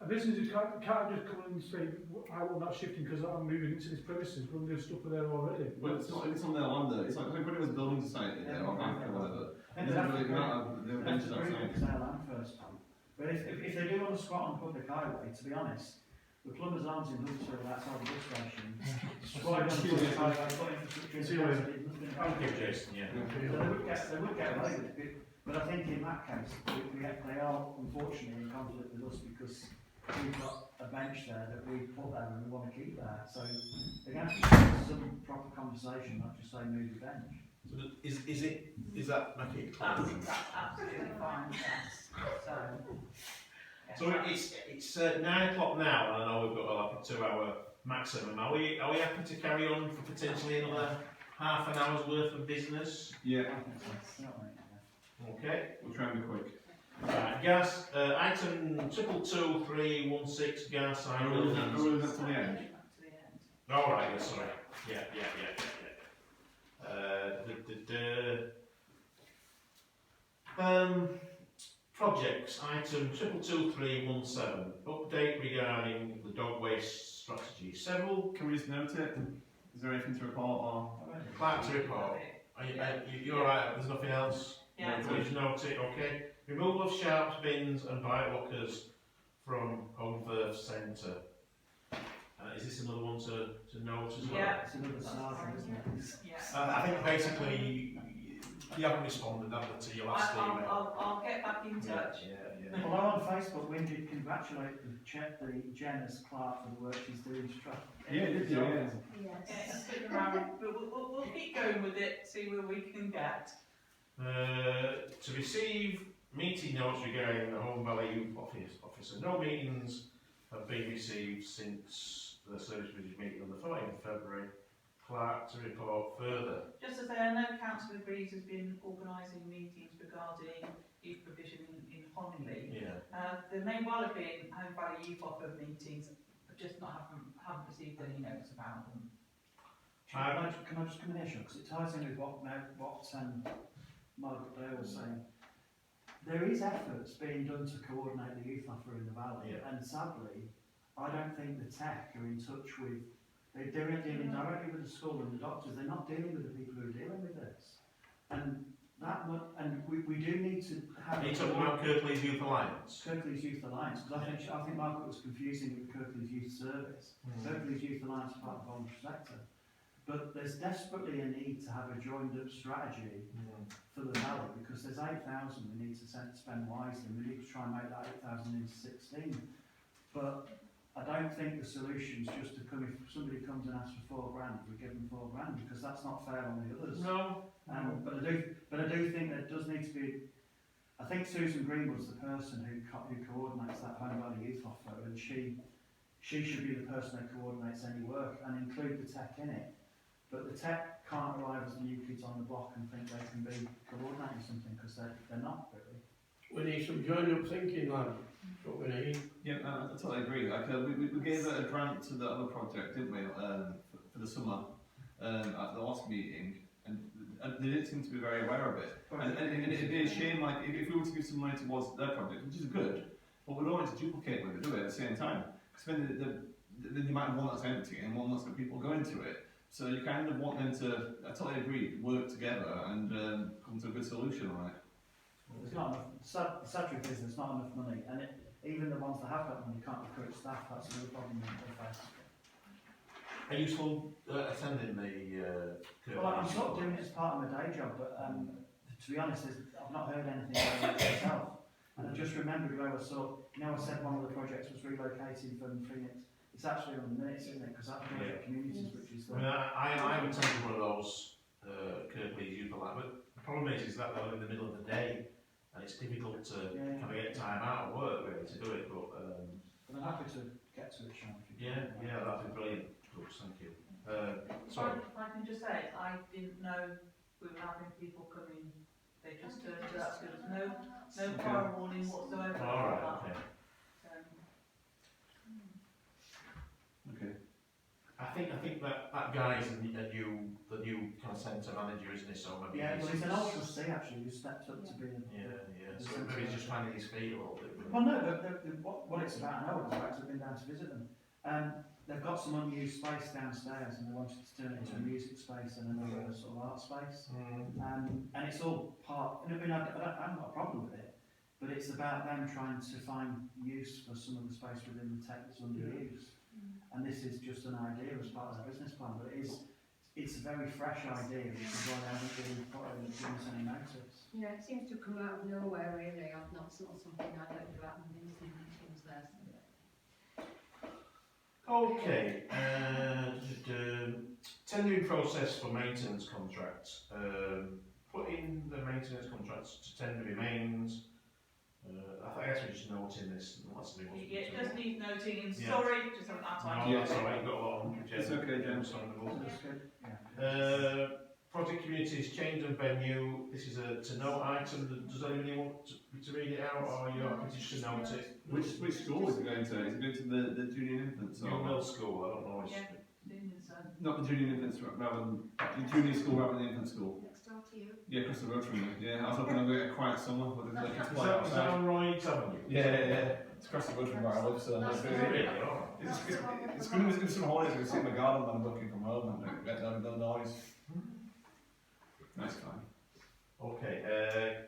A business can't just come and say, I want that shifting because I'm moving into this premises when there's stuff there already. Well, it's not. It's on their land. It's like when it was building society there or bank or whatever. It doesn't really matter. The benches outside. It's their land first, Tom. But if they do want to squat on public highway, to be honest, the plumbers aren't in Huddersfield outside the bus station. Squatting on public highway, put infrastructure in the Thank you, Jason. Yeah. They would get away with it. But I think in that case, they are unfortunately in conflict with us because we've got a bench there that we put there and we want to keep there. So they're going to have some proper conversation, not just say move the bench. So is that making it clear? That's absolutely fine, yes. So it's 9 o'clock now, and I know we've got like a 2-hour maximum. Are we happy to carry on for potentially another half an hour's worth of business? Yeah. Okay. We'll try and be quick. Right, gas, item 222-316, gas island. We're to the end. All right, yeah, sorry. Yeah. Projects, item 222-317, update regarding the dog waste strategy. Several. Can we just note it? Is there anything to report or? Clark to report. You're right, there's nothing else? Yeah. Please note it, okay? Removal of sharps, bins and bike lockers from Holmfirth Centre. Is this another one to note as well? Yeah. It's another saga, isn't it? Yeah. I think basically you haven't responded, have you, to your last email? I'll get back in touch. Yeah. Although on Facebook, we did congratulate the Jen as Clark for the work she's doing to try. Yeah, did you? Yeah. Yeah, it's been around, but we'll keep going with it, see where we can get. To receive meeting notes regarding the Home Valley Youth Officer. No meetings have been received since the service visit meeting on the 14th of February. Clark to report further. Just to say, I know Council Agrees has been organising meetings regarding youth provision in Honley. Yeah. There may well have been Home Valley Youth Offer meetings, but just haven't received any notes about them. Can I just come in here, because it ties in with what Margaret Dale was saying. There is efforts being done to coordinate the youth offer in the valley, and sadly, I don't think the tech are in touch with. They're dealing directly with the school and the doctors. They're not dealing with the people who are dealing with this, and we do need to have. Are you talking about Kirklees Youth Alliance? Kirklees Youth Alliance, because I think Margaret was confusing it with Kirklees Youth Service. Kirklees Youth Alliance is part of the voluntary sector. But there's desperately a need to have a joined up strategy for the valley, because there's 8,000 we need to spend wisely, and we need to try and make that 8,000 into 16. But I don't think the solution is just to come, if somebody comes and asks for £4,000, we give them £4,000, because that's not fair on the others. No. But I do think there does need to be. I think Susan Greenwood's the person who coordinates that Home Valley Youth Offer, and she should be the person that coordinates any work and include the tech in it. But the tech can't arrive as the new kids on the block and think they can be coordinating something, because they're not really. We need some joined up thinking, lad. That's what we need. Yeah, I totally agree. Like, we gave a grant to the other project, didn't we, for the summer at the last meeting, and they didn't seem to be very aware of it. And it'd be a shame, like, if we were to give some money towards their project, which is good, but we don't want to duplicate with it, do we, at the same time? Because then you might have one that's empty and one that's got people going to it. So you kind of want them to, I totally agree, work together and come to a good solution on it. There's not enough, the sad truth is there's not enough money, and even the ones that have got money can't recruit staff. That's another problem they face. Are you still attending the Well, I'm sort of doing it as part of my day job, but to be honest, I've not heard anything about it myself. And I just remembered where I saw, I said one of the projects was relocating from Phoenix. It's actually on the minutes, isn't it? Because that's Project Communities, which is the... I haven't attended one of those Kirklees Youth Alliance, but the problem is that they're in the middle of the day, and it's difficult to kind of get time out of work really to do it. But I'm happy to get to it, Sean. yeah, that'd be brilliant. Good, thank you. If I can just say, I didn't know we were having people coming. They just turned up. There was no prior warning whatsoever. All right, okay. Okay. I think that guy is the new kind of centre manager, isn't he? So maybe Yeah, well, he's an old trustee actually who stepped up to be a... So maybe he's just finding his feet a little bit. Well, no, what it's about, I know, I've actually been down to visit them. They've got some unused space downstairs, and they wanted to turn it into a music space and another sort of art space. And it's all part. I mean, I haven't got a problem with it, but it's about them trying to find use for some of the space within the tech that's underused. And this is just an idea as part of their business plan, but it's a very fresh idea, which is why they haven't really given us any notice. Yeah, it seems to come out of nowhere really. I've not sort of something I don't do about the things there. Okay, tendering process for maintenance contracts. Putting the maintenance contracts to tender remains. I guess we're just noting this. Yeah, it just needs noting. And Yeah. sorry, just haven't had time. No, that's all right. You've got a lot on the agenda. It's okay, James. Project Communities change of venue. This is a to note item. Does anybody want to read it out, or are you happy to just note it? Which school is it going to? Is it going to the junior infants? Your middle school. I don't know. Not the junior infants, rather than the junior school rather than the infant school. Next door to you. Yeah, across the road from me. Yeah, I was hoping I'd get a quiet summer with the kids Is playing that outside. on Royds Avenue? Yeah. It's across the road from where I live, so That's Really? it's going to be some holidays. We sit in the garden when I'm working from home and get no noise. Next time. Okay,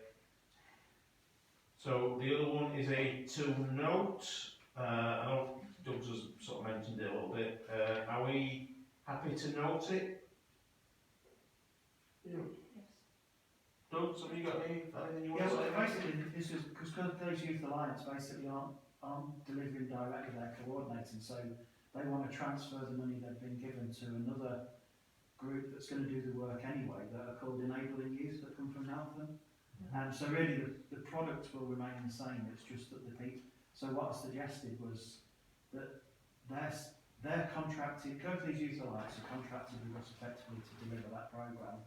so the other one is a to-note. I know Doug's has sort of mentioned it a little bit. Are we happy to note it? Yeah. Doug, have you got anything you want Yeah, to well, say? basically, this is because Kirklees Youth Alliance basically aren't delivering directly, they're coordinating, so they want to transfer the money they've been given to another group that's going to do the work anyway, that are called Enabling Youth, that come from Meltham. So really the product will remain the same, it's just that the people, so what I suggested was that they're contracted, Kirklees Youth Alliance are contracted with us effectively to deliver that programme.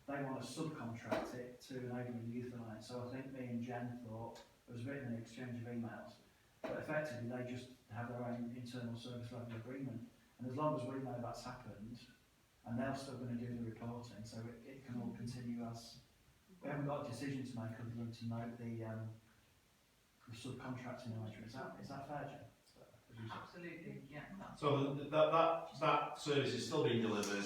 They want to subcontract it to Enabling Youth Alliance. So I think me and Jen thought, it was written in an exchange of emails, but effectively they just have their own internal service level agreement. And as long as we know that's happened, and they're still going to do the reporting, so it can all continue as, we haven't got a decision to make other than to note the subcontracting arrangement. Is that fair, Jen? Absolutely, yeah. So that service is still being delivered,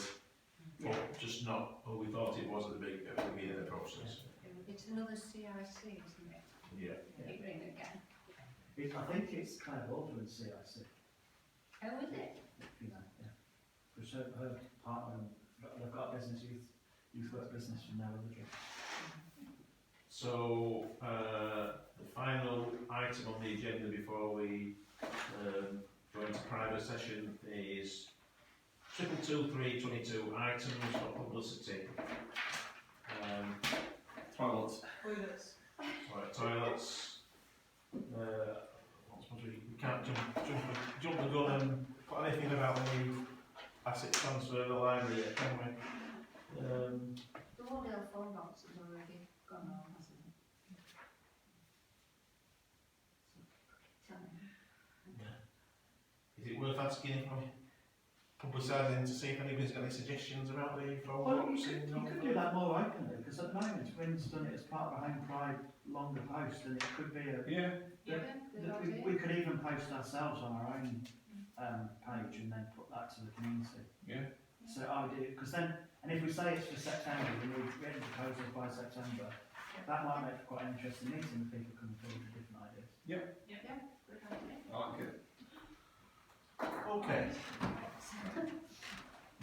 but just not what we thought it was at the beginning of the process. It's another CIC, isn't it? Yeah. Keep ring again. I think it's Claire Baldwin CIC, Oh, is it? you know, yeah. Because her partner, they've got a business, youth work business from their other job. So, the final item on the agenda before we go into private session is 222-322 items for publicity. Toilets. Toilets. Toilets. I suppose we can't jump the gun and put anything about the asset transfer of the library yet, can we? The Wardale phone box has already gone on, hasn't it? Tell me. Is it worth asking if we publicising to see if anybody's got any suggestions about the phone Well, box? you could do that more openly, because at the moment Wynn's done it as part of a Home Pride longer post, and it could be a... Yeah. We could even post ourselves on our own page and then put that to the community. Yeah. So I would do, because then, and if we say it's for September, we need written proposals by September, that might make for quite an interesting meeting with people coming forward with different ideas. Yeah, good idea. I like it. Okay.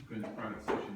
Go into private session.